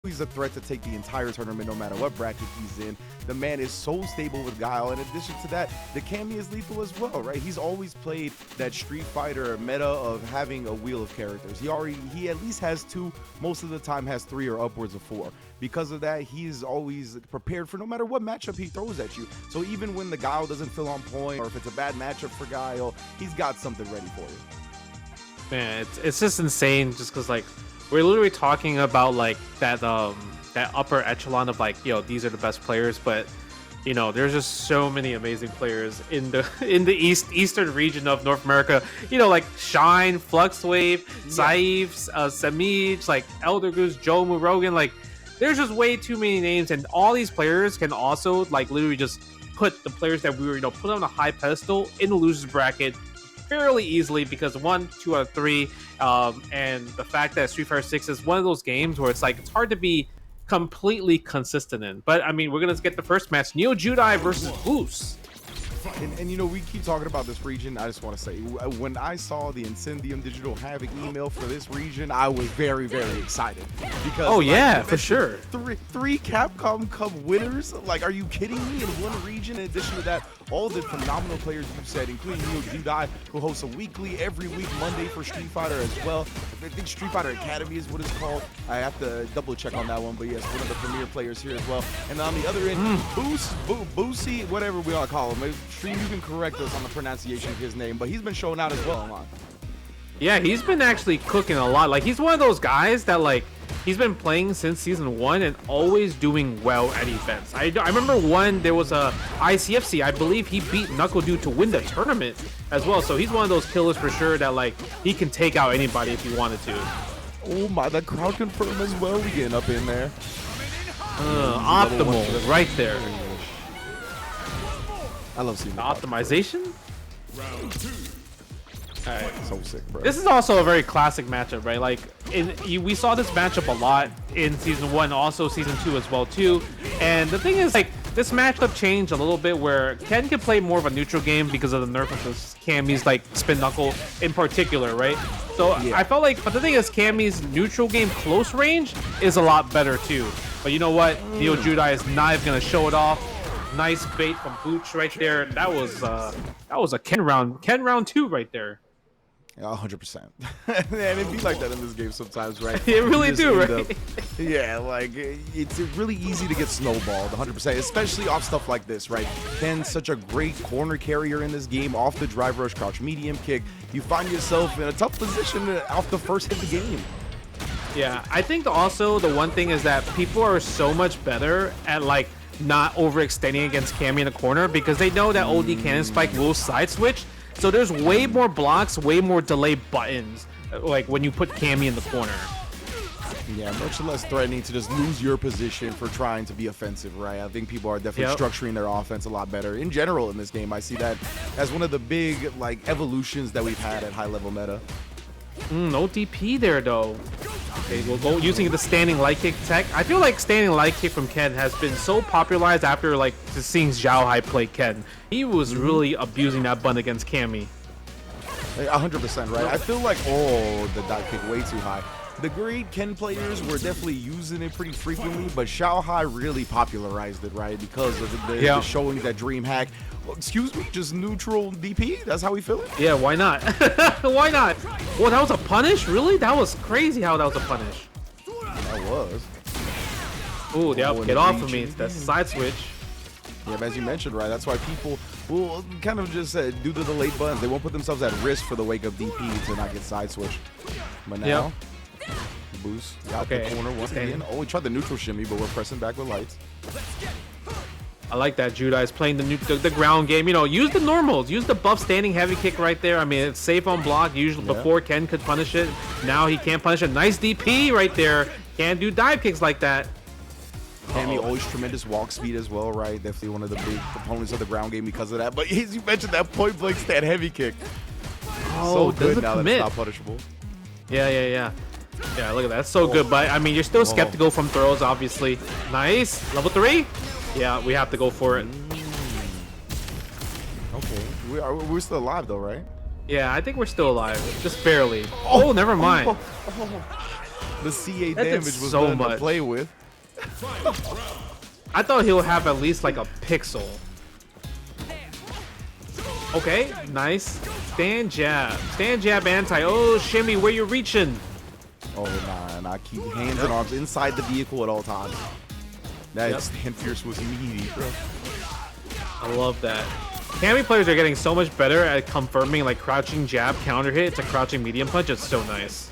He's a threat to take the entire tournament no matter what bracket he's in. The man is so stable with Guile. In addition to that, the Cammy is lethal as well, right? He's always played that Street Fighter meta of having a wheel of characters. He at least has two, most of the time has three or upwards of four. Because of that, he is always prepared for no matter what matchup he throws at you. So even when the Guile doesn't feel on point, or if it's a bad matchup for Guile, he's got something ready for you. Man, it's just insane just because, like, we're literally talking about, like, that upper echelon of, like, these are the best players, but, there's just so many amazing players in the eastern region of North America. Like Shine, Fluxwave, Saif, Samij, like Elder Goose, Joe Murogan. Like, there's just way too many names, and all these players can also, like, literally just put the players that we were, put on a high pedestal in the losers bracket fairly easily, because 1, 2 out of 3, and the fact that Street Fighter 6 is one of those games where it's like it's hard to be completely consistent in. But I mean, we're gonna get the first match: Neo Judai versus Boost. And we keep talking about this region. I just want to say, when I saw the Incendium Digital Havoc email for this region, I was very, very excited. Because for sure. Three Capcom Cup winners. Like, are you kidding me? In one region. In addition to that, all the phenomenal players you said, including Neo Judai, who hosts a weekly, every week, Monday for Street Fighter as well. I think Street Fighter Academy is what it's called. I have to double check on that one, but yes, one of the premier players here as well. And on the other end, Boosie, whatever we all call him. Stream, you can correct us on the pronunciation of his name, but he's been showing out as well online. Yeah, he's been actually cooking a lot. Like, he's one of those guys that, like, he's been playing since season 1 and always doing well at events. I remember when there was a ICFC, I believe he beat Knuckle Dude to win the tournament as well. So he's one of those killers for sure that, like, he can take out anybody if he wanted to. Oh my, that crowd confirm as well. We getting up in there. Optimal right there. I love seeing the optimization. Round 2. All right, so sick, bro. This is also a very classic matchup, right? Like, we saw this matchup a lot in season 1, also season 2 as well too. And the thing is, like, this matchup changed a little bit where Ken can play more of a neutral game because of the nerf of this Cammy's, like, spin knuckle in particular, right? So yeah. I felt like, but the thing is, Cammy's neutral game close range is a lot better too. But you know what? Neo Judai is not even gonna show it off. Nice bait from Booch right there. That was a Ken round 2 right there. 100%. And it be like that in this game sometimes, right? It really do, right? Yeah, like, it's really easy to get snowballed, 100%, especially off stuff like this, right? Ken's such a great corner carrier in this game, off the drive rush, crouch medium kick. You find yourself in a tough position off the first hit of the game. Yeah, I think also the one thing is that people are so much better at, like, not overextending against Cammy in the corner because they know that OD Cannon Spike will side switch. So there's way more blocks, way more delay buttons, like when you put Cammy in the corner. Yeah, much less threatening to just lose your position for trying to be offensive, right? I think people are definitely structuring their offense a lot better. In general in this game, I see that as one of the big, like, evolutions that we've had at high level meta. No DP there though. Okay, we'll go using the standing light kick tech. I feel like standing light kick from Ken has been so popularized after, like, seeing Zhao Hai play Ken. He was really abusing that button against Cammy. 100%, right? I feel like, the dive kick way too high. The great Ken players were definitely using it pretty frequently, but Xiao Hai really popularized it, right? Because of the showing that Dream Hack. Excuse me, just neutral DP? That's how we feel it? Yeah, why not? Why not? Well, that was a punish? Really? That was crazy how that was a punish. That was. Ooh, yeah, get off of me. That's a side switch. Yeah, but as you mentioned, right, that's why people will kind of just do the late buttons. They won't put themselves at risk for the wake of DP to not get side switched. But now, Boost out the corner once again. Oh, we tried the neutral shimmy, but we're pressing back with lights. I like that Judai is playing the ground game. Use the normals. Use the buff standing heavy kick right there. I mean, it's safe on block. Usually before Ken could punish it. Now he can't punish it. Nice DP right there. Can't do dive kicks like that. Cammy always tremendous walk speed as well, right? Definitely one of the big components of the ground game because of that. But as you mentioned, that point blank stand heavy kick. So good now that it's not punishable. Yeah, look at that. It's so good. But, I mean, you're still skeptical from throws, obviously. Nice. Level 3? Yeah, we have to go for it. Okay. We're still alive, though, right? Yeah, I think we're still alive. Just barely. Oh, never mind. The CA That did damage was so nothing to much. play with. I thought he'll have at least like a pixel. Okay, nice. Stand jab anti. Oh, shimmy, where you reaching? Oh, nah. Keep hands and arms inside the vehicle at all times. That stand fierce was meaty, bro. I love that. Cammy players are getting so much better at confirming like crouching jab counter hit to crouching medium punch. It's so nice.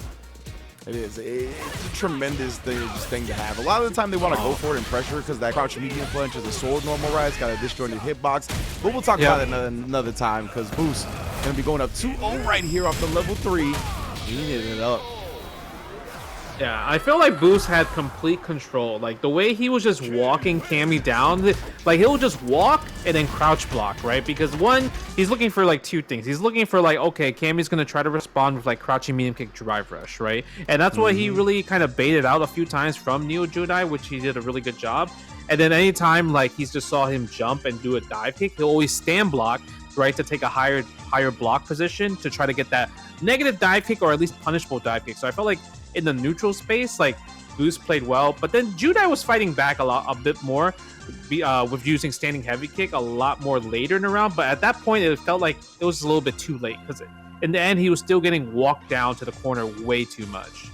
It is. It's a tremendous thing to have. A lot of the time they want to go for it and pressure because that crouch medium punch is a sword normal rise, got a disjointed hitbox. But we'll talk about it another time because Boost going to be going up 2-0 right here off the level 3. Cleaning it up. Yeah, I feel like Boost had complete control. Like the way he was just walking Cammy down, like he'll just walk and then crouch block, right? Because one, he's looking for like two things. He's looking for like, okay, Cammy's gonna try to respond with like crouching medium kick drive rush, right? And that's what he really kind of baited out a few times from Neo Judai, which he did a really good job. And then anytime like he's just saw him jump and do a dive kick, he'll always stand block, right, to take a higher block position to try to get that negative dive kick or at least punishable dive kick. So I felt like in the neutral space, like Boost played well, but then Judai was fighting back a bit more with using standing heavy kick a lot more later in the round. But at that point, it felt like it was a little bit too late because in the end, he was still getting walked down to the corner way too much.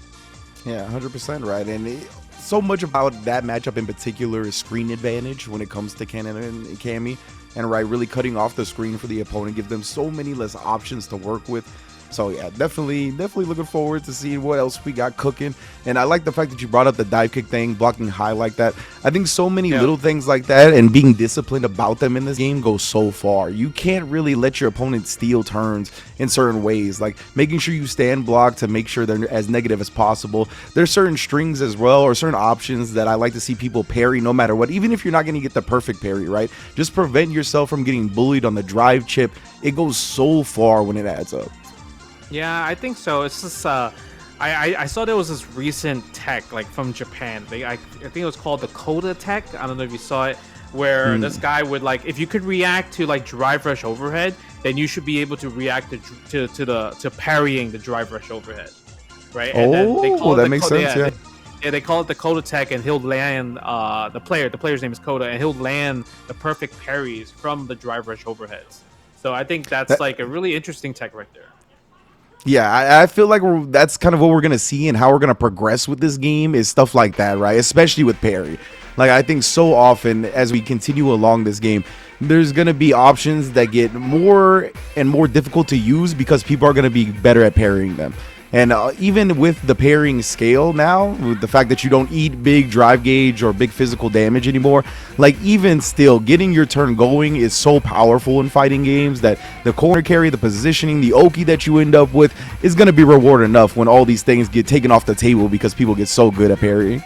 Yeah, 100% right. And so much about that matchup in particular is screen advantage when it comes to Cannon and Cammy. And right, really cutting off the screen for the opponent, give them so many less options to work with. So yeah, definitely looking forward to seeing what else we got cooking. And I like the fact that you brought up the dive kick thing, blocking high like that. I think so many little things like that and being disciplined about them in this game go so far. You can't really let your opponent steal turns in certain ways, like making sure you stand block to make sure they're as negative as possible. There's certain strings as well, or certain options that I like to see people parry no matter what, even if you're not going to get the perfect parry, right? Just prevent yourself from getting bullied on the drive chip. It goes so far when it adds up. Yeah, I think so. It's just I saw there was this recent tech like from Japan. I think it was called the Coda tech. I don't know if you saw it, where this guy would like, if you could react to like drive rush overhead, then you should be able to react to parrying the drive rush overhead, right? And then they call that makes sense. Yeah, they call it the Coda tech, and he'll land the player's name is Coda, and he'll land the perfect parries from the drive rush overheads. So I think that's like a really interesting tech right there. Yeah, I feel like that's kind of what we're going to see and how we're going to progress with this game is stuff like that, right? Especially with parry. Like, I think so often as we continue along this game, there's going to be options that get more and more difficult to use because people are going to be better at parrying them. And even with the parrying scale now, with the fact that you don't eat big drive gauge or big physical damage anymore, like even still, getting your turn going is so powerful in fighting games that the corner carry, the positioning, the Oki that you end up with is going to be reward enough when all these things get taken off the table because people get so good at parrying.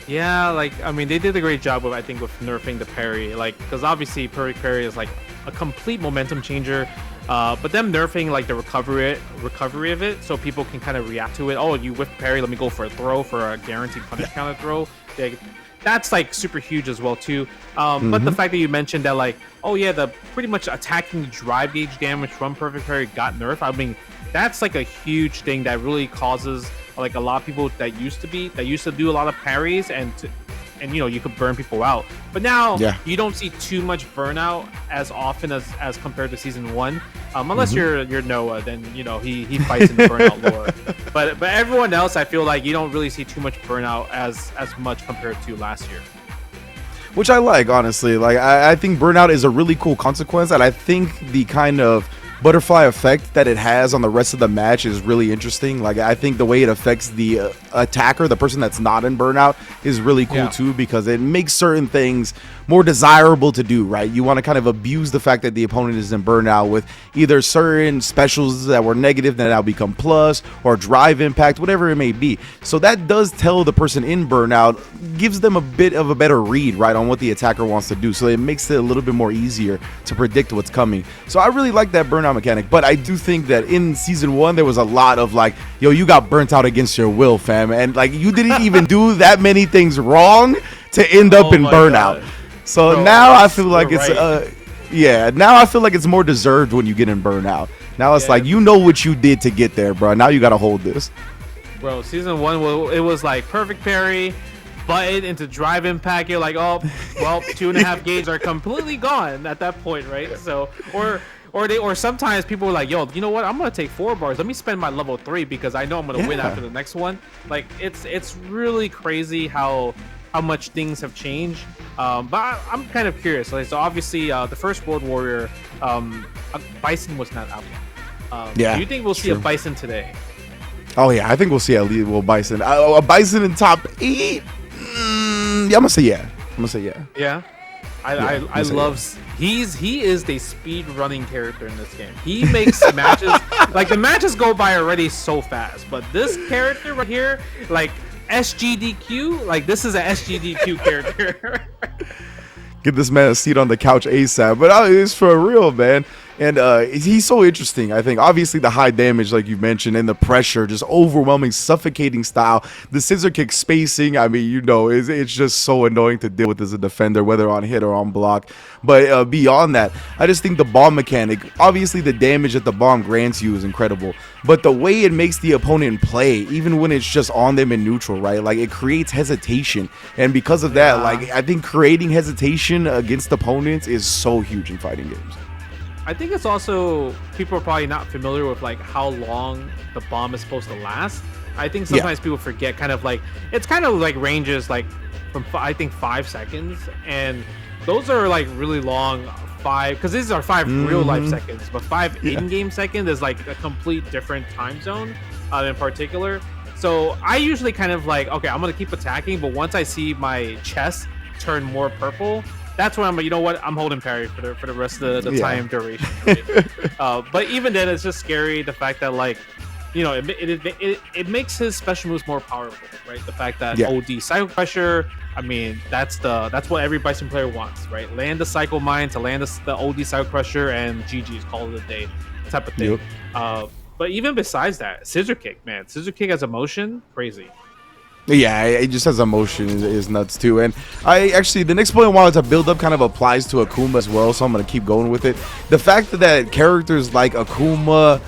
Yeah, like, I mean, they did a great job with, I think, with nerfing the parry, like, because obviously perfect parry is like a complete momentum changer. But them nerfing like the recovery of it, so people can kind of react to it. Oh, you whiff parry, let me go for a throw for a guaranteed punish counter throw. That's like super huge as well too. But the fact that you mentioned that, like, oh yeah, the pretty much attacking drive gauge damage from perfect parry got nerfed. I mean, that's like a huge thing that really causes like a lot of people that used to do a lot of parries and you know, you could burn people out. But now you don't see too much burnout as often as compared to season 1. Unless you're Noah, then you know he fights in the burnout lore. But everyone else, I feel like you don't really see too much burnout as much compared to last year. Which I like, honestly. Like I think burnout is a really cool consequence, and I think the kind of butterfly effect that it has on the rest of the match is really interesting. Like I think the way it affects the attacker, the person that's not in burnout, is really cool too, because it makes certain things more desirable to do, right? You want to kind of abuse the fact that the opponent is in burnout with either certain specials that were negative that now become plus, or drive impact, whatever it may be. So that does tell the person in burnout, gives them a bit of a better read, right, on what the attacker wants to do. So it makes it a little bit more easier to predict what's coming. So I really like that burnout mechanic, but I do think that in season 1 there was a lot of like, yo, you got burnt out against your will, fam, and like you didn't even do that many things wrong to end up in burnout. God. So bro, now I feel like it's now I feel like it's more deserved when you get in burnout. Now it's like, you know what you did to get there, bro. Now you got to hold this. Bro, season 1, it was like perfect parry, button into drive impact. You're like, oh, well, 2.5 gauge are completely gone at that point, right? So, or sometimes people are like, yo, you know what? I'm gonna take 4 bars. Let me spend my level 3 because I know I'm gonna win after the next one. Like, it's really crazy how much things have changed. But I'm kind of curious. Like, so obviously, the first World Warrior, Bison was not out yet. Do you think we'll see a Bison today? Oh yeah, I think we'll see a Bison. A Bison in top 8. Yeah, I'm gonna say yeah. Yeah. I love he is the speed running character in this game. He makes matches like the matches go by already so fast, but this character right here, like SGDQ, like this is a SGDQ character. Get this man a seat on the couch ASAP. But it's for real, man. And he's so interesting, I think. Obviously, the high damage, like you mentioned, and the pressure, just overwhelming, suffocating style. The scissor kick spacing, I mean, you know, it's just so annoying to deal with as a defender, whether on hit or on block. But beyond that, I just think the bomb mechanic, obviously the damage that the bomb grants you is incredible. But the way it makes the opponent play, even when it's just on them in neutral, right? Like, it creates hesitation. And because of that, like, I think creating hesitation against opponents is so huge in fighting games. I think it's also, people are probably not familiar with like how long the bomb is supposed to last. I think sometimes people forget it's kind of like ranges like from I think 5 seconds, and those are like really long 5, because these are 5 real life seconds, but 5 in-game seconds is like a complete different time zone in particular. So I usually kind of like, okay, I'm gonna keep attacking, but once I see my chest turn more purple, that's when I'm like, you know what, I'm holding parry for the rest of the time duration. Right? But even then, it's just scary, the fact that, like, you know, it makes his special moves more powerful, right? The fact that OD cycle pressure, I mean, that's what every Bison player wants, right? Land the cycle mine to land the OD cycle pressure, and GG's, call it a day type of thing. But even besides that, scissor kick, man, scissor kick as a motion, crazy. Yeah, it just has emotion is nuts too. And the next point I wanted to build up kind of applies to Akuma as well, so I'm gonna keep going with it. The fact that characters like Akuma,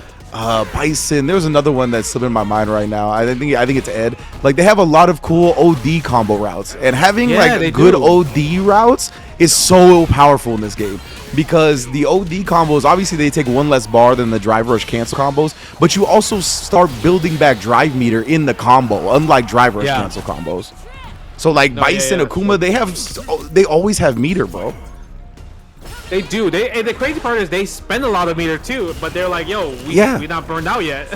Bison, there's another one that's slipping in my mind right now. I think it's Ed. Like, they have a lot of cool OD combo routes, and having good OD routes is so powerful in this game, because the OD combos, obviously they take 1 less bar than the drive rush cancel combos, but you also start building back drive meter in the combo, unlike drive rush cancel combos. So like Bison, Akuma, they always have meter, bro. They do. And the crazy part is they spend a lot of meter too, but they're like, yo, we not burned out yet.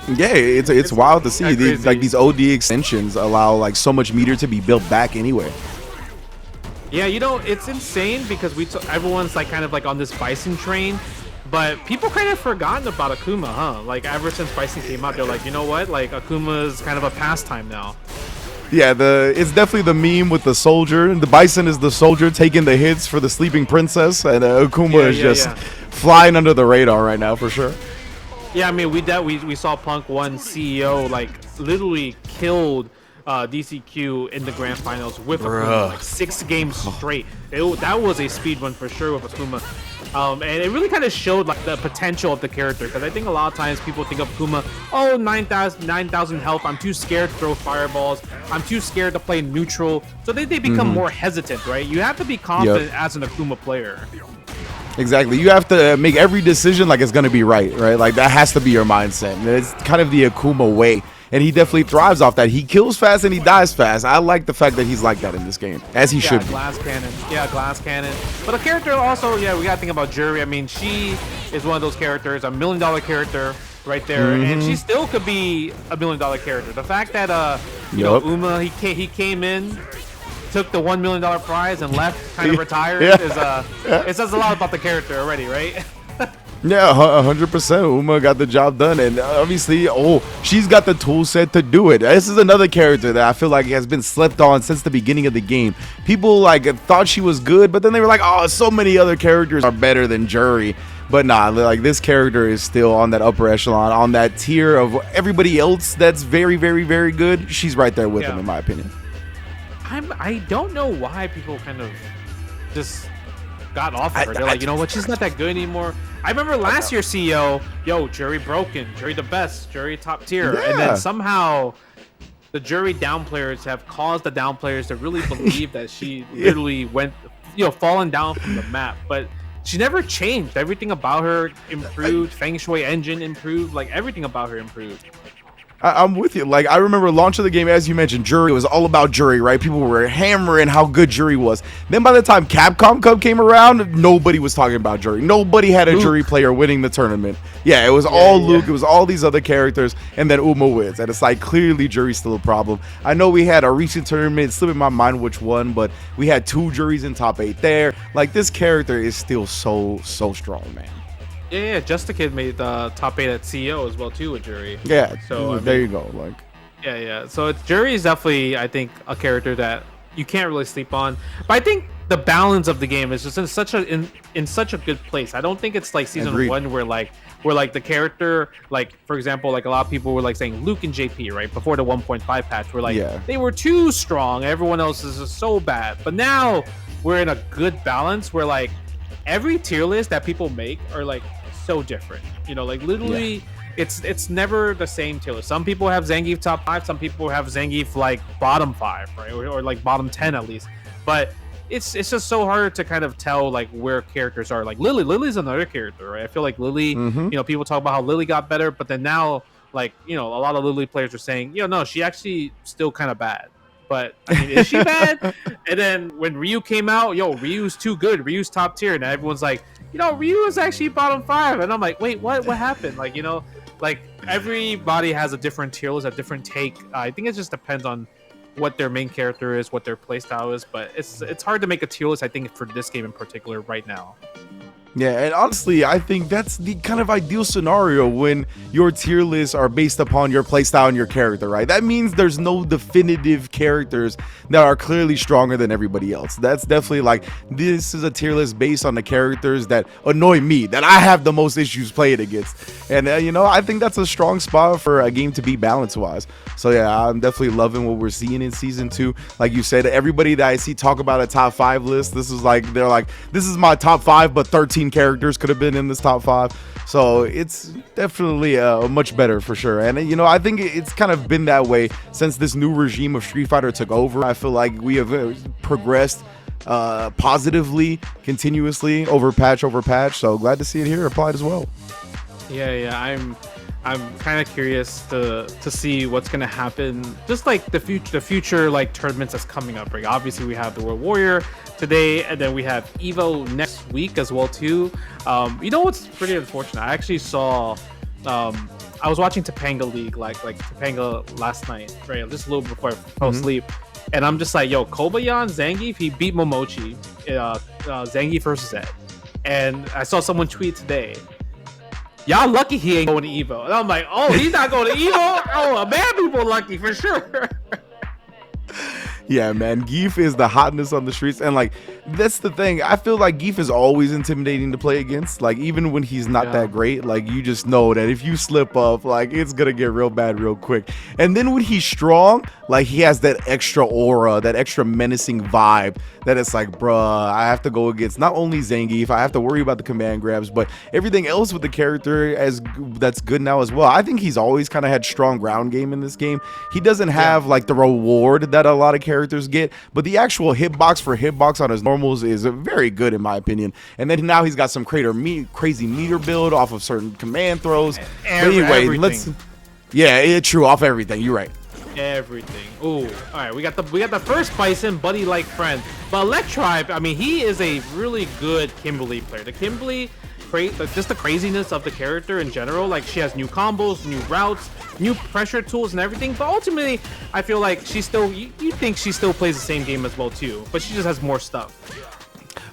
Yeah, it's wild to see. These OD extensions allow like so much meter to be built back anyway. Yeah, you know, it's insane because everyone's like kind of like on this Bison train, but people kind of forgotten about Akuma, huh? Like, ever since Bison came out, they're like, you know what? Like, Akuma's kind of a pastime now. Yeah, it's definitely the meme with the soldier. The Bison is the soldier taking the hits for the sleeping princess, and Akuma is just flying under the radar right now for sure. Yeah, I mean, we saw Punk 1 CEO like literally killed DCQ in the grand finals with Akuma, like 6 games straight. That was a speed run for sure with Akuma. And it really kind of showed like the potential of the character, because I think a lot of times people think of Akuma, oh, 9,000 health, I'm too scared to throw fireballs, I'm too scared to play neutral, so they become more hesitant, right? You have to be confident as an Akuma player. Exactly. You have to make every decision like it's going to be right? Like, that has to be your mindset. And it's kind of the Akuma way. And he definitely thrives off that. He kills fast and he dies fast. I like the fact that he's like that in this game, as he should be. Glass cannon. Yeah, glass cannon. But a character also, we got to think about Jury. I mean, she is one of those characters, $1 million character right there. And she still could be $1 million character. The fact that, you know, Uma, he came in, took the $1 million prize and left, kind of retired, it says a lot about the character already, right? Yeah, 100%. Uma got the job done, and obviously, she's got the tool set to do it. This is another character that I feel like has been slept on since the beginning of the game. People like thought she was good, but then they were like, oh, so many other characters are better than Jury. But nah, like, this character is still on that upper echelon, on that tier of everybody else that's very, very, very good. She's right there with him, in my opinion. I don't know why people kind of just got off of her. They're like, you know what, she's not that good anymore. I remember last year CEO, yo, jury broken, jury the best, jury top tier, and Yeah. then somehow the jury down players have caused the down players to really believe that she literally went, fallen down from the map, but she never changed. Everything about her improved. Feng Shui engine improved. Like everything about her improved. I'm with you. Like, I remember launch of the game, as you mentioned, Jury was all about Jury, right? People were hammering how good Jury was. Then by the time Capcom Cup came around, nobody was talking about Jury. Nobody had a Luke. Jury player winning the tournament. Yeah, it was all Luke. It was all these other characters, and then Uma wins. And it's like, clearly Jury's still a problem. I know we had a recent tournament, it's slipping my mind which one, but we had 2 Juries in top 8 there. Like, this character is still so strong, man. Yeah, Just the Kid made the top 8 at CEO as well too with Jury. Yeah, so there you go. Like, yeah. So Jury is definitely, I think, a character that you can't really sleep on. But I think the balance of the game is just in such a good place. I don't think it's like season Agreed. 1 where the character, like for example, like a lot of people were like saying Luke and JP, right, before the 1.5 patch, were like they were too strong. Everyone else is just so bad. But now we're in a good balance where like every tier list that people make are like so different, like literally it's never the same tier list. Some people have Zangief top 5, some people have Zangief like bottom 5, right, or like bottom 10 at least, but it's just so hard to kind of tell like where characters are. Like Lily's another character, right? I feel like Lily, people talk about how Lily got better, but then now like a lot of Lily players are saying no, she actually still kind of bad. But I mean, is she bad? And then when Ryu came out, Ryu's too good. Ryu's top tier, and everyone's like, Ryu is actually bottom 5, and I'm like, wait, what happened? Like, like everybody has a different tier list, a different take. I think it just depends on what their main character is, what their playstyle is. But it's hard to make a tier list, I think, for this game in particular right now. Yeah, and honestly, I think that's the kind of ideal scenario when your tier lists are based upon your playstyle and your character, right? That means there's no definitive characters that are clearly stronger than everybody else. That's definitely like, this is a tier list based on the characters that annoy me, that I have the most issues playing against. And, I think that's a strong spot for a game to be balance-wise. So, yeah, I'm definitely loving what we're seeing in Season 2. Like you said, everybody that I see talk about a top 5 list, this is like, they're like, this is my top 5, but 13 characters could have been in this top 5. So it's definitely much better for sure. And I think it's kind of been that way since this new regime of Street Fighter took over. I feel like we have progressed positively, continuously, over patch. So glad to see it here applied as well. Yeah, I'm kind of curious to see what's gonna happen. Just like the future like tournaments that's coming up. Right? Obviously, we have the World Warrior today, and then we have Evo next week as well too. What's pretty unfortunate? I actually saw. I was watching Topanga League like Topanga last night, right? Just a little before I fell asleep, and I'm just like, yo, Kobayan Zangief, he beat Momochi, Zangief versus Ed, and I saw someone tweet today, y'all lucky he ain't going to Evo. And I'm like, oh, he's not going to Evo? Oh, man, people lucky for sure. Yeah, man, Geef is the hotness on the streets, and like that's the thing. I feel like Geef is always intimidating to play against. Like even when he's not that great, like you just know that if you slip up, like it's gonna get real bad real quick. And then when he's strong, like he has that extra aura, that extra menacing vibe that it's like, bruh, I have to go against not only Zangief, I have to worry about the command grabs, but everything else with the character that's good now as well. I think he's always kind of had strong ground game in this game. He doesn't have like the reward that a lot of characters get, but the actual hitbox for hitbox on his normals is very good in my opinion. And then now he's got some crazy meter build off of certain command throws. But anyway, it's true, off everything. You're right. Everything. Ooh, all right. We got the first Bison, buddy like friend. But Electribe, I mean, he is a really good Kimberly player. The Kimberly, just the craziness of the character in general. Like she has new combos, new routes, new pressure tools, and everything. But ultimately, I feel like she still. You think she still plays the same game as well too, but she just has more stuff.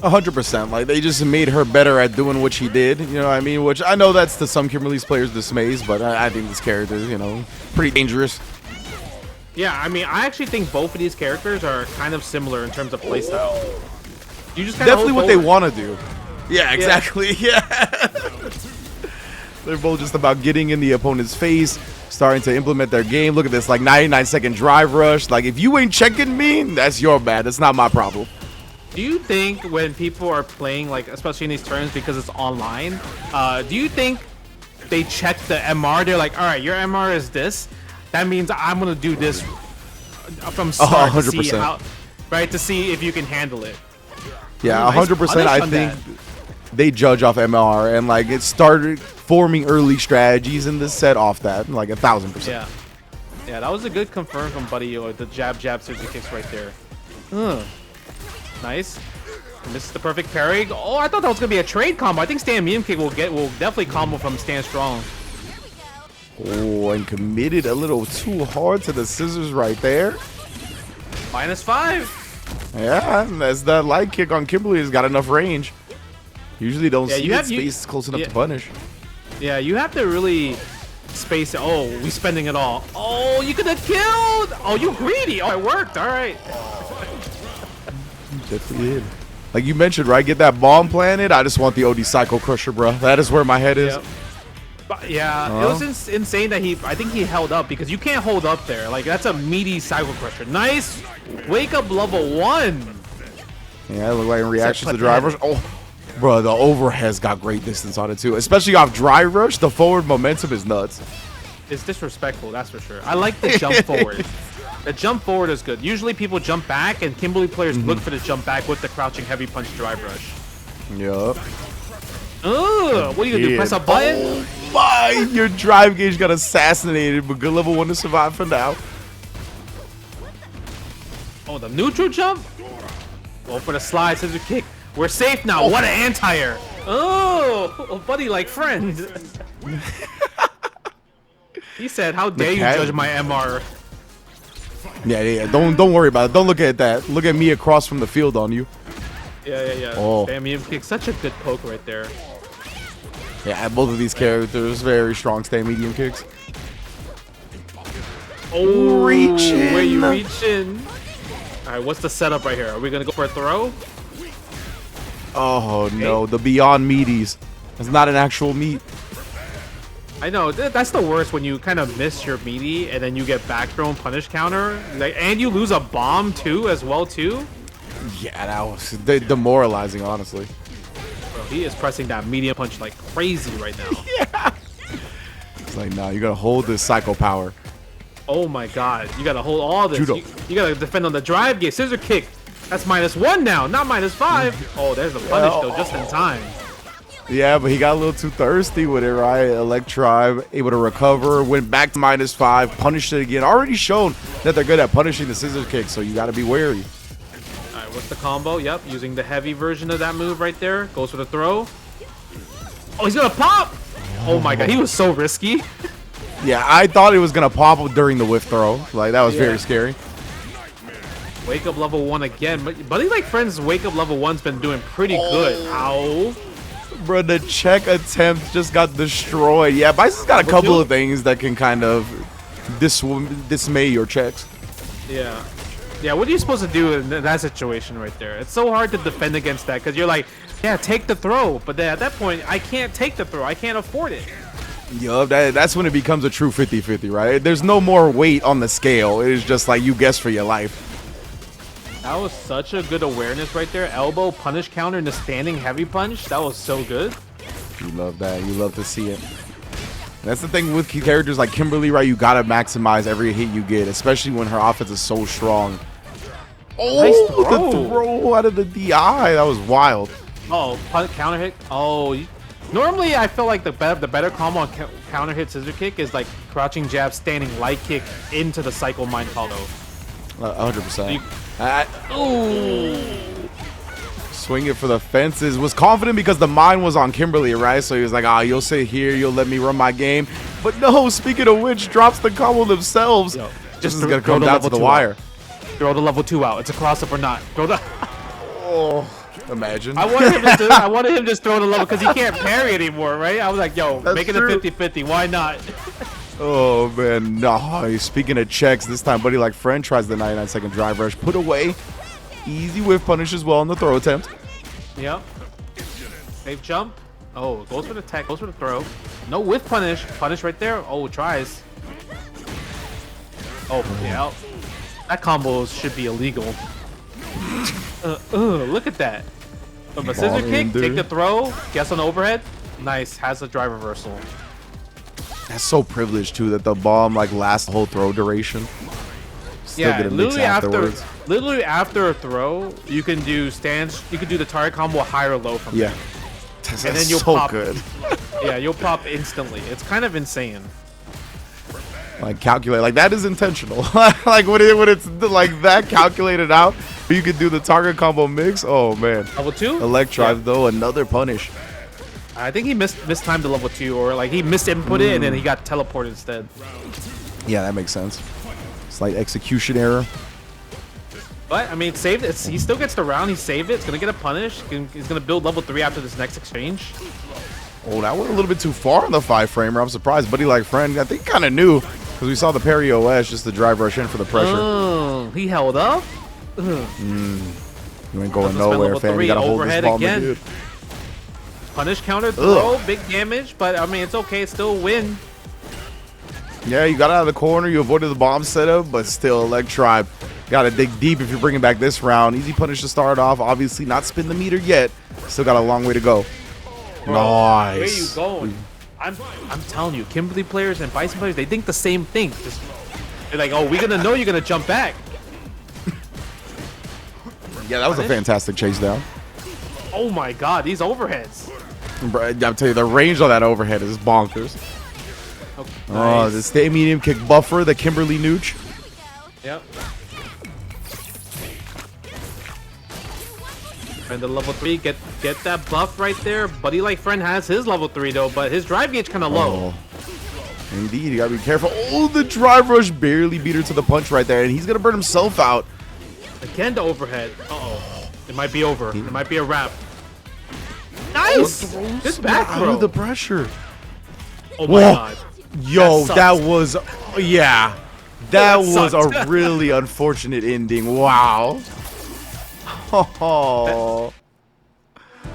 100%. Like they just made her better at doing what she did. You know what I mean? Which I know that's to some Kimberly's players' dismays, but I think this character is, pretty dangerous. Yeah, I mean, I actually think both of these characters are kind of similar in terms of playstyle. You just definitely what they want to do. Yeah, exactly. Yeah. They're both just about getting in the opponent's face, starting to implement their game. Look at this, like 99-second drive rush. Like if you ain't checking me, that's your bad. That's not my problem. do you think when people are playing, like especially in these tournaments because it's online, do you think they check the MR? They're like, all right, your MR is this. That means I'm gonna do this from start to see how, right, to see if you can handle it. Yeah, 100%. I think they judge off MR, and like it started forming early strategies in this set off that, like 1000%. Yeah, yeah, that was a good confirm from Buddy. Or the jab, scissor kicks right there. Nice. And this is the perfect parry. Oh, I thought that was gonna be a trade combo. I think stand medium kick will definitely combo from stand strong. Oh, and committed a little too hard to the scissors right there. -5. Yeah, that's that light kick on Kimberly has got enough range. Usually don't see that space close enough to punish. Yeah, you have to really space it. Oh, we spending it all. Oh, you could have killed. Oh, you greedy. Oh, it worked. All right. Definitely did. Like you mentioned, right? Get that bomb planted. I just want the OD Psycho Crusher, bro. That is where my head is. Yep. But yeah, it was insane that I think he held up because you can't hold up there. Like that's a meaty Psycho Crusher. Nice. Wake up level 1. Yeah, it looked like in reaction to the drivers. Oh, bro, the overhead's got great distance on it too. Especially off Drive Rush, the forward momentum is nuts. It's disrespectful, that's for sure. I like the jump forward. The jump forward is good. Usually people jump back, and Kimberly players look for the jump back with the crouching heavy punch Drive Rush. Yup. Ugh, what are you gonna do? Press a button? Oh my! Your drive gauge got assassinated, but good level 1 to survive for now. Oh, the neutral jump? Go for the slide, scissor kick. We're safe now. What an anti-air. Oh, buddy like friend. He said, how dare you judge my MR? Yeah. Don't worry about it. Don't look at that. Look at me across from the field on you. Yeah. Oh. Damn, medium kick. Such a good poke right there. Yeah, both of these characters, very strong stand medium kicks. Oh, reaching. Where you reaching? All right, what's the setup right here? Are we going to go for a throw? Oh, no. The Beyond Meaties. That's not an actual meat. I know. That's the worst when you kind of miss your meaty and then you get back thrown punish counter. Like, and you lose a bomb too, as well, too. Yeah, that was demoralizing, honestly. Bro, he is pressing that medium punch like crazy right now. Yeah. It's like, nah, you got to hold this psycho power. Oh my god, you gotta hold all this. You gotta defend on the drive gate. Scissor kick. That's -1 now, not -5. Oh, there's the punish though, just in time. Yeah, but he got a little too thirsty with it, right? Electribe able to recover, went back to -5, punished it again. Already shown that they're good at punishing the scissor kick, so you gotta be wary. Alright, what's the combo? Yep, using the heavy version of that move right there. Goes for the throw. Oh, he's gonna pop! Oh my god, he was so risky. Yeah, I thought it was going to pop up during the whiff throw. Like, that was very scary. Wake up level 1 again. Buddy Like Friends Wake up level 1's been doing pretty good. Ow. Bro, the check attempt just got destroyed. Yeah, Bison's got a couple of things that can kind of dismay your checks. Yeah. Yeah, what are you supposed to do in that situation right there? It's so hard to defend against that because you're like, yeah, take the throw. But then at that point, I can't take the throw. I can't afford it. Yup, that's when it becomes a true 50-50, right? There's no more weight on the scale. It is just like you guess for your life. That was such a good awareness right there. Elbow, punish counter, and the standing heavy punch. That was so good. You love that. You love to see it. That's the thing with characters like Kimberly, right? You got to maximize every hit you get, especially when her offense is so strong. Oh, nice throw. The throw out of the DI. That was wild. Oh, counter hit. Oh, normally, I feel like the better combo on counter hit scissor kick is like crouching jab, standing light kick into the cycle mind follow. 100%. Ooh. Swing it for the fences. Was confident because the mind was on Kimberly, right? So he was like, ah, you'll sit here, you'll let me run my game. But no, speaking of which, drops the combo themselves. Yo, just is going to come down to the wire. Throw the level 2 out. It's a cross-up or not. Throw the... Oh. Imagine. I wanted him to just throw the level because he can't parry anymore, right? I was like, yo, make it a 50-50. Why not? Oh, man. No. Speaking of checks, this time Buddy Like Friend tries the 99-second drive rush. Put away. Easy whiff punish as well on the throw attempt. Yep. Safe jump. Oh, goes for the tech. Goes for the throw. No whiff punish. Punish right there. Oh, tries. Oh, yeah. That combo should be illegal. Look at that. From a scissor kick, take the throw, gets on overhead. Nice, has a drive reversal. That's so privileged too that the bomb like lasts the whole throw duration. Still Yeah, get a mix afterwards. literally after a throw, you can do stands. You can do the target combo high or low from Yeah, there. that's And then you'll so pop. good. Yeah, you'll pop instantly. It's kind of insane. Like calculate, like that is intentional. Like when it's like that calculated out, you could do the target combo mix. Oh man. Level 2? Elect drive though, another punish. I think he mistimed the level 2, or like he misinput it and then he got teleported instead. Yeah, that makes sense. Slight execution error. But I mean, saved it. He still gets the round. He saved it. It's gonna get a punish. He's gonna build level 3 after this next exchange. Oh, that went a little bit too far on the 5-framer. I'm surprised. Buddy like friend, I think kind of knew because we saw the parry OS, just the drive rush in for the pressure. Oh, he held up. You ain't going nowhere, fam. You gotta hold this bomb, dude. Punish counter throw, big damage, but I mean it's okay. It's still a win. Yeah, you got out of the corner. You avoided the bomb setup, but still, Elect Tribe. Got to dig deep if you're bringing back this round. Easy punish to start off. Obviously, not spin the meter yet. Still got a long way to go. Bro, Nice. where you going? I'm telling you, Kimberly players and Bison players, they think the same thing. They're like, oh, we're gonna know you're gonna jump back. Yeah, that was a fantastic chase down. Oh my god, these overheads. Bro, I'm telling you, the range on that overhead is bonkers. Okay, Oh, nice. the stay medium kick buffer, the Kimberly Nooch. Yep. And the level 3, get that buff right there. Buddy like friend has his level 3 though, but his drive gauge kind of low. Oh, indeed, you gotta be careful. Oh, the drive rush barely beat her to the punch right there, and he's gonna burn himself out. Again, the overhead. Uh-oh. It might be over. It might be a wrap. Nice! Good back Out throw. of the pressure. Oh my god. Yo, That that sucked. was, yeah. That was sucked. a really unfortunate ending. Wow. Oh.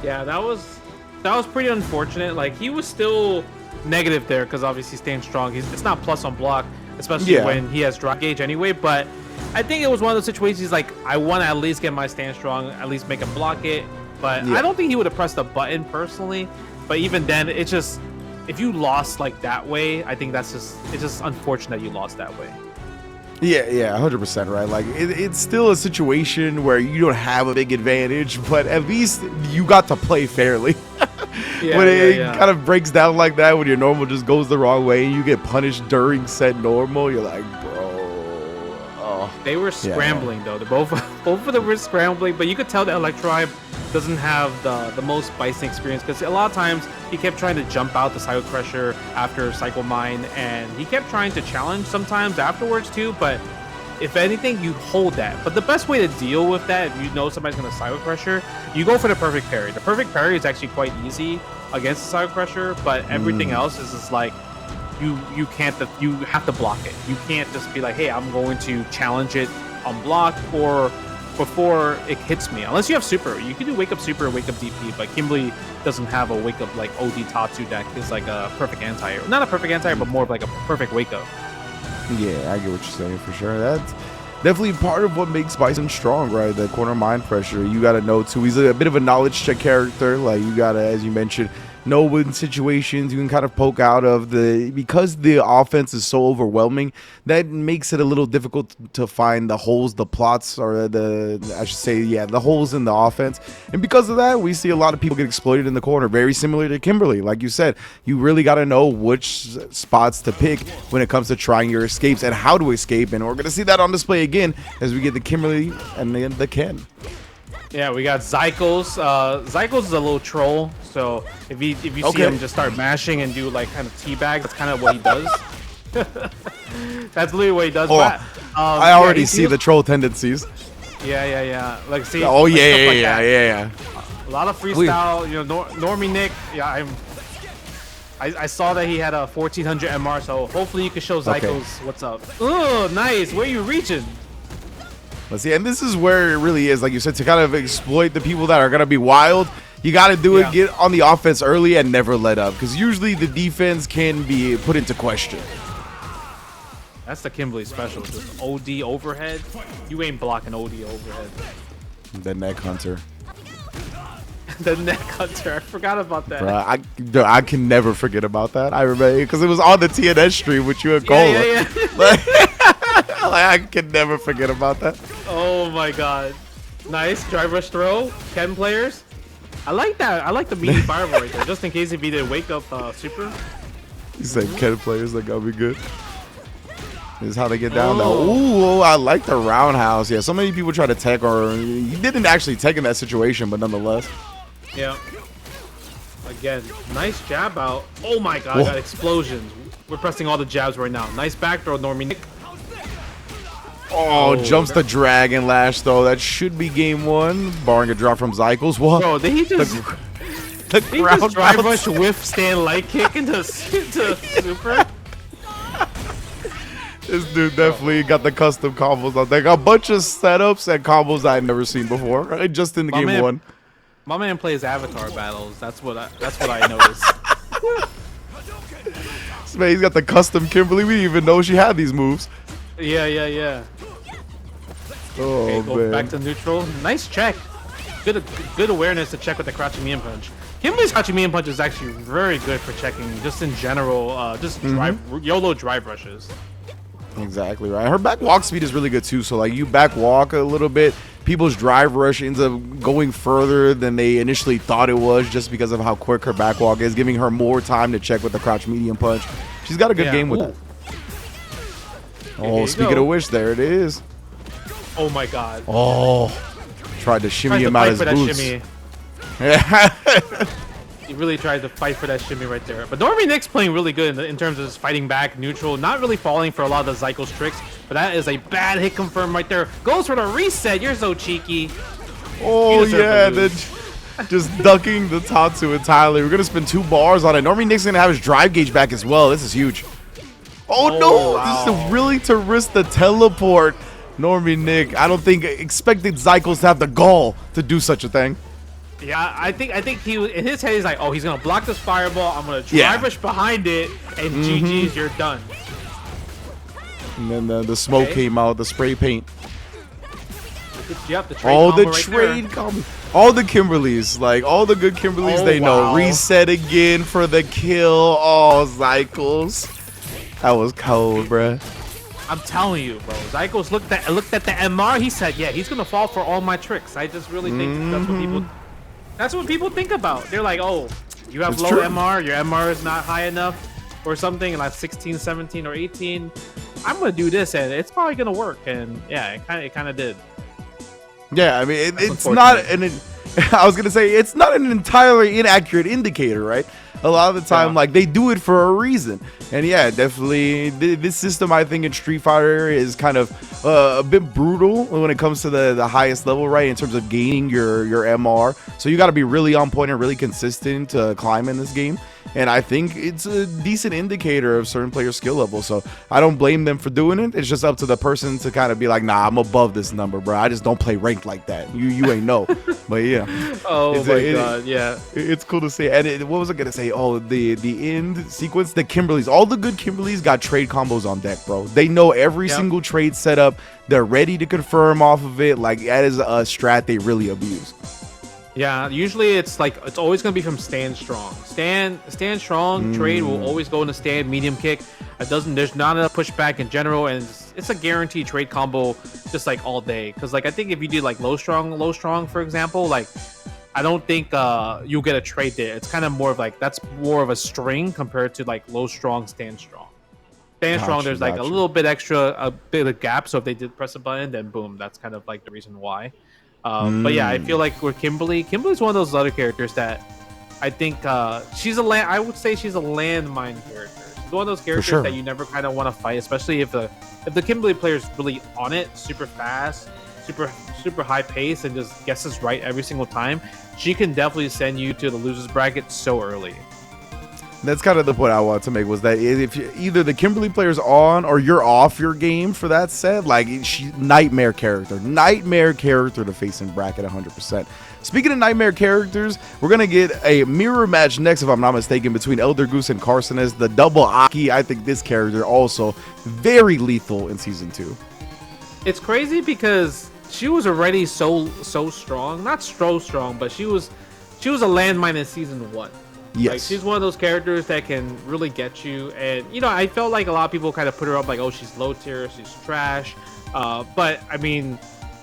Yeah, that was pretty unfortunate. Like he was still negative there because obviously staying strong. It's not plus on block, especially when he has drive gauge anyway. But I think it was one of those situations like I want to at least get my stand strong, at least make him block it. But I don't think he would have pressed the button personally. But even then, it's just if you lost like that way, I think it's just unfortunate you lost that way. Yeah, 100% right. Like it's still a situation where you don't have a big advantage, but at least you got to play fairly. When it kind of breaks down like that, when your normal just goes the wrong way and you get punished during said normal, you're like, bro. Oh. They were scrambling though. They both of them were scrambling, but you could tell that Electribe doesn't have the most Bison experience because a lot of times he kept trying to jump out the Cycle Crusher after Cycle Mine, and he kept trying to challenge sometimes afterwards too. But if anything, you hold that. But the best way to deal with that, if you know somebody's going to Cycle Crusher, you go for the perfect parry. The perfect parry is actually quite easy against the Cycle Crusher, but everything else is just like you have to block it. You can't just be like, hey, I'm going to challenge it on block or before it hits me. Unless you have super. You can do wake up super and wake up DP, but Kimberly doesn't have a wake up like OD Tatsu that is like a perfect anti-air. Not a perfect anti-air, but more of like a perfect wake up. Yeah, I get what you're saying for sure. That's definitely part of what makes Bison strong, right? The corner mind pressure. You got to know too. He's a bit of a knowledge check character. Like you got to, as you mentioned, know when situations you can kind of poke out of because the offense is so overwhelming. That makes it a little difficult to find the holes, the plots, or the holes in the offense. And because of that, we see a lot of people get exploited in the corner. Very similar to Kimberly, like you said. You really got to know which spots to pick when it comes to trying your escapes and how to escape. And we're gonna see that on display again as we get the Kimberly and then the Ken. Yeah, we got Zycles. Zycles is a little troll, so if you see him just start mashing and do like kind of teabag, that's kind of what he does. That's literally what he does. Oh, I already see the troll tendencies. Yeah. Like see. Oh like yeah. A lot of freestyle. You know, Normie Nick. Yeah, I saw that he had a 1400 MR, so hopefully you can show Zycles what's up. Oh, nice. Where are you reaching? Let's see, and this is where it really is, like you said, to kind of exploit the people that are going to be wild. You got to do it, get on the offense early and never let up, because usually the defense can be put into question. That's the Kimberly special, just OD overhead. You ain't blocking OD overhead. The neck hunter. The neck hunter. I forgot about that. Bruh, I can never forget about that. I remember because it was on the TNS stream with you and Cola. Yeah. Like, I can never forget about that. Oh my god. Nice drive rush throw. 10 players. I like that. I like the meaty fireball right there. Just in case if he did wake up super. You said Ken players that got me good. This is how they get down there. Ooh, I like the roundhouse. Yeah, so many people try to tech, or he didn't actually tech in that situation, but nonetheless. Yeah. Again, nice jab out. Oh my god, I got explosions. We're pressing all the jabs right now. Nice back throw, Normie Nick. Oh, jumps the Dragon Lash, though. That should be game one, barring a drop from Zycles. What? Bro, did he just... The he just drive rush whiff stand light kick into super? This dude definitely got the custom combos out there. Got a bunch of setups and combos I've never seen before, right? Just in the game one. My man plays avatar battles. That's what I noticed. This man, he's got the custom Kimberly. We didn't even know she had these moves. Yeah. Oh, okay, go man. back to neutral. Nice check. Good awareness to check with the crouching Mian punch. Kimberly's crouching Mian punch is actually very good for checking, just in general. Just YOLO drive rushes. Exactly right. Her back walk speed is really good too. So like you back walk a little bit, people's drive rush ends up going further than they initially thought it was, just because of how quick her back walk is, giving her more time to check with the crouch medium punch. She's got a good game with it. Oh, speaking of which, there it is. Oh my god. Oh, tried to shimmy him out his boots. He really tried to fight for that shimmy right there. But Normie Nick's playing really good in terms of his fighting back, neutral, not really falling for a lot of the Zycles tricks. But that is a bad hit confirm right there. Goes for the reset. You're so cheeky. Oh yeah, then just ducking the Tatsu entirely. We're gonna spend 2 bars on it. Normie Nick's gonna have his drive gauge back as well. This is huge. Oh no! Wow. This is really to risk the teleport. Normie Nick, I don't think expected Zycles to have the gall to do such a thing. Yeah, I think he in his head he's like, oh, he's gonna block this fireball. I'm gonna drive rush behind it, and GG's, you're done. And then the smoke came out, the spray paint. Yep, the trade trade combo. All the Kimberlys, like all the good Kimberlys, they know. Reset again for the kill. Oh, Zycles. That was cold, bruh. I'm telling you, bro. Zycles looked at the MR. He said, yeah, he's gonna fall for all my tricks. I just really think that's what people think about. They're like, oh, you have low MR, your MR is not high enough or something, like 16, 17, or 18. I'm gonna do this, and it's probably gonna work. And yeah, it kind of did. Yeah, I mean, it's not an. I was gonna say it's not an entirely inaccurate indicator, right? A lot of the time, like they do it for a reason, and yeah, definitely this system I think in Street Fighter is kind of a bit brutal when it comes to the highest level, right? In terms of gaining your MR, so you got to be really on point and really consistent to climb in this game. And I think it's a decent indicator of certain players' skill level. So I don't blame them for doing it. It's just up to the person to kind of be like, nah, I'm above this number, bro. I just don't play ranked like that. You ain't know. But yeah. Oh my god, yeah. It's cool to see. And what was I gonna say? Oh, the end sequence, the Kimberlys. All the good Kimberlys got trade combos on deck, bro. They know every single trade setup. They're ready to confirm off of it. Like that is a strat they really abuse. Yeah, usually it's always gonna be from stand strong. Stand strong trade will always go into stand medium kick. There's not enough pushback in general, and it's a guaranteed trade combo just like all day. Because like I think if you do like low strong for example, like I don't think you'll get a trade there. It's kind of more of like that's more of a string compared to like low strong stand strong. Stand strong, there's like a little bit extra, a bit of gap. So if they did press a button, then boom, that's kind of like the reason why. But yeah, I feel like with Kimberly's one of those other characters that I think I would say she's a landmine character. She's one of those characters that you never kind of want to fight, especially if the Kimberly player is really on it, super fast, super high pace, and just guesses right every single time. She can definitely send you to the losers bracket so early. That's kind of the point I wanted to make, was that if either the Kimberly player's on or you're off your game for that set, like she's nightmare character to face in bracket 100%. Speaking of nightmare characters, we're gonna get a mirror match next, if I'm not mistaken, between Elder Goose and Carsones, the double Aki. I think this character also very lethal in season 2. It's crazy because she was already so strong. Not so strong, but she was a landmine in season 1. Yes. Like, she's one of those characters that can really get you. And, you know, I felt like a lot of people kind of put her up like, oh, she's low tier, she's trash. But, I mean,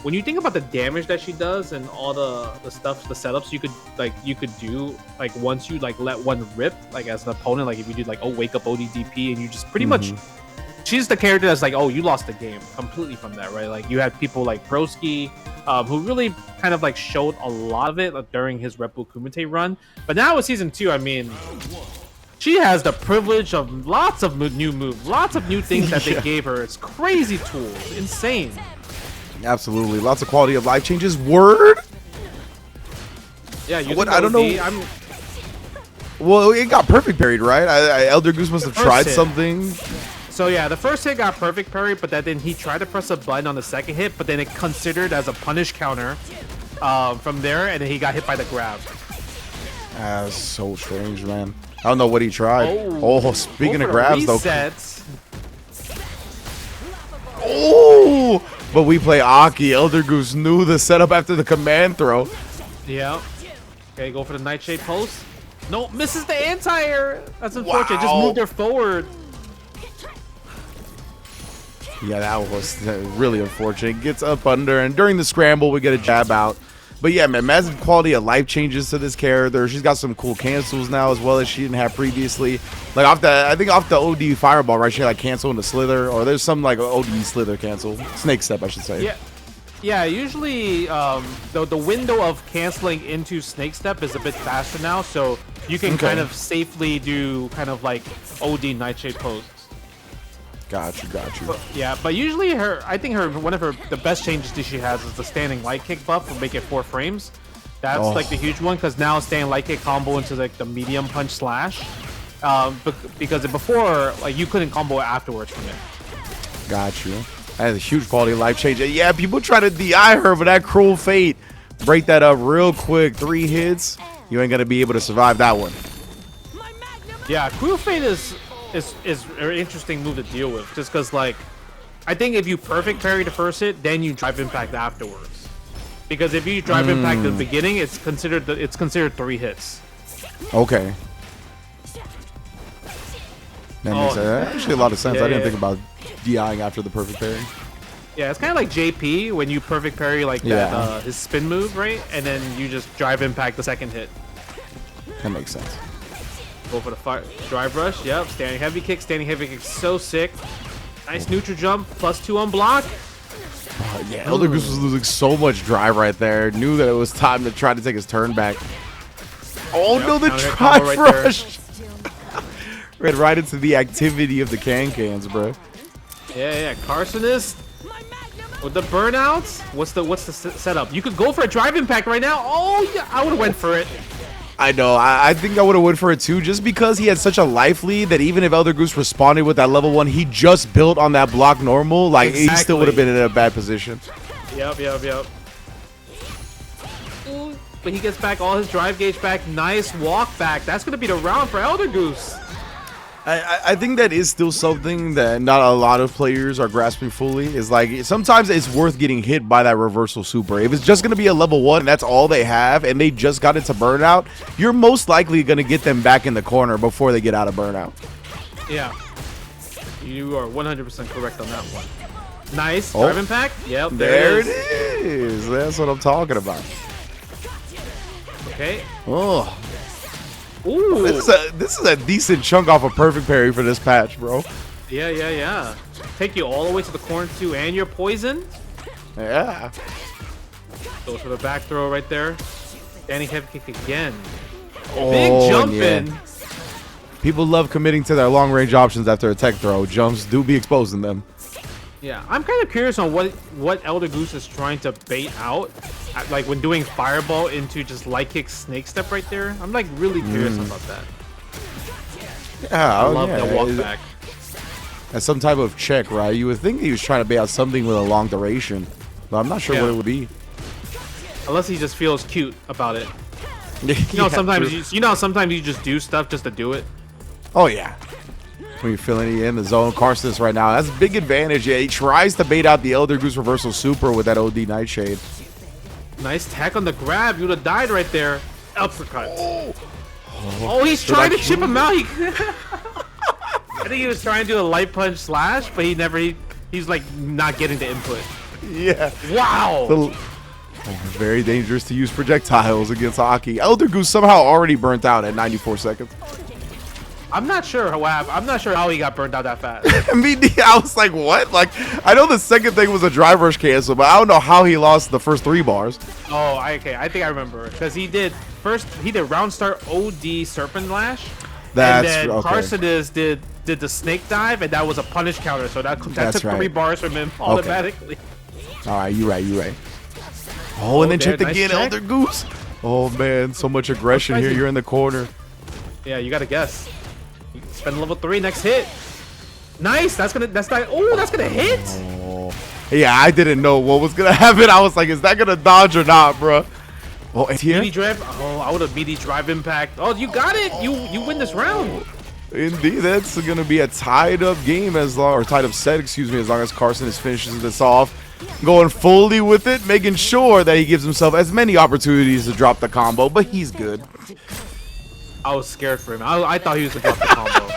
when you think about the damage that she does and all the stuff, the setups you could do, like, once you, like, let one rip, like, as an opponent, like, if you do, like, oh, wake up ODDP, and you just pretty much... She's the character that's like, oh, you lost the game completely from that, right? Like, you had people like Broski, who really kind of like showed a lot of it during his Rebel Kumite run. But now with season 2, I mean, she has the privilege of lots of new moves, lots of new things that they gave her. It's crazy tools, insane. Absolutely, lots of quality of life changes. Word. Yeah, you. What I don't know. Well, it got perfect parried, right? Elder Goose must have tried something. So yeah, the first hit got perfect parry, but then he tried to press a button on the second hit, but then it considered as a punish counter from there, and then he got hit by the grab. That's so strange, man. I don't know what he tried. Oh, speaking of grabs, resets. though. Oh, but we play Aki. Elder Goose knew the setup after the command throw. Yeah. Okay, go for the Nightshade post. No, misses the anti-air. That's unfortunate. Wow. Just moved her forward. Yeah, that was really unfortunate. Gets up under, and during the scramble, we get a jab out. But yeah, man, massive quality of life changes to this character. She's got some cool cancels now as well as she didn't have previously. Like I think off the OD fireball, right? She had like cancel into slither, or there's some like OD slither cancel, snake step, I should say. Yeah. Yeah, usually the window of canceling into snake step is a bit faster now, so you can kind of safely do kind of like OD nightshade posts. Got you. But usually I think one of the best changes that she has is the standing light kick buff will make it 4 frames. That's like the huge one, because now standing light kick combo into like the medium punch slash, because before like you couldn't combo afterwards from it. Got you. That is a huge quality of life change. Yeah, people try to DI her, but that cruel fate, break that up real quick. 3 hits, you ain't gonna be able to survive that one. Yeah, cruel fate is an interesting move to deal with, just because like I think if you perfect parry the first hit, then you drive impact afterwards. Because if you drive impact at the beginning, it's considered 3 hits. Okay. That makes actually a lot of sense. I didn't think about DIing after the perfect parry. Yeah, it's kind of like JP when you perfect parry like that his spin move, right? And then you just drive impact the second hit. That makes sense. Go for the drive rush. Yep, standing heavy kick. Standing heavy kick, so sick. Nice neutral jump, +2 on block. Yeah, Elder Goose was losing so much drive right there. Knew that it was time to try to take his turn back. Oh no, the drive rush! Ran right into the activity of the cans, bro. Yeah. Carsonist with the burnouts. What's the setup? You could go for a drive impact right now. Oh yeah, I would have went for it. I know. I think I would have went for it too, just because he had such a life lead that even if Elder Goose responded with that level 1, he just built on that block normal. Like, he still would have been in a bad position. Yep. Ooh, but he gets back all his drive gauge back. Nice walk back. That's going to be the round for Elder Goose. I think that is still something that not a lot of players are grasping fully. Is like, sometimes it's worth getting hit by that reversal super. If it's just going to be a level 1 and that's all they have, and they just got into burnout, you're most likely going to get them back in the corner before they get out of burnout. Yeah, you are 100% correct on that one. Nice drive impact. Yep, there it is. That's what I'm talking about. Okay. Oh. Ooh. This is a decent chunk off a perfect parry for this patch, bro. Yeah. Take you all the way to the corner too, and you're poisoned. Yeah. Goes for the back throw right there. Standing heavy kick again. Oh, big jump in. People love committing to their long range options after a tech throw. Jumps do be exposing them. Yeah, I'm kind of curious on what Elder Goose is trying to bait out, like when doing fireball into just light kick snake step right there. I'm like really curious about that. Yeah, I love the walk back. As some type of check, right? You would think he was trying to bait out something with a long duration, but I'm not sure what it would be. Unless he just feels cute about it. Sometimes sometimes you just do stuff just to do it. Oh yeah. When you're feeling it in the zone, Carson right now. That's a big advantage. Yeah, he tries to bait out the Elder Goose reversal super with that OD Nightshade. Nice tech on the grab. You would have died right there. Uppercut. Oh, he's trying to chip him out. I think he was trying to do a light punch slash, but he's like not getting the input. Yeah. Wow. Very dangerous to use projectiles against Aki. Elder Goose somehow already burnt out at 94 seconds. I'm not sure how happened. I'm not sure how he got burned out that fast. I was like, what? Like, I know the second thing was a drive rush cancel, but I don't know how he lost the first 3 bars. Oh, okay. I think I remember because he did round start OD Serpent Lash. That's and then okay. Carson did the snake dive, and that was a punish counter. So that took right. 3 bars from him automatically. Okay. All right, you right. Oh, and then checked nice again, check. Elder Goose. Oh man, so much aggression here. You're in the corner. Yeah, you gotta guess. You spend level 3 next hit. Nice. That's gonna hit. Oh. Yeah, I didn't know what was gonna happen. I was like, is that gonna dodge or not, bro? Oh, it's here. Meaty drive. Oh, I would have meaty drive impact. Oh, you got it. You win this round. Indeed, that's gonna be a tied up game as set, excuse me, as long as Carson is finishes this off. Going fully with it, making sure that he gives himself as many opportunities to drop the combo, but he's good. I was scared for him. I thought he was gonna drop the combo.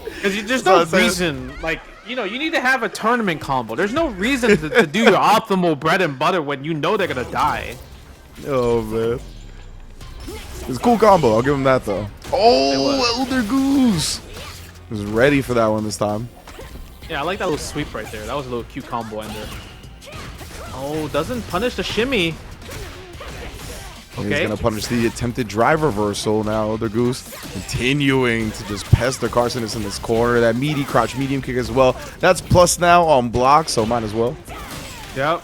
Because there's no reason, like, you need to have a tournament combo. There's no reason to do your optimal bread and butter when you know they're gonna die. Oh man, it's a cool combo. I'll give him that though. Oh, Elder Goose was ready for that one this time. Yeah, I like that little sweep right there. That was a little cute combo ender. Oh, doesn't punish the shimmy. Okay. He's gonna punish the attempted drive reversal now. Elder Goose continuing to just pester Carson in this corner. That meaty crouch medium kick as well. That's plus now on block, so might as well. Yep.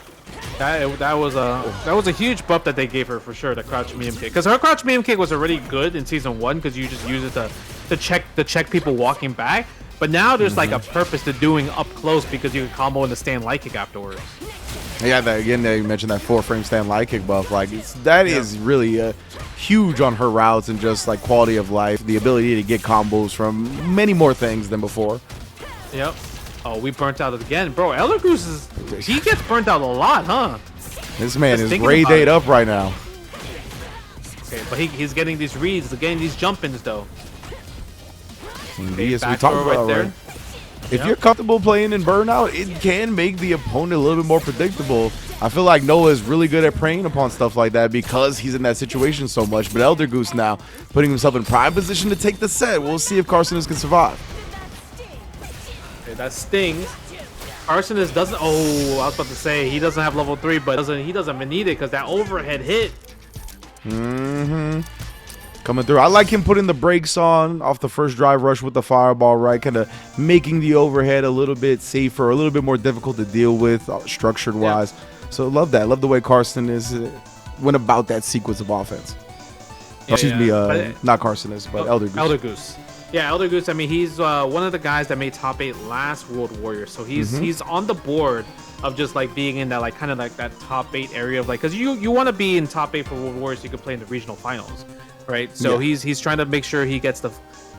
That was a huge buff that they gave her for sure. The crouch medium kick, because her crouch medium kick was already good in season 1 because you just use it to check people walking back. But now there's like a purpose to doing up close because you can combo in the stand light kick afterwards. Yeah, you mentioned that 4-frame stand light kick buff. Like that is really huge on her routes and just like quality of life, the ability to get combos from many more things than before. Yep. Oh, we burnt out again, bro. Elder Goose he gets burnt out a lot, huh? This man is Ray Date up right now. Okay, but he's getting these reads, getting these jump-ins though. Okay, yes, we talked about right. If you're comfortable playing in Burnout, it can make the opponent a little bit more predictable. I feel like Noah is really good at preying upon stuff like that because he's in that situation so much. But Elder Goose now putting himself in prime position to take the set. We'll see if Carson can survive. Okay, that stings. Carson doesn't. Oh, I was about to say he doesn't have level 3, but he doesn't even need it because that overhead hit. Coming through. I like him putting the brakes on off the first drive rush with the fireball, right? Kind of making the overhead a little bit safer, a little bit more difficult to deal with structured wise. Yeah. So love that. Love the way Carson went about that sequence of offense. Yeah, excuse me, not Carson but Elder Goose. Elder Goose. Yeah, Elder Goose. I mean, he's one of the guys that made top 8 last World Warrior. So he's on the board of just like being in that like kind of like that top 8 area of like, because you want to be in top 8 for World Warrior so you can play in the regional finals. Right, so he's trying to make sure he gets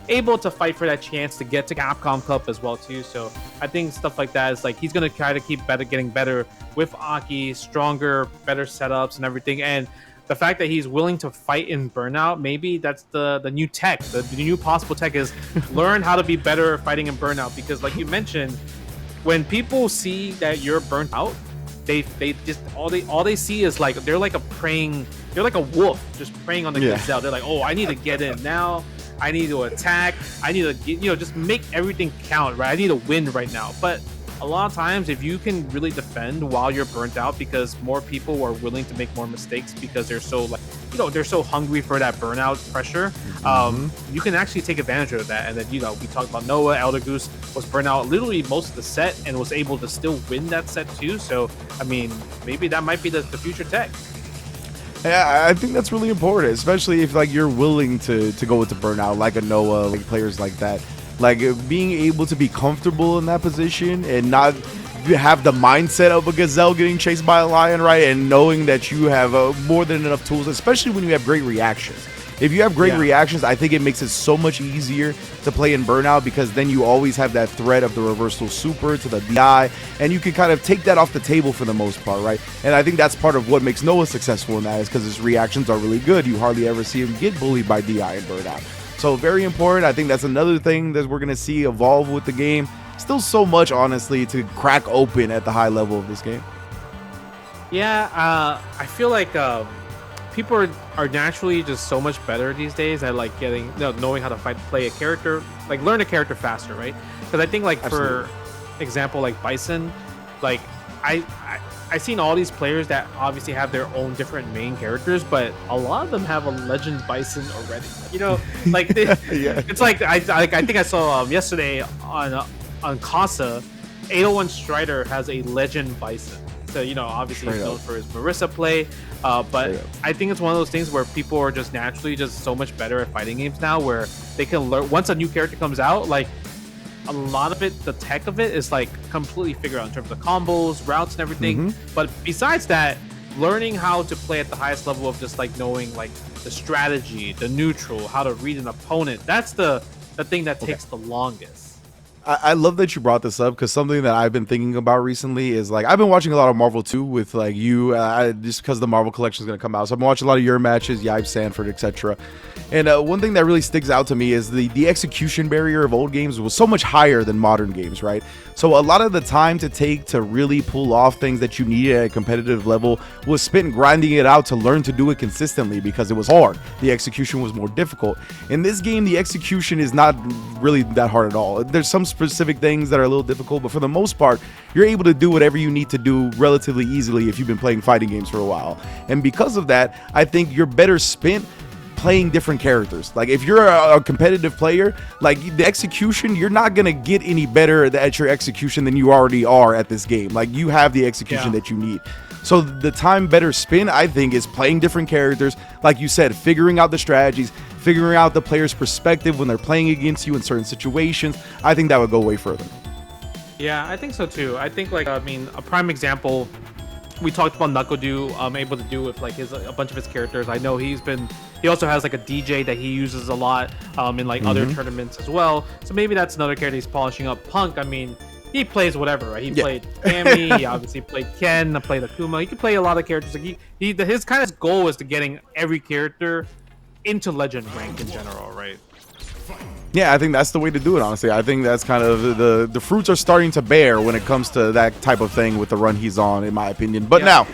able to fight for that chance to get to Capcom Cup as well too. So I think stuff like that is like he's gonna try to keep getting better with Aki, stronger, better setups and everything. And the fact that he's willing to fight in Burnout, maybe that's the new tech. The new possible tech is learn how to be better fighting in Burnout, because like you mentioned, when people see that you're burnt out, they just all they see is like they're like a wolf just preying on the gazelle. They're like, oh, I need to get in now, I need to attack, I need to just make everything count, right? I need to win right now. But a lot of times if you can really defend while you're burnt out, because more people are willing to make more mistakes because they're so like they're so hungry for that burnout pressure, you can actually take advantage of that. And then we talked about Noah. Elder Goose was burnt out literally most of the set and was able to still win that set too. So I mean, maybe that might be the future tech. Yeah, I think that's really important, especially if like you're willing to go with the burnout, like a Noah, like players like that. Like being able to be comfortable in that position and not have the mindset of a gazelle getting chased by a lion, right? And knowing that you have more than enough tools, especially when you have great reactions. If you have great Yeah. reactions, I think it makes it so much easier to play in Burnout, because then you always have that threat of the reversal super to the DI, and you can kind of take that off the table for the most part, right? And I think that's part of what makes Noah successful in that, is because his reactions are really good. You hardly ever see him get bullied by DI and Burnout. So very important. I think that's another thing that we're going to see evolve with the game. Still so much, honestly, to crack open at the high level of this game. Yeah, I feel like people are naturally just so much better these days at like getting, knowing how to play a character, like learn a character faster, right? Because I think like Absolutely. for example, like Bison, like I seen all these players that obviously have their own different main characters, but a lot of them have a Legend Bison already. You know, like Yeah. it's like I think I saw yesterday on Casa, 801 Strider has a Legend Bison. So obviously he's Straight known up. for his Marissa play, but Straight up. I think it's one of those things where people are just naturally just so much better at fighting games now, where they can learn once a new character comes out, like. A lot of it, the tech of it is like completely figured out in terms of combos, routes, and everything. But besides that, learning how to play at the highest level of just like knowing like the strategy, the neutral, how to read an opponent, that's the thing that takes the longest. I love that you brought this up, because something that I've been thinking about recently is like I've been watching a lot of Marvel too with like you, just because the Marvel collection is going to come out. So I've been watching a lot of your matches, Yive Sanford, etc. And one thing that really sticks out to me is the execution barrier of old games was so much higher than modern games, right? So a lot of the time to take to really pull off things that you needed at a competitive level was spent grinding it out to learn to do it consistently, because it was hard. The execution was more difficult. In this game, the execution is not really that hard at all. There's some specific things that are a little difficult, but for the most part, you're able to do whatever you need to do relatively easily if you've been playing fighting games for a while. And because of that, I think you're better spent playing different characters. Like if you're a competitive player, like the execution, you're not gonna get any better at your execution than you already are at this game. Like you have the execution that you need. So the time better spent, I think, is playing different characters. Like you said, figuring out the strategies, figuring out the player's perspective when they're playing against you in certain situations. I think that would go way further. Yeah, I think so too. I think like, I mean, a prime example we talked about NuckleDu able to do with like a bunch of his characters. I know he also has like a DJ that he uses a lot in like other tournaments as well. So maybe that's another character he's polishing up. Punk, I mean, he plays whatever, right? He played Cammy, he obviously played Ken, played Akuma. He can play a lot of characters. Like his kind of goal is to getting every character into legend rank in general, right? Yeah, I think that's the way to do it, honestly. I think that's kind of the fruits are starting to bear when it comes to that type of thing with the run he's on, in my opinion. But now,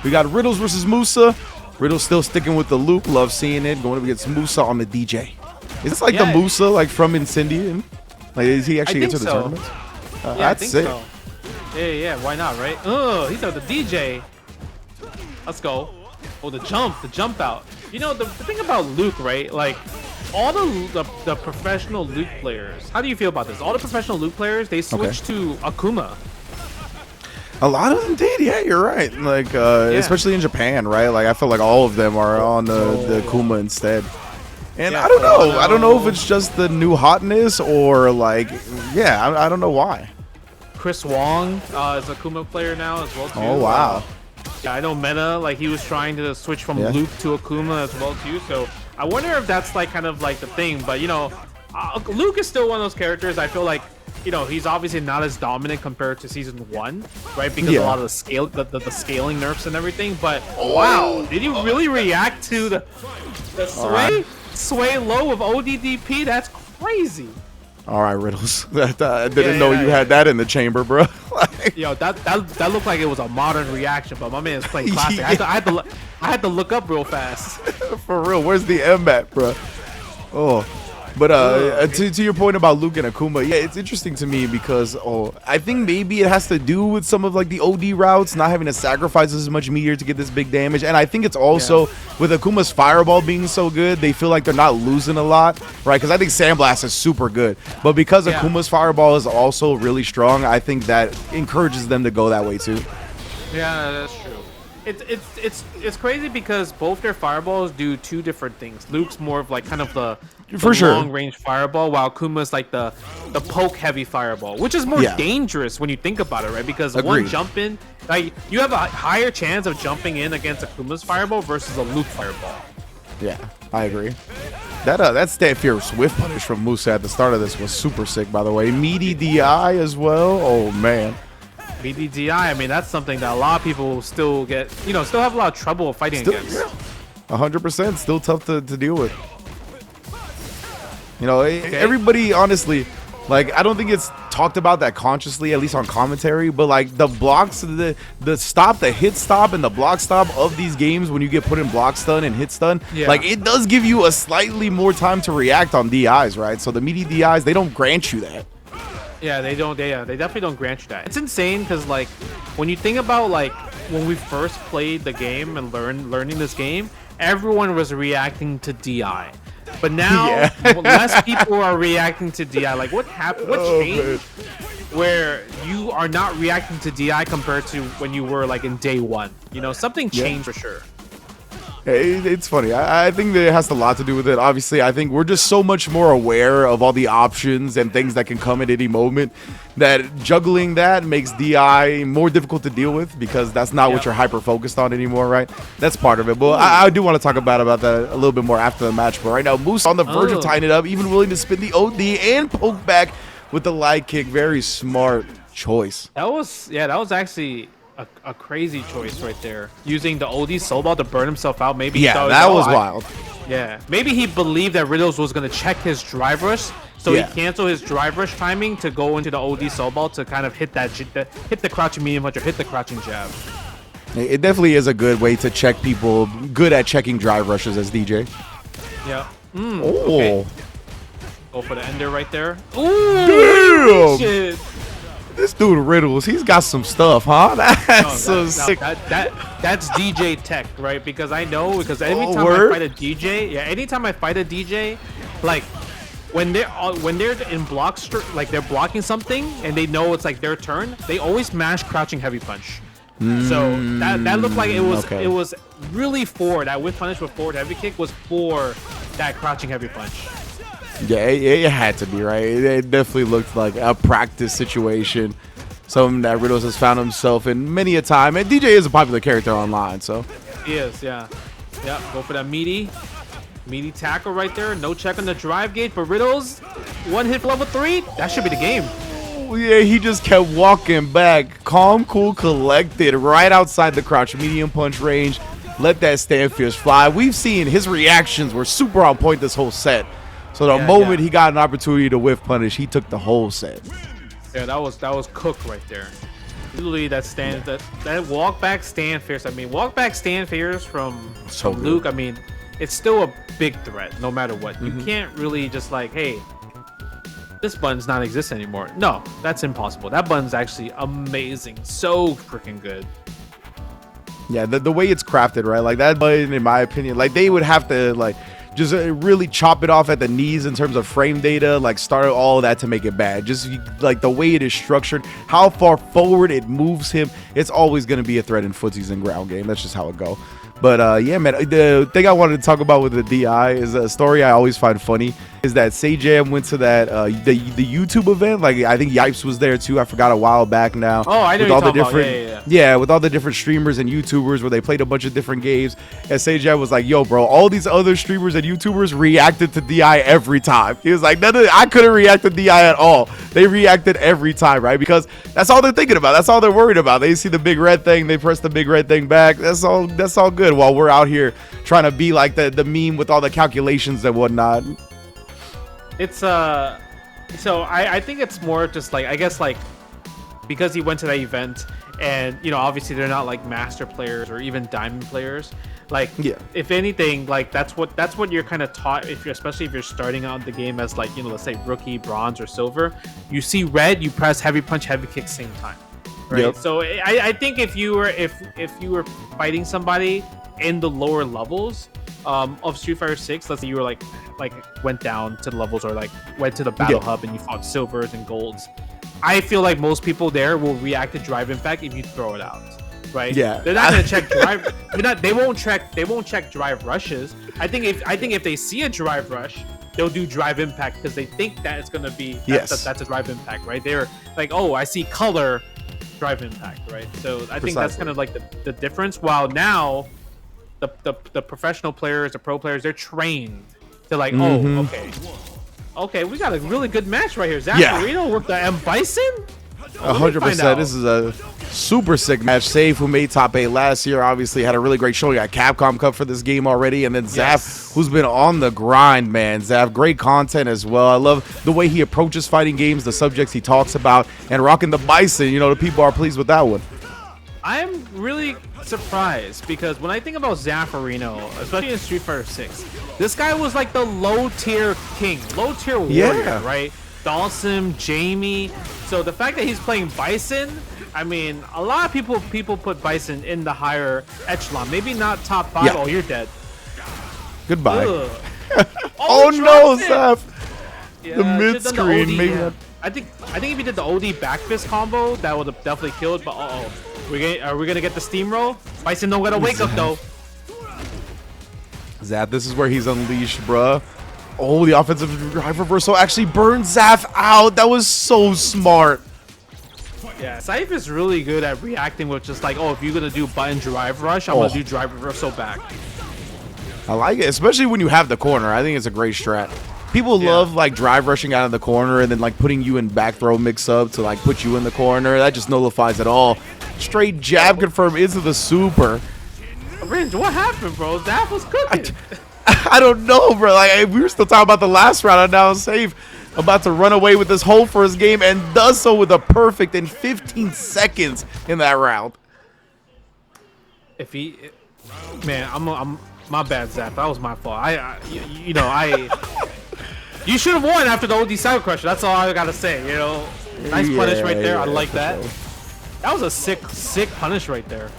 we got Riddles versus Musa. Riddles still sticking with the loop. Love seeing it. Going up against Musa on the DJ. Is this like the Musa like from Incendian? Like, is he actually into the tournament? Yeah, I think so. Yeah, why not, right? Oh, he's at the DJ. Let's go. Oh, the jump out. You know, the thing about Luke, right? Like, all the professional Luke players, how do you feel about this? All the professional Luke players, they switched to Akuma. A lot of them did, yeah, you're right. Like, especially in Japan, right? Like, I feel like all of them are on the Akuma instead. And I don't know. I don't know if it's just the new hotness or like, I don't know why. Chris Wong is a Akuma player now as well too. Oh wow. Yeah, I know Meta, like he was trying to switch from Luke to Akuma as well too. So I wonder if that's like kind of like the thing. But you know, Luke is still one of those characters. I feel like, you know, he's obviously not as dominant compared to season 1, right? Because a lot of the scaling nerfs and everything. But wow, did you really react to the sway low of ODDP? That's crazy. All right, Riddles. I didn't know you had that in the chamber, bro. Like, yo, that looked like it was a modern reaction, but my man is playing classic. I had to look up real fast. For real, where's the M at, bro? Oh, but to your point about Luke and Akuma, yeah, it's interesting to me because I think maybe it has to do with some of like the OD routes, not having to sacrifice as much meteor to get this big damage, and I think it's also with Akuma's fireball being so good, they feel like they're not losing a lot, right? Because I think Sandblast is super good, but because Akuma's fireball is also really strong, I think that encourages them to go that way too. Yeah, that's true. It's crazy because both their fireballs do two different things. Luke's more of like kind of the long range fireball, while Kuma's like the poke heavy fireball, which is more dangerous when you think about it, right? Because one jump in, like you have a higher chance of jumping in against Akuma's fireball versus a Luke fireball. Yeah, I agree. That stand fierce whiff punish from Musa at the start of this was super sick, by the way. Meaty DI as well. Oh man. BDDI, I mean, that's something that a lot of people still get, still have a lot of trouble fighting against. 100%, still tough to deal with. Everybody, honestly, like, I don't think it's talked about that consciously, at least on commentary, but like the blocks, the stop, the hit stop, and the block stop of these games when you get put in block stun and hit stun, like it does give you a slightly more time to react on DIs, right? So the meaty DIs, they don't grant you that. Yeah, they don't. They definitely don't grant you that. It's insane because like when you think about like when we first played the game and learning this game, everyone was reacting to DI. But now less people are reacting to DI. Like what happened? What changed? Where you are not reacting to DI compared to when you were like in day one. Something changed for sure. It's funny. I think that it has a lot to do with it. Obviously, I think we're just so much more aware of all the options and things that can come at any moment that juggling that makes DI more difficult to deal with because that's not what you're hyper focused on anymore, right? That's part of it. But I do want to talk about that a little bit more after the match. But right now, Moose on the verge of tying it up, even willing to spin the OD and poke back with the light kick. Very smart choice. That was actually a crazy choice right there. Using the OD soul ball to burn himself out. Maybe that was wild. Yeah, maybe he believed that Riddles was gonna check his drive rush, so he canceled his drive rush timing to go into the OD soul ball to kind of hit the crouching medium punch or hit the crouching jab. It definitely is a good way to check people good at checking drive rushes as DJ. Yeah. Okay. Go for the ender right there. Ooh, damn! Shit. This dude Riddles, he's got some stuff, huh? That's sick. That's DJ tech, right? Because I know, because anytime I fight a DJ, like when they're in block, like they're blocking something and they know it's like their turn, they always mash crouching heavy punch. So that looked like it was really for that whiff punish with forward heavy kick was for that crouching heavy punch. Yeah, it had to be, right? It definitely looked like a practice situation. Something that Riddles has found himself in many a time. And DJ is a popular character online, so. He is, yeah. Yeah, go for that meaty tackle right there. No check on the drive gauge, but Riddles, one hit for level 3. That should be the game. Yeah, he just kept walking back. Calm, cool, collected, right outside the crouch medium punch range. Let that stand fierce fly. We've seen his reactions were super on point this whole set. So the moment he got an opportunity to whiff punish, he took the whole set. Yeah, that was cooked right there. Literally, that walk back stand fierce. I mean, walk back stand fierce from Luke. I mean, it's still a big threat no matter what. You can't really just like, hey, this button's not exist anymore. No, that's impossible. That button's actually amazing. So freaking good. Yeah, the way it's crafted, right? Like that button, in my opinion, like they would have to like just really chop it off at the knees in terms of frame data, like start all of that to make it bad. Just like the way it is structured, how far forward it moves him, it's always going to be a threat in footsies and ground game. That's just how it go. But yeah, man, the thing I wanted to talk about with the DI is a story I always find funny is that Sajam went to that the YouTube event. Like I think Yipes was there too. I forgot a while back now. Oh, I know with all the different with all the different streamers and YouTubers where they played a bunch of different games. And Sajam was like, "Yo, bro, all these other streamers and YouTubers reacted to DI every time." He was like, I couldn't react to DI at all. They reacted every time, right? Because that's all they're thinking about. That's all they're worried about. They see the big red thing, they press the big red thing back. That's all good. While we're out here trying to be like the meme with all the calculations and whatnot. It's so I think it's more just like, I guess, like because he went to that event and obviously they're not like master players or even diamond players, like if anything, like that's what you're kind of taught, especially if you're starting out the game as like let's say rookie, bronze, or silver. You see red, you press heavy punch, heavy kick same time, right? So I think if you were fighting somebody in the lower levels of Street Fighter 6, let's say you were like went down to the levels or like went to the battle hub and you fought silvers and golds, I feel like most people there will react to drive impact if you throw it out, right? Yeah, they're not gonna check drive. They won't check drive rushes. I think if they see a drive rush, they'll do drive impact because they think that it's gonna be that's a drive impact, right? They're like, oh, I see color, drive impact, right? So I think that's kind of like the difference. While now, the professional players, the pro players, they're trained to like, Mm-hmm. oh, okay, we got a really good match right here. Yeah. Zacharino with the M Bison. 100%. This is a super sick match. Save, who made top 8 last year, obviously had a really great showing. Got Capcom Cup for this game already. And then Zaf, Yes. who's been on the grind, man. Zaf, great content as well. I love the way he approaches fighting games, the subjects he talks about, and rocking the Bison. You know, the people are pleased with that one. I'm really surprised because when I think about Zacharino, especially in Street Fighter 6, this guy was like the low tier king, low tier warrior, Yeah. right? Dawson, Jamie. So the fact that he's playing Bison, I mean, a lot of people put Bison in the higher echelon. Maybe not top 5. Yeah. Oh, you're dead. Goodbye. Ugh. Oh, he no, dropped it. Zaf. Yeah, The should've mid done the screen, OD, maybe yeah. not. I think if you did the OD back fist combo, that would have definitely killed. But are we gonna get the steamroll? Bison don't gotta wake up though. Zaf, this is where he's unleashed, bruh. Oh, the offensive drive reversal actually burned Zaf out. That was so smart. Yeah, Saif is really good at reacting with just like, oh, if you're gonna do button drive rush, I'm gonna do drive reversal back. I like it, especially when you have the corner. I think it's a great strat. People Yeah. love like drive rushing out of the corner and then like putting you in back throw mix up to like put you in the corner. That just nullifies it all. Straight jab confirm into the super. Ringe, what happened, bro? Zaf was cooking. I don't know, bro. Like we were still talking about the last round. I'm now safe. About to run away with this whole first game and does so with a perfect in 15 seconds in that round. If he, man, I'm my bad, Zaf. That was my fault. You should have won after the OD Cyber Crusher. That's all I gotta say. You know, nice punish right there. I like that. Sure. That was a sick punish right there.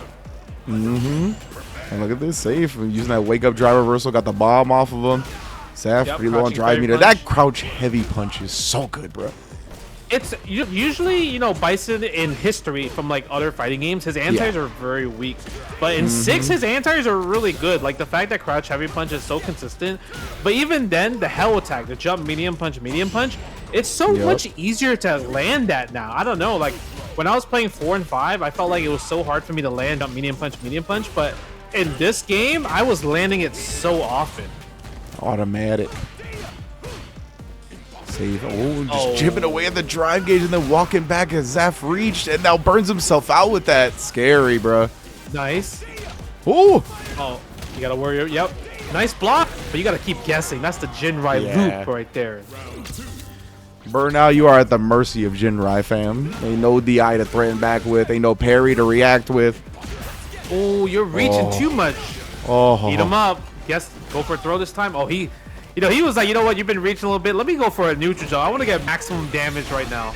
And look at this, safe. Using that wake up drive reversal, got the bomb off of him. Saf, Yep, pretty low on crouching drive heavy meter. punch. That crouch heavy punch is so good, bro. It's usually, Bison in history from like other fighting games, his antis are very weak. But in 6, his antis are really good. Like the fact that crouch heavy punch is so consistent. But even then, the hell attack, the jump medium punch, it's so much easier to land that now. I don't know, like when I was playing 4 and 5, I felt like it was so hard for me to land up medium punch. But in this game, I was landing it so often. Automatic. Save. Oh, just chipping away at the drive gauge and then walking back as Zaf reached and now burns himself out with that. Scary, bro. Nice. Ooh. Oh, you gotta worry. Yep. Nice block, but you gotta keep guessing. That's the Jinrai loop right there. Burnout, you are at the mercy of Jinrai, fam. Ain't no DI to threaten back with. Ain't no parry to react with. Oh, you're reaching too much. Oh. Eat him up. Guess, go for a throw this time. Oh, he was like, you know what? You've been reaching a little bit. Let me go for a neutral jump. I want to get maximum damage right now.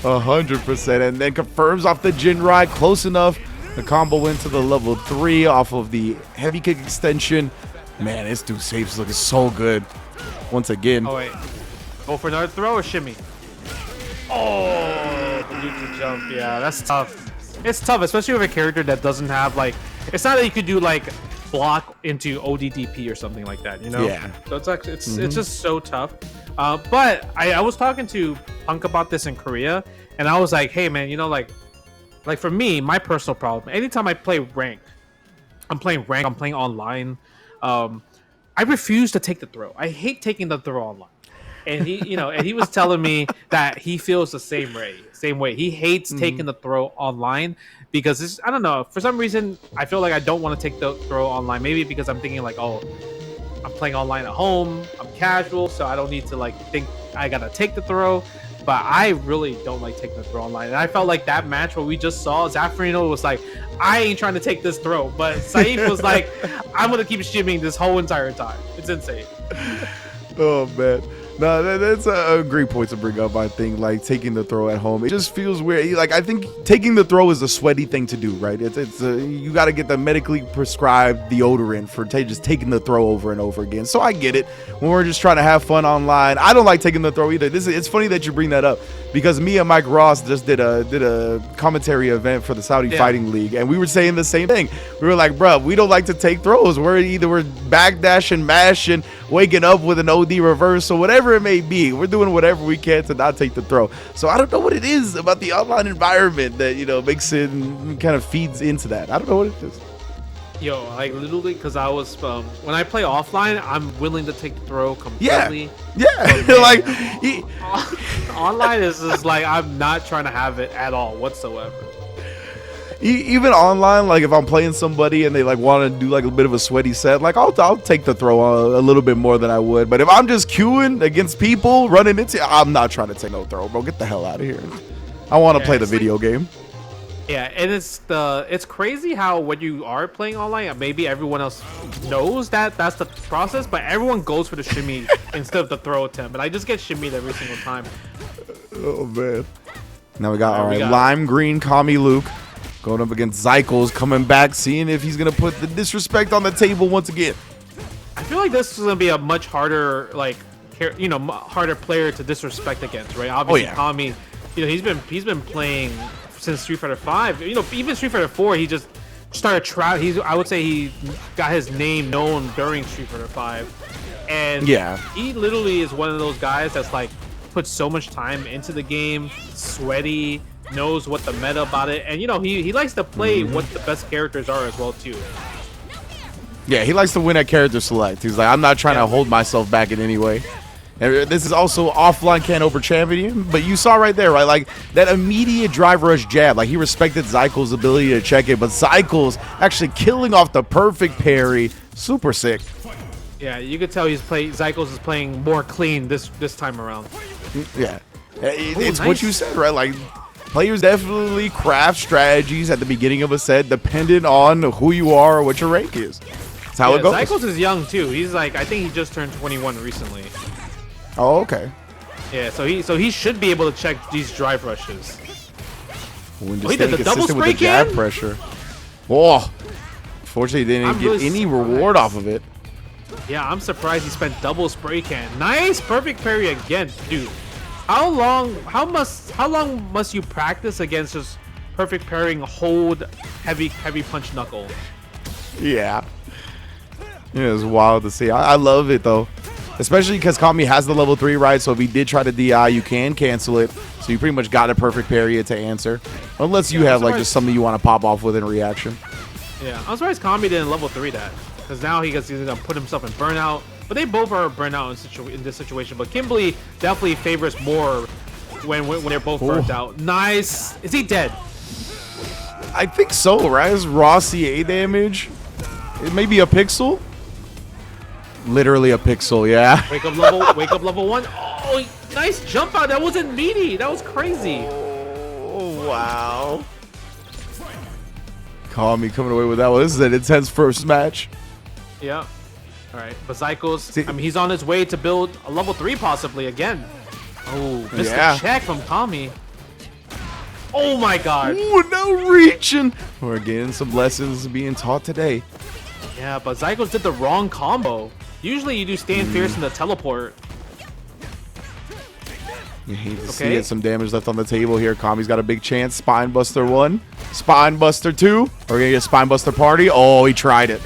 100%. And then confirms off the Jinrai. Close enough. The combo into the level 3 off of the heavy kick extension. Man, this dude saves looking so good. Once again. Oh, wait. Go for another throw or shimmy? Oh, the neutral jump. Yeah, that's tough. It's tough, especially with a character that doesn't have, like... It's not that you could do, like, block into ODDP or something like that, you know? Yeah. So it's actually, it's just so tough. But I was talking to Punk about this in Korea, and I was like, hey, man, like for me, my personal problem, anytime I play ranked, I'm playing online, I refuse to take the throw. I hate taking the throw online. And he was telling me that he feels the same way. He hates taking the throw online because I don't know, for some reason I feel like I don't want to take the throw online. Maybe because I'm thinking like, oh, I'm playing online at home, I'm casual, so I don't need to like think I gotta take the throw. But I really don't like taking the throw online. And I felt like that match where we just saw, Zacharino was like, I ain't trying to take this throw. But Saif was like, I'm gonna keep shimming this whole entire time. It's insane. Oh, man. No, that's a great point to bring up. I think like taking the throw at home, it just feels weird. Like I think taking the throw is a sweaty thing to do, right? It's you got to get the medically prescribed deodorant for just taking the throw over and over again. So I get it when we're just trying to have fun online. I don't like taking the throw either. It's funny that you bring that up because me and Mike Ross just did a commentary event for the Saudi Fighting League, and we were saying the same thing. We were like, bro, we don't like to take throws. We're backdashing, mashing, waking up with an OD reverse or whatever it may be. We're doing whatever we can to not take the throw. So I don't know what it is about the online environment that makes it kind of feeds into that. I don't know what it is. Yo, like literally, because I was when I play offline, I'm willing to take the throw Yeah, completely. yeah. But man, Like he, online is just like I'm not trying to have it at all whatsoever. even online, like if I'm playing somebody and they like want to do like a bit of a sweaty set, like I'll take the throw a little bit more than I would. But if I'm just queuing against people running into, I'm not trying to take no throw, bro. Get the hell out of here. I want to play the video game. Yeah, and it's crazy how when you are playing online, maybe everyone else knows that that's the process, but everyone goes for the shimmy instead of the throw attempt. And I just get shimmied every single time. Oh man. Now we got we got lime green Kami Luke going up against Zycles, coming back, seeing if he's gonna put the disrespect on the table once again. I feel like this is gonna be a much harder, like, harder player to disrespect against, right? Obviously, Kami, he's been playing since Street Fighter 5. Even Street Fighter 4, he just started I would say he got his name known during Street Fighter 5, and he literally is one of those guys that's like put so much time into the game, sweaty, knows what the meta about it, and he likes to play what the best characters are as well too. Yeah, he likes to win at character select. He's like, I'm not trying to hold myself back in any way. And this is also offline can over champion, but you saw right there, right? Like that immediate drive rush jab. Like he respected Zycles' ability to check it, but Zycles actually killing off the perfect parry. Super sick. Yeah, you could tell Zycles is playing more clean this time around. Yeah, it's what you said, right? Like players definitely craft strategies at the beginning of a set, depending on who you are or what your rank is. That's how it goes. Zycles is young too. He's like, I think he just turned 21 recently. Oh, okay. Yeah, so he should be able to check these drive rushes. He did the double spray jab pressure. Oh, fortunately, he didn't get any reward off of it. Yeah, I'm surprised he spent double spray can. Nice, perfect parry again, dude. How long must you practice against just perfect parrying hold heavy punch knuckle? Yeah. Yeah, it's wild to see. I love it though. Especially because Kami has the level 3, right? So if he did try to DI, you can cancel it. So you pretty much got a perfect parry to answer. Unless you have like just something you want to pop off with in reaction. Yeah, I'm surprised Kami didn't level 3 that. Because now he's going to put himself in burnout. But they both are burnout in this situation. But Kimberly definitely favors more when they're both burnt out. Nice. Is he dead? I think so, right? It's raw CA damage. It may be a pixel. Literally a pixel, yeah. Wake up level 1. Oh, nice jump out. That wasn't meaty. That was crazy. Oh, wow. Kami coming away with that one. This is an intense first match. Yeah. All right. But Zycles, I mean, he's on his way to build a level 3 possibly again. Oh, missed the check from Kami. Oh, my God. Ooh, no reaching. We're getting some lessons being taught today. Yeah, but Zycles did the wrong combo. Usually you do stand fierce in the teleport. He's seeing some damage left on the table here. Kami's got a big chance. Spine Buster 1. Spine Buster 2. We're going to get Spine Buster Party. Oh, he tried it.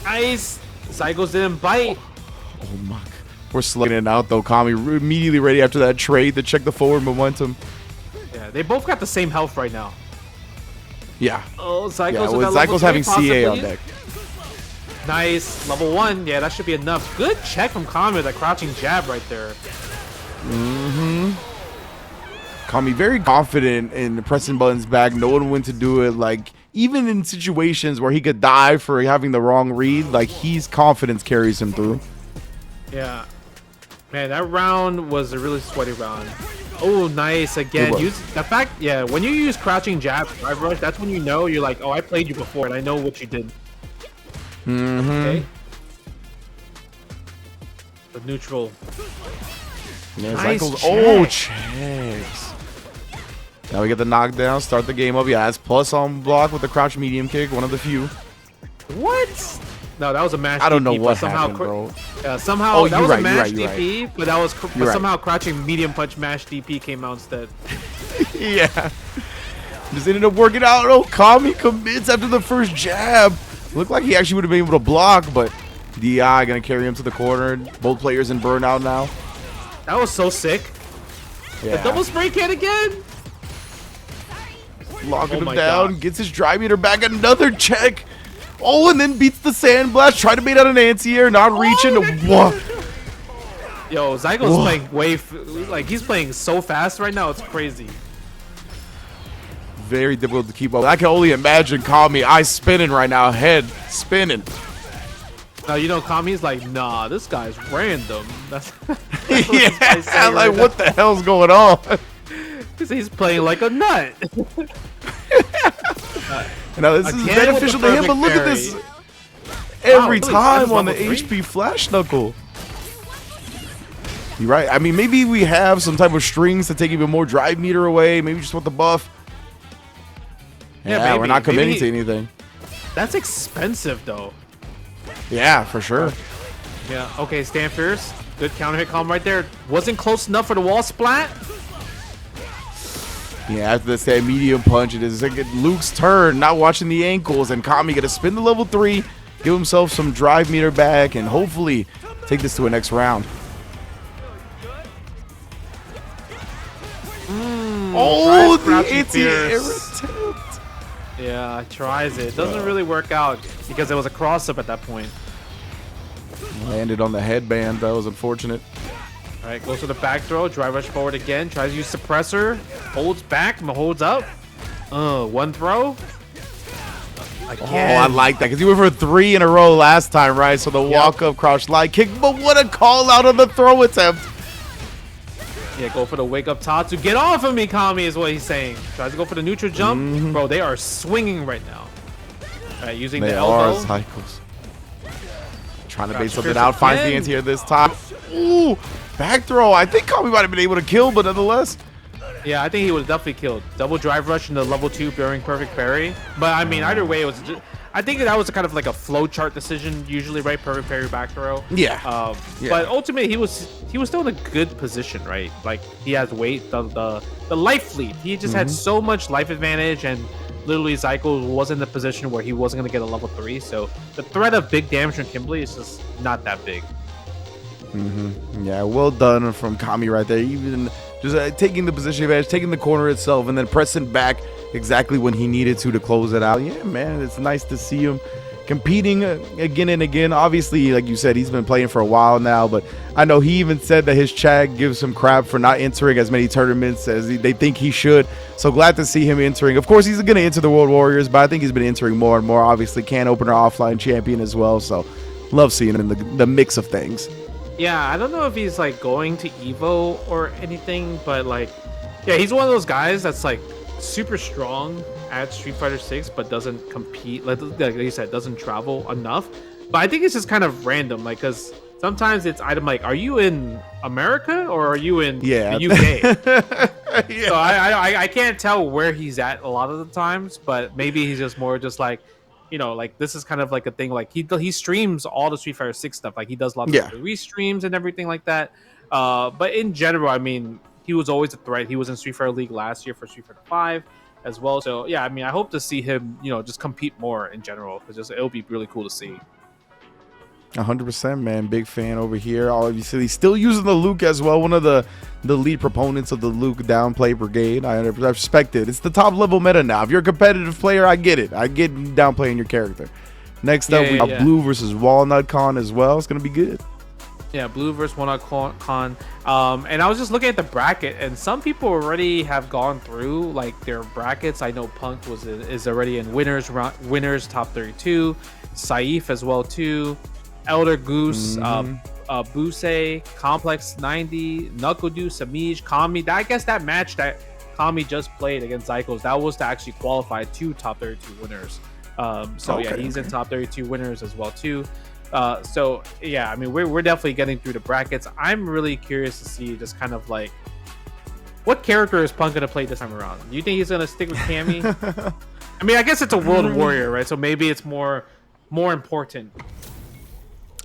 Nice. Zycles didn't bite. Oh, my. We're slugging it out, though. Kami immediately ready after that trade to check the forward momentum. Yeah, they both got the same health right now. Yeah. Oh, Zycles, yeah, with Zycles having CA on deck. Nice. Level 1. Yeah, that should be enough. Good check from Kami with that crouching jab right there. Kami very confident in pressing buttons back, knowing when to do it. Like, even in situations where he could die for having the wrong read, like, his confidence carries him through. Yeah. Man, that round was a really sweaty round. Oh, nice. Again, when you use crouching jab drive rush, that's when you know you're like, oh, I played you before and I know what you did. Okay. The neutral. Yeah, nice Zycles. check. Oh, checks. Now we get the knockdown, start the game up. Yeah, it's plus on block with the crouch medium kick, one of the few. What? No, that was a mash DP. I don't know what happened, bro. Somehow that was a mash DP, but that was somehow crouching medium punch mash DP came out instead. Yeah. Just ended up working out. Oh, Kami commits after the first jab. Looked like he actually would have been able to block, but DI gonna carry him to the corner. Both players in burnout now. That was so sick. Yeah. The double spray can again. Locking him my down, God. gets his drive meter back, another check. Oh, and then beats the sandblast. Try to bait out an anti-air, not reaching. What? Yo, Zygo's playing like he's playing so fast right now. It's crazy. Very difficult to keep up. I can only imagine Kami eyes spinning right now, head spinning. Now you know Kami's like, nah, this guy's random. That's Yeah, like what the hell's going on? Because he's playing like a nut. Now this is beneficial to him, but look at this. Every time on the HP Flash Knuckle. You're right. I mean, maybe we have some type of strings to take even more drive meter away. Maybe just want the buff. Yeah, maybe. We're not committing to anything. That's expensive, though. Yeah, for sure. Yeah. Okay, stand fierce. Good counter hit calm right there. Wasn't close enough for the wall splat. Yeah, after this that medium punch, it is like Luke's turn. Not watching the ankles, and Kami gonna spin the level 3, give himself some drive meter back, and hopefully take this to a next round. Oh, the anti-air attempt. Yeah, tries it. Doesn't really work out because it was a cross-up at that point. Landed on the headband. That was unfortunate. All right, goes to the back throw. Drive rush forward again. Tries to use suppressor. Holds back. Holds up. One throw. Again. Oh, I like that because he went for 3 in a row last time, right? So the walk-up crouch slide kick. But what a call out on the throw attempt. Yeah, go for the wake up Tatsu. Get off of me, Kami, is what he's saying. Tries to go for the neutral jump. Bro, they are swinging right now. All right, using the elbow. Cycles. Trying to bait something out. Finds the anti-air this time. Ooh, back throw. I think Kami might have been able to kill, but nonetheless. Yeah, I think he would have definitely killed. Double drive rush in the level 2 bearing perfect parry. But I mean, either way, it was. I think that was kind of like a flow chart decision usually, right? Perfect parry back throw. Yeah. But ultimately, he was still in a good position, right? Like he has weight, the life lead. He just had so much life advantage, and literally Zyko was in the position where he wasn't going to get a level 3. So the threat of big damage from Kimberly is just not that big. Yeah, well done from Kami right there. Even just taking the position advantage, taking the corner itself, and then pressing back exactly when he needed to close it out. Yeah, man, it's nice to see him competing again and again. Obviously, like you said, he's been playing for a while now, but I know he even said that his chat gives him crap for not entering as many tournaments as they think he should. So glad to see him entering. Of course, he's going to enter the World Warriors, but I think he's been entering more and more. Obviously, can opener offline champion as well. So love seeing him in the mix of things. Yeah, I don't know if he's like going to Evo or anything, but like, yeah, he's one of those guys that's like super strong at Street Fighter 6, but doesn't compete. Like you said, doesn't travel enough. But I think it's just kind of random, like, because sometimes it's item like, are you in America or are you in the UK? Yeah. So I can't tell where he's at a lot of the times, but maybe he's just more just like, you know, like this is kind of like a thing. Like he streams all the Street Fighter 6 stuff. Like he does a lot of restreams and everything like that. But in general, I mean, he was always a threat. He was in Street Fighter League last year for Street Fighter 5 as well. So yeah, I mean, I hope to see him, you know, just compete more in general, because it'll be really cool to see. 100%, man. Big fan over here. Obviously, he's still using the Luke as well. One of the lead proponents of the Luke downplay brigade. I respect it. It's the top level meta now. If you're a competitive player, I get it. I get downplaying your character. Next up, we got Blue versus Walnut Con as well. It's going to be good. Yeah, Blue versus Walnut Con. And I was just looking at the bracket, and some people already have gone through like their brackets. I know Punk is already in winners top 32. Saif as well too. Elder Goose, Buse, Complex 90, Knuckledew, Samij, Kami. I guess that match that Kami just played against Zycos, that was to actually qualify 2 top 32 winners. He's in top 32 winners as well too. So yeah, I mean, we're definitely getting through the brackets. I'm really curious to see just kind of like what character is Punk gonna play this time around. Do you think he's gonna stick with Cammy? I mean, I guess it's a World Warrior, right? So maybe it's more important.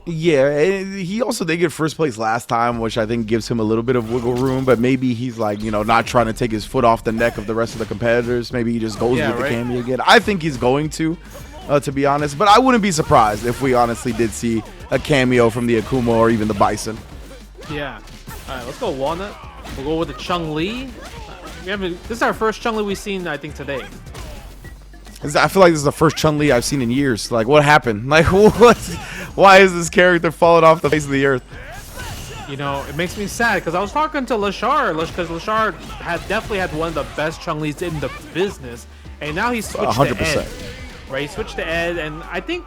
Yeah, and he also did get first place last time, which I think gives him a little bit of wiggle room, but maybe he's like, you know, not trying to take his foot off the neck of the rest of the competitors. Maybe he just goes with the Cammy again. I think he's going to be honest, but I wouldn't be surprised if we honestly did see a cameo from the Akuma or even the Bison. Yeah. All right, let's go Walnut. We'll go with the Chung Li. This is our first Chung Li we've seen, I think, today. I feel like this is the first Chun-Li I've seen in years. Like, what happened? Like, what? Why is this character falling off the face of the earth? You know, it makes me sad because I was talking to Lashar, because Lashar definitely had one of the best Chun-Lis in the business, and now he's switched 100%. To Ed. Right, he switched to Ed, and I think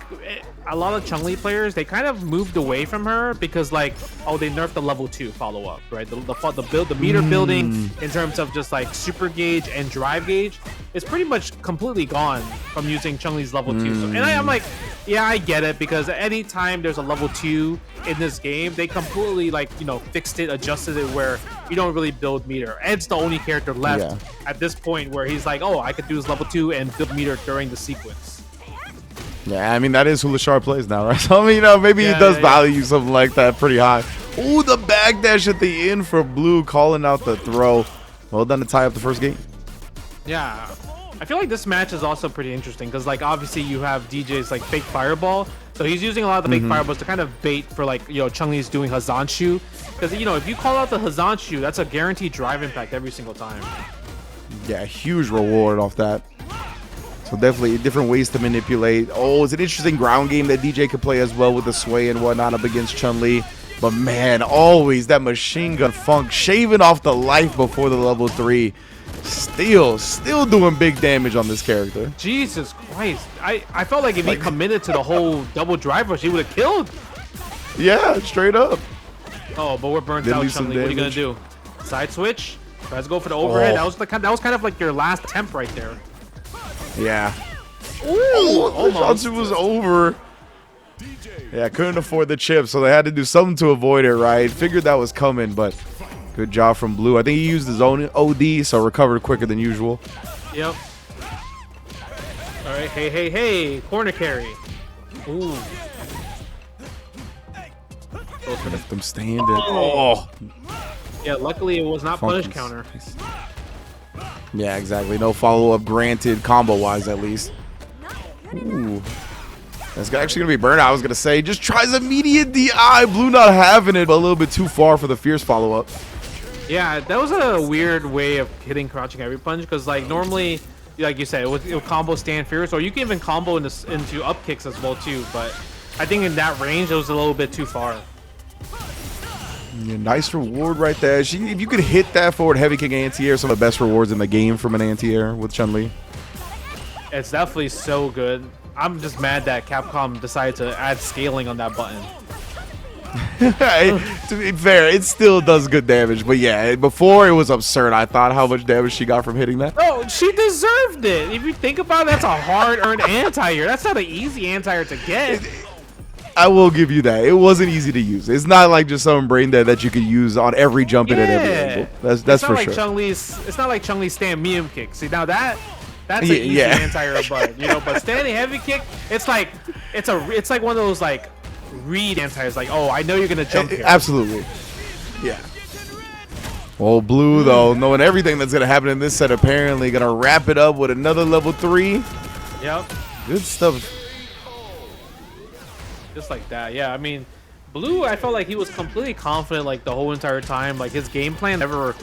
a lot of Chun-Li players, they kind of moved away from her because, like, oh, they nerfed the level 2 follow-up, right? The meter building in terms of just like super gauge and drive gauge is pretty much completely gone from using Chun-Li's level 2. So, and I'm like, yeah, I get it, because anytime there's a level 2 in this game, they completely, like, you know, fixed it, adjusted it where you don't really build meter. Ed's the only character left at this point where he's like, oh, I could do his level 2 and build meter during the sequence. Yeah, I mean, that is who Lashar plays now, right? So, I mean, you know, maybe he does value something like that pretty high. Ooh, the backdash at the end for Blue, calling out the throw. Well done to tie up the first game. Yeah, I feel like this match is also pretty interesting because, like, obviously you have DJ's, like, fake fireball. So he's using a lot of the fake fireballs to kind of bait for, like, you know, Chun-Li's doing Hazanshu. Because, you know, if you call out the Hazanshu, that's a guaranteed drive impact every single time. Yeah, huge reward off that. So definitely different ways to manipulate. Oh, it's an interesting ground game that DJ could play as well with the sway and whatnot up against Chun-Li. But man, always that machine gun funk shaving off the life before the level 3. Still doing big damage on this character. Jesus Christ. I felt like if he committed to the whole double drive rush, he would have killed. Yeah, straight up. Oh, but we're burnt out, Chun-Li. What are you going to do? Side switch? Tries to go for the overhead. That was kind of like your last attempt right there. Yeah. Ooh, almost. It was over. Yeah, couldn't afford the chip, so they had to do something to avoid it, right? Figured that was coming, but good job from Blue. I think he used his own OD, so recovered quicker than usual. Yep. All right, hey, corner carry. Ooh. Left them standing. Oh. Yeah, luckily it was not punish counter. Yeah, exactly. No follow-up granted, combo-wise at least. Ooh. That's actually going to be burnout, I was going to say. Just tries immediate DI. Blue not having it, but a little bit too far for the fierce follow-up. Yeah, that was a weird way of hitting crouching heavy punch, because, like, normally, like you said, it would combo stand fierce, or you can even combo into up kicks as well, too. But I think in that range, it was a little bit too far. Yeah, nice reward right there. If you could hit that forward heavy kick anti-air, some of the best rewards in the game from an anti-air with Chun-Li. It's definitely so good. I'm just mad that Capcom decided to add scaling on that button. To be fair, it still does good damage, but yeah, before it was absurd. I thought how much damage she got from hitting that. Oh, she deserved it. If you think about it, that's a hard-earned anti-air. That's not an easy anti-air to get. I will give you that. It wasn't easy to use. It's not like just some brain dead that you could use on every jump and at every angle. That's for sure. It's not like Chun-Li's stand medium kick. See, now that's an easy anti-air button, you know. But standing heavy kick, it's like one of those like read anti-airs. Like, oh, I know you're gonna jump here. Absolutely. Yeah. Well, Blue though, knowing everything that's gonna happen in this set, apparently gonna wrap it up with another level 3. Yep. Good stuff. Just like that, yeah. I mean, Blue, I felt like he was completely confident like the whole entire time. Like his game plan never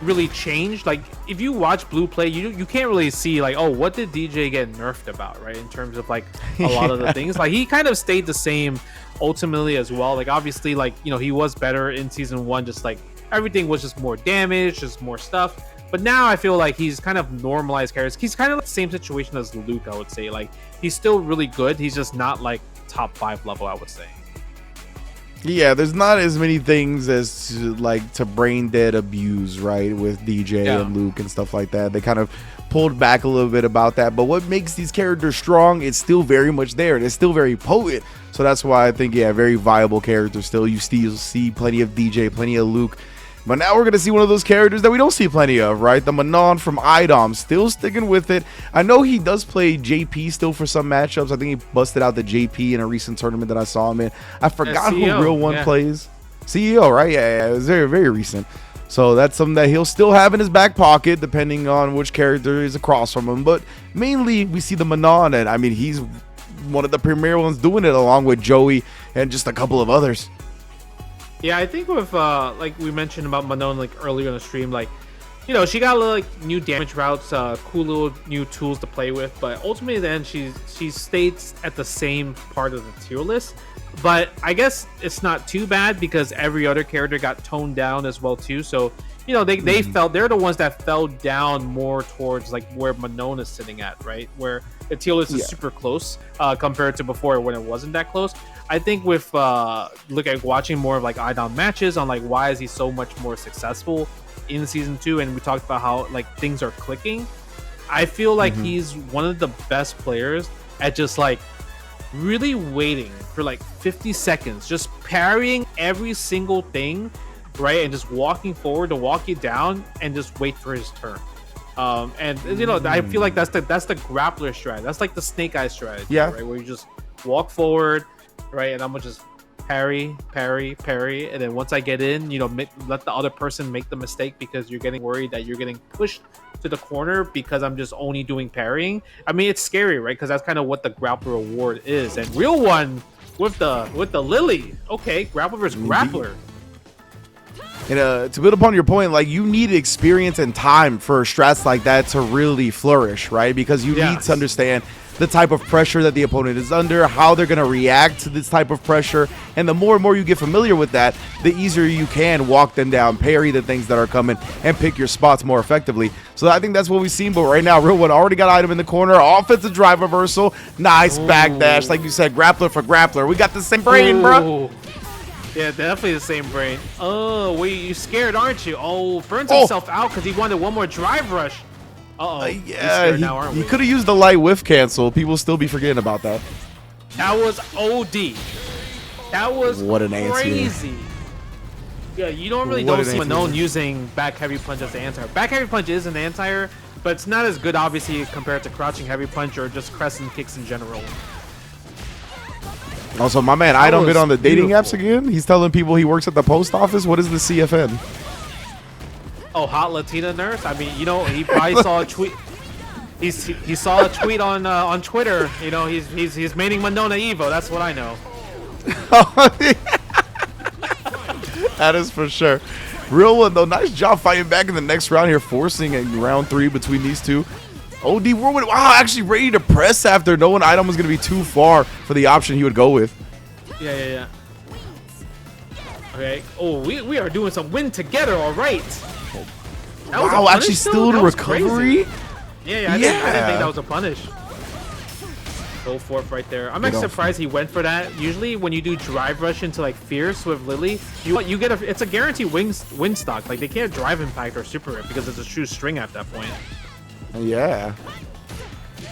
really changed. Like if you watch Blue play, you can't really see like, oh, what did DJ get nerfed about, right? In terms of like a lot of the things. Like he kind of stayed the same ultimately as well. Like obviously, like, you know, he was better in season 1, just like everything was just more damage, just more stuff. But now I feel like he's kind of normalized characters. He's kind of like the same situation as Luke, I would say. Like he's still really good. He's just not like top 5 level, I would say. Yeah, there's not as many things as to brain dead abuse, right, with DJ and Luke and stuff like that. They kind of pulled back a little bit about that, but what makes these characters strong, it's still very much there. It's still very potent. So that's why I think, yeah, very viable character still. You still see plenty of DJ, plenty of Luke. But now we're going to see one of those characters that we don't see plenty of, right? The Manon from IDOM, still sticking with it. I know he does play JP still for some matchups. I think he busted out the JP in a recent tournament that I saw him in. I forgot who Real One plays. CEO, right? Yeah, it was very, very recent. So that's something that he'll still have in his back pocket, depending on which character is across from him. But mainly, we see the Manon, and I mean, he's one of the premier ones doing it, along with Joey and just a couple of others. Yeah, I think with like we mentioned about Manon like earlier in the stream, like you know, she got a little, like, new damage routes, cool little new tools to play with, but ultimately then she stays at the same part of the tier list. But I guess it's not too bad because every other character got toned down as well too. So, you know, they felt they're the ones that fell down more towards like where Manon is sitting at, right? Where the tier list is super close compared to before when it wasn't that close. I think with watching more of like Idom matches on like why is he so much more successful in season 2, and we talked about how like things are clicking. I feel like he's one of the best players at just like really waiting for like 50 seconds, just parrying every single thing, right, and just walking forward to walk you down and just wait for his turn. And you know, I feel like that's the grappler strategy. That's like the snake eye strategy, right, where you just walk forward, right, and I'm gonna just parry, and then once I get in, you know, let the other person make the mistake because you're getting worried that you're getting pushed to the corner because I'm just only doing parrying. I mean, it's scary, right? Because that's kind of what the grappler award is. And real one with the Lily. Okay, grappler versus grappler. And to build upon your point, like you need experience and time for strats like that to really flourish, right? Because you need to understand the type of pressure that the opponent is under, how they're going to react to this type of pressure. And the more and more you get familiar with that, the easier you can walk them down, parry the things that are coming, and pick your spots more effectively. So I think that's what we've seen. But right now, Real One already got item in the corner. Offensive drive reversal. Nice backdash. Like you said, grappler for grappler. We got the same brain, bro. Yeah, definitely the same brain. Oh, wait, you scared, aren't you? Oh, burns himself out because he wanted one more drive rush. Yeah, he could have used the light whiff cancel. People still be forgetting about that. That was OD. That was what an crazy. Yeah, you don't really see Manon using back heavy punch as the anti-air. Back heavy punch is an anti-air, but it's not as good, obviously, compared to crouching heavy punch or just crescent kicks in general. Also, my man, I don't been on the dating apps again. He's telling people he works at the post office. What is the CFN? Oh, hot Latina nurse. I mean, you know, he probably saw a tweet. He saw a tweet on Twitter. You know, he's maining Monona Evo. That's what I know. That is for sure. Real One though, nice job fighting back in the next round here, forcing a round 3 between these two. OD Whirlwind, wow, actually ready to press after knowing item was going to be too far for the option he would go with. Yeah. Okay. Oh, we are doing some win together. All right. Wow, actually still the recovery? Yeah, I didn't think that was a punish. Go forth right there. I'm actually surprised he went for that. Usually when you do drive rush into like Fierce with Lily, you get it's a guaranteed win stock. Like they can't drive impact or super rip because it's a true string at that point. Yeah.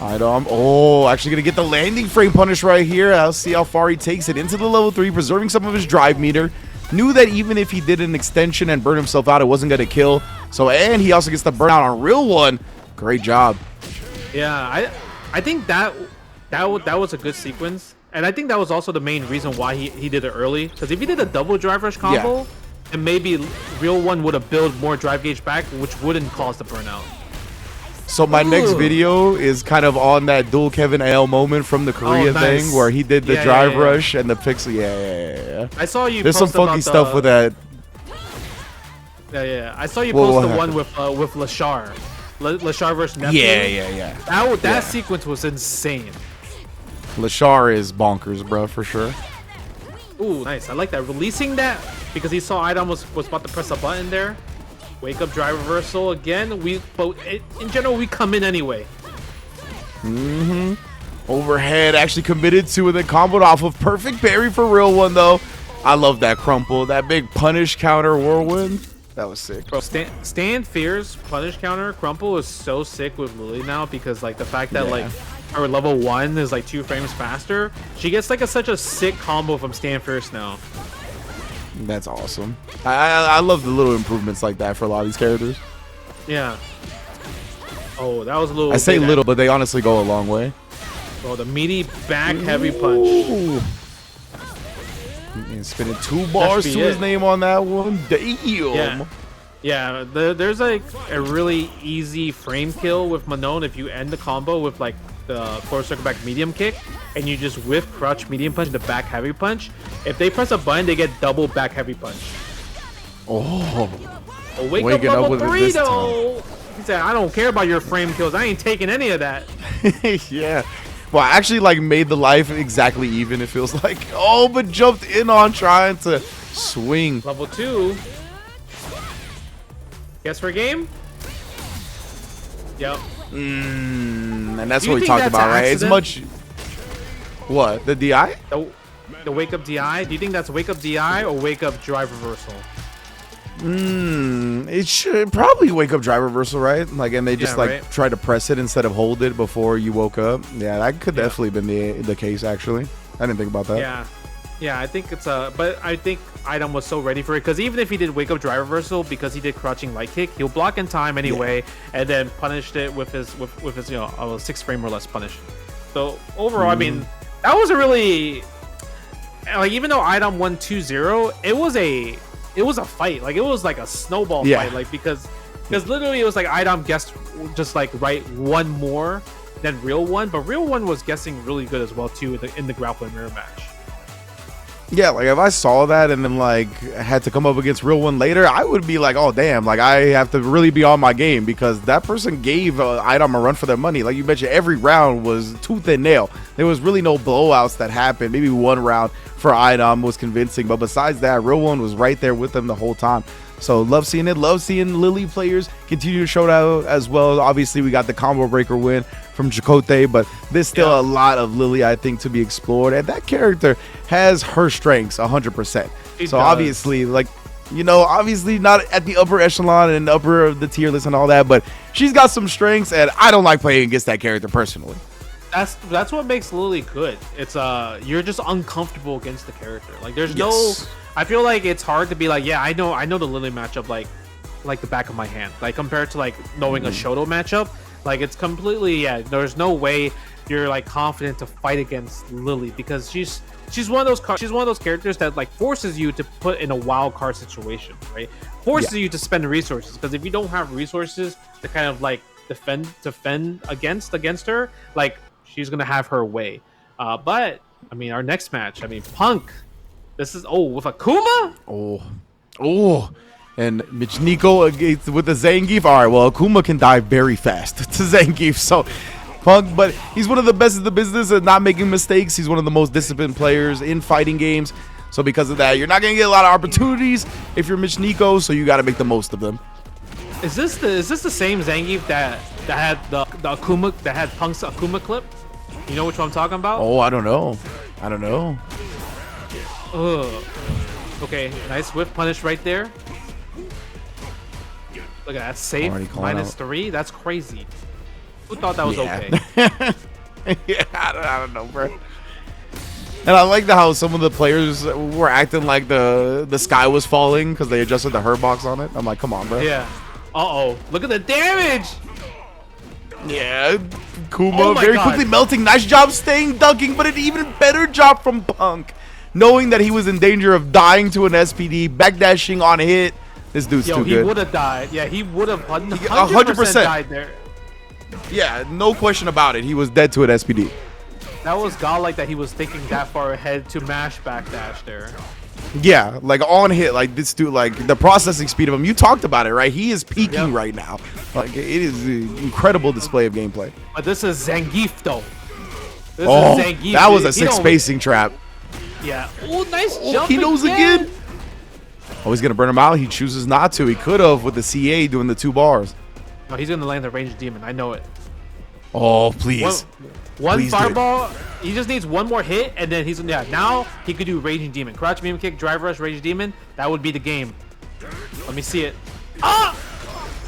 Item. Oh, actually gonna get the landing frame punish right here. I'll see how far he takes it into the level 3, preserving some of his drive meter. Knew that even if he did an extension and burned himself out, it wasn't going to kill. So, and he also gets the burnout on Real One. Great job. Yeah, I think that was a good sequence. And I think that was also the main reason why he did it early. Because if he did a double drive rush combo, then maybe Real One would have built more drive gauge back, which wouldn't cause the burnout. So my next video is kind of on that dual Kevin L moment from the Korea thing where he did the drive rush and the pixel. Yeah. I saw you. There's some funky stuff with that. Yeah. I saw you post the one with Lashar. Lashar versus Neptune. Yeah. That sequence was insane. Lashar is bonkers, bro, for sure. Ooh, nice. I like that. Releasing that because he saw Idom was about to press a button there. Wake up drive reversal again. But in general, we come in anyway. Overhead actually committed to, and then comboed off of perfect parry for Real One though. I love that crumple, that big punish counter whirlwind. That was sick. Bro, stand Fear's punish counter crumple is so sick with Lily now because like the fact that like her level 1 is like 2 frames faster. She gets like such a sick combo from Stand Fierce now. That's awesome. I love the little improvements like that for a lot of these characters. Yeah. Oh, that was a little. I say little, but they honestly go a long way. Oh, the meaty back heavy punch. And spinning 2 bars to his name on that one. Damn. Yeah. There's like a really easy frame kill with Manon if you end the combo with like the forward circle back medium kick and you just whiff crouch medium punch the back heavy punch. If they press a button, they get double back heavy punch. Oh, Oh, wake up Waking up level with it 3 this time. though. He said, I don't care about your frame kills. I ain't taking any of that. Yeah. Well, I actually like made the life exactly even, it feels like. Oh, but jumped in on trying to swing. Level 2. Guess for game? Yep. And that's Do you what we think talked that's about, an right? It's accident? much. What? The DI? The wake up DI? Do you think that's wake up DI or wake up drive reversal? It should probably wake up drive reversal, right? Like, and they just right. try to press it instead of hold it before you woke up. Yeah, that could definitely been the case. Actually, I didn't think about that. Yeah. I think it's but I think Item was so ready for it because even if he did wake up drive reversal because he did crouching light kick, he'll block in time anyway and then punished it with his with his 6 frame or less punish. So overall, I mean, that was a really like even though Item won 2-0, it was a fight. Like it was like a snowball fight. Like because literally it was like Idom guessed just like right one more than Real One, but Real One was guessing really good as well too in the grappling mirror match. Yeah, like if I saw that and then like had to come up against Real One later, I would be like, oh damn, like I have to really be on my game because that person gave Idom a run for their money. Like you mentioned, every round was tooth and nail. There was really no blowouts that happened. Maybe one round for Idom was convincing, but besides that, Real One was right there with them the whole time. So love seeing it. Love seeing Lily players continue to show out as well. Obviously, we got the combo breaker win from Chakotay, but there's still a lot of Lily, I think, to be explored. And that character has her strengths 100%. So obviously, like, you know, obviously not at the upper echelon and upper of the tier list and all that, but she's got some strengths, and I don't like playing against that character personally. That's what makes Lily good. It's you're just uncomfortable against the character. Like there's no, I feel like it's hard to be like, yeah, I know the Lily matchup like the back of my hand. Like compared to like knowing a Shoto matchup, like it's completely there's no way you're like confident to fight against Lily because she's one of those characters that like forces you to put in a wild card situation, right? Forces you to spend resources because if you don't have resources to kind of like defend against her, like she's gonna have her way. But I mean, our next match, I mean, Punk. This is with Akuma. And Michniko with the Zangief. All right, well, Akuma can die very fast to Zangief, so Punk, but he's one of the best in the business at not making mistakes. He's one of the most disciplined players in fighting games. So because of that, you're not gonna get a lot of opportunities if you're Michniko, so you got to make the most of them. Is this the same Zangief that had the Akuma that had Punk's Akuma clip? You know which one I'm talking about? Oh, I don't know. Ugh. Okay, nice whiff punish right there. Look at that save -3. That's crazy. Who thought that was okay? Yeah, I don't know, bro. And I like how some of the players were acting like the sky was falling because they adjusted the hurt box on it. I'm like, come on, bro. Yeah. Look at the damage. Yeah, Kuma very quickly melting. Nice job staying dunking, but an even better job from Punk. Knowing that he was in danger of dying to an SPD, backdashing on hit. This dude's too good. He would have died. Yeah, he would have 100% died there. Yeah, no question about it. He was dead to an SPD. That was godlike that he was thinking that far ahead to mash backdash there. Yeah, like on hit, like this dude, like the processing speed of him. You talked about it, right? He is peaking right now. Like it is an incredible display of gameplay. But this is Zangief though. This is Zangief. That was a 6 spacing trap. Yeah. Oh, nice jump. He knows again. Oh, he's gonna burn him out. He chooses not to. He could have with the CA doing the 2 bars. No, he's gonna land the ranged demon. I know it. Oh, please. One fireball. He just needs one more hit, and then he's now he could do raging demon, crouch beam kick, drive rush, raging demon. That would be the game. Let me see it. Ah!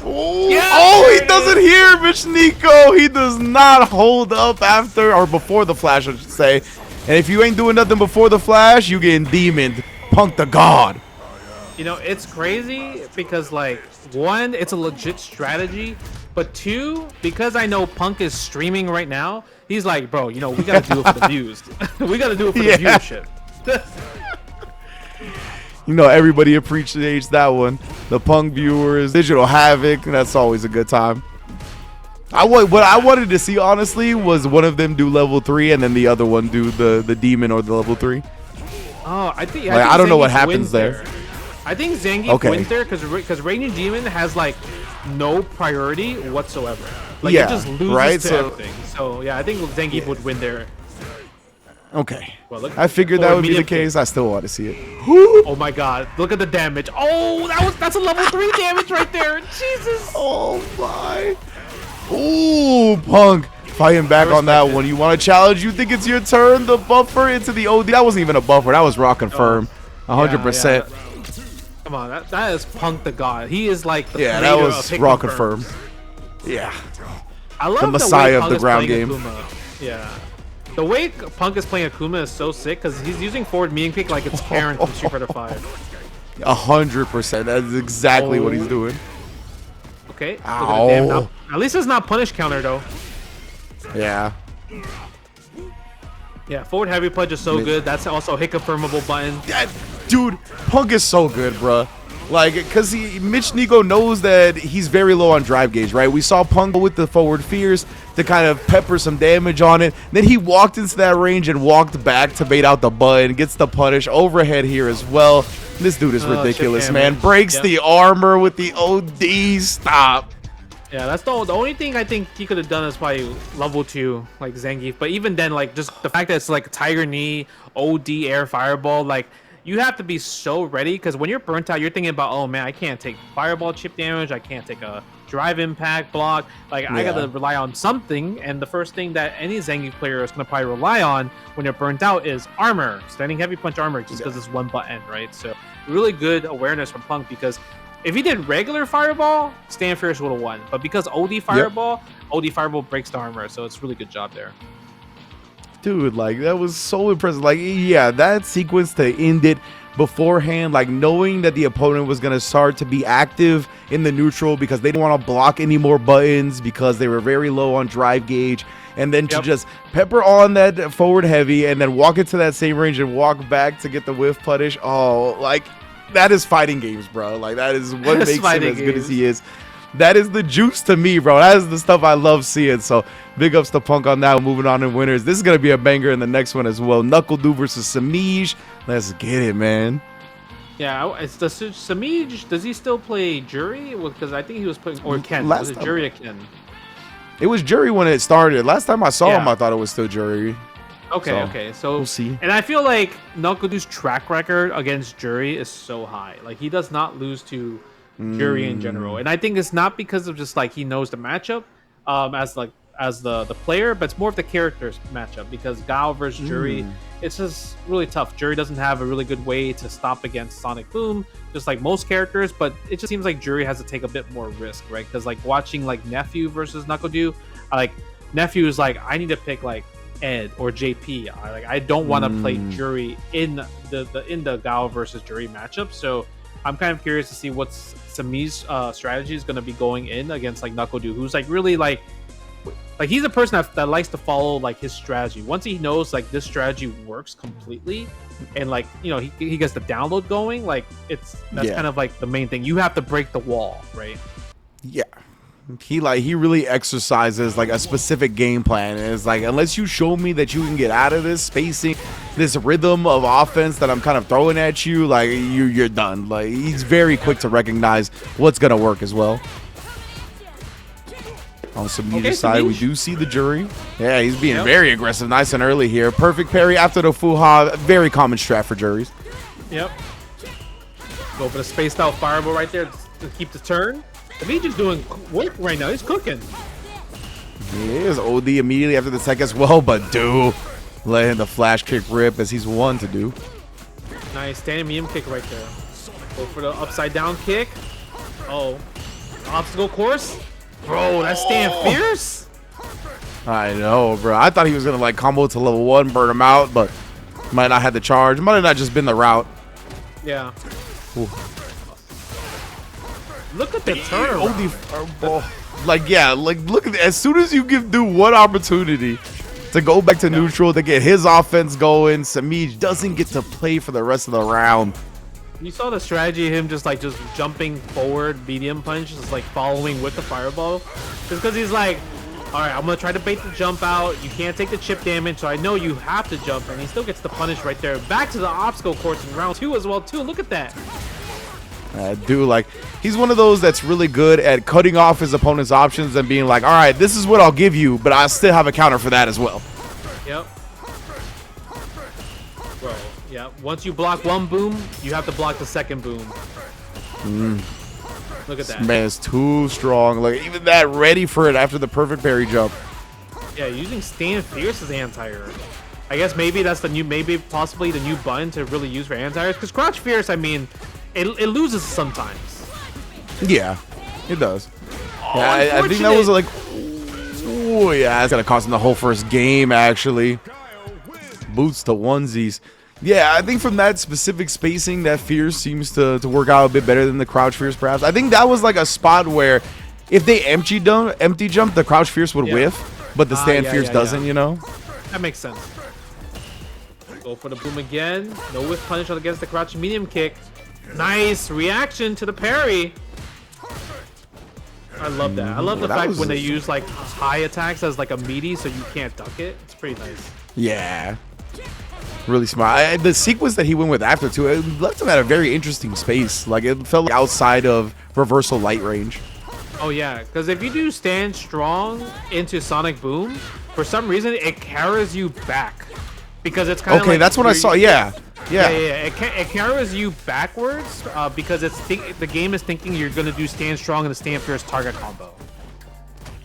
Oh, yeah! He doesn't hear Michniko. He does not hold up after or before the flash, I should say. And if you ain't doing nothing before the flash, you getting demoned. Punk the god. You know, it's crazy because like 1, it's a legit strategy, but 2, because I know Punk is streaming right now, he's like, bro, you know, we gotta do it for the views. We gotta do it for the viewership. You know, everybody appreciates that one. The Punk viewers, Digital Havoc, that's always a good time. What I wanted to see, honestly, was one of them do level 3 and then the other one do the demon or the level 3. Oh, I think I don't know what happens there. I think Zangief wins there because Raging Demon has like no priority whatsoever. Like Yeah, he just loses right? to everything. So yeah, I think Zangief would win there. Okay. Well, look, I figured that would be the medium case. I still want to see it. Oh my god, look at the damage. Oh, that's a level 3 damage right there. Jesus. Oh my. Ooh, Punk fighting back on that one. You want to challenge? You think it's your turn? The buffer into the OD. That wasn't even a buffer. That was raw confirm. 100%. Yeah. Come on, that is Punk the god. He is like the that was raw confirm. Yeah. I love the messiah of the ground game. Akuma. Yeah. The way Punk is playing Akuma is so sick because he's using forward medium kick like it's Karen from Street Fighter 5. 100%. That's exactly what he's doing. Okay. Ow. At least it's not punish counter though. Yeah. Yeah, forward heavy punch is so good. That's also a hit confirmable button. Dude, Punk is so good, bruh. Like, because Mitch Nico knows that he's very low on drive gauge, right? We saw Punk with the forward fears to kind of pepper some damage on it. Then he walked into that range and walked back to bait out the button. Gets the punish overhead here as well. This dude is ridiculous, man. Breaks the armor with the OD. Stop. Yeah, that's the only thing I think he could have done is probably level 2, like Zangief. But even then, like, just the fact that it's like Tiger Knee, OD, air fireball, like, you have to be so ready because when you're burnt out, you're thinking about, oh man, I can't take fireball chip damage, I can't take a drive impact block. Like I gotta rely on something, and the first thing that any Zangief player is gonna probably rely on when you're burnt out is armor, standing heavy punch armor, just because it's one button, right? So really good awareness from Punk because if he did regular fireball, Stand Fierce would have won. But because OD fireball, OD fireball breaks the armor, so it's really good job there. Dude, like, that was so impressive. Like, yeah, that sequence to end it beforehand, like, knowing that the opponent was going to start to be active in the neutral because they didn't want to block any more buttons because they were very low on drive gauge. And then to just pepper on that forward heavy and then walk into that same range and walk back to get the whiff punish. Oh, like, that is fighting games, bro. Like, that is what makes him as good as he is. That is the juice to me, bro. That is the stuff I love seeing. So big ups to Punk on that. Moving on in winners. This is going to be a banger in the next one as well. Knuckle Dude versus Samij. Let's get it, man. Yeah, it's the Samij. Does he still play Jury? Because I think he was playing, or Ken. Was it Jury or Ken? It was Jury when it started. Last time I saw him, I thought it was still Jury. Okay, so we'll see. And I feel like Knuckle Dude's track record against Jury is so high. Like he does not lose to Jury in general, and I think it's not because of just like he knows the matchup as the player, but it's more of the characters matchup because Gao versus Jury, it's just really tough. Jury doesn't have a really good way to stop against Sonic Boom, just like most characters, but it just seems like Jury has to take a bit more risk, right? Because like watching like Nephew versus Knuckle Dude, like Nephew is like, I need to pick like Ed or JP. I don't want to play Jury in the Gao versus Jury matchup, so I'm kind of curious to see what Samij's strategy is going to be going in against like Knuckle Dude, who's like really like he's a person that likes to follow like his strategy. Once he knows like this strategy works completely, and like he gets the download going, like that's kind of like the main thing. You have to break the wall, right? Yeah. He really exercises like a specific game plan, and it's like, unless you show me that you can get out of this spacing, this rhythm of offense that I'm kind of throwing at you, like you're done. Like he's very quick to recognize what's gonna work as well. On Samij's side, we do see the Jury. Yeah, he's being very aggressive, nice and early here. Perfect parry after the Fuha, very common strat for Juries. Yep. Go for the spaced out fireball right there to keep the turn. Samij is doing work right now. He's cooking. He is OD immediately after the tech as well, but letting the flash kick rip as he's one to do. Nice standing medium kick right there. Go for the upside down kick. Oh, obstacle course. Bro, that's Stand Fierce. I know, bro. I thought he was gonna like combo to level 1, burn him out, but might not have the charge. Might have not just been the route. Yeah. Ooh. Look at the turnaround. Look at as soon as you give dude one opportunity to go back to neutral to get his offense going, Samij doesn't get to play for the rest of the round. You saw the strategy of him just jumping forward, medium punch, just like following with the fireball. Just because he's like, all right, I'm gonna try to bait the jump out. You can't take the chip damage, so I know you have to jump, and he still gets the punish right there. Back to the obstacle course in round 2 as well too. Look at that. Dude, like, he's one of those that's really good at cutting off his opponent's options and being like, all right, this is what I'll give you, but I still have a counter for that as well. Yep. Bro, yeah. Once you block one boom, you have to block the second boom. Look at that. Man, it's too strong. Like, even that, ready for it after the perfect parry jump. Yeah, using Stand Fierce as anti-air. I guess maybe that's the new, possibly the new button to really use for anti-airs. Because Crouch Fierce, I mean, it loses sometimes. Yeah, it does. Oh, yeah, I think that was like, oh yeah, it's gonna cost him the whole first game actually. Boots to onesies. Yeah, I think from that specific spacing, that Fierce seems to work out a bit better than the Crouch Fierce perhaps. I think that was like a spot where if they empty jump, the Crouch Fierce would whiff, but the Stand Fierce doesn't, you know? That makes sense. Go for the boom again. No whiff punish against the crouch medium kick. Nice reaction to the parry. I love that. I love the fact when they use like high attacks as like a meaty so you can't duck it. It's pretty nice. Yeah. Really smart. The sequence that he went with after too, it left him at a very interesting space. Like it felt like outside of reversal light range. Oh yeah, because if you do stand strong into Sonic Boom, for some reason it carries you back. Because it's kind of okay, that's what I saw. Yeah. It carries you backwards because the game is thinking you're gonna do stand strong and the stand fierce target combo.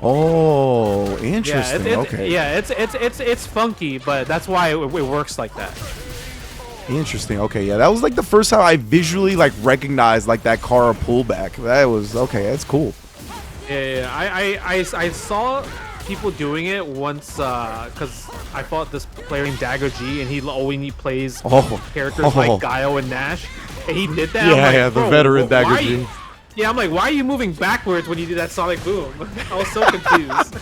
Oh, interesting. Okay. Yeah, it's funky, but that's why it works like that. Interesting. Okay, yeah, that was like the first time I visually like recognized like that Kara pullback. That was okay. That's cool. Yeah, I saw people doing it once because I fought this player named Dagger G and he only plays characters like Guile and Nash, and he did that. Yeah, the veteran Dagger G. Yeah, I'm like, why are you moving backwards when you do that Sonic Boom? I was so confused.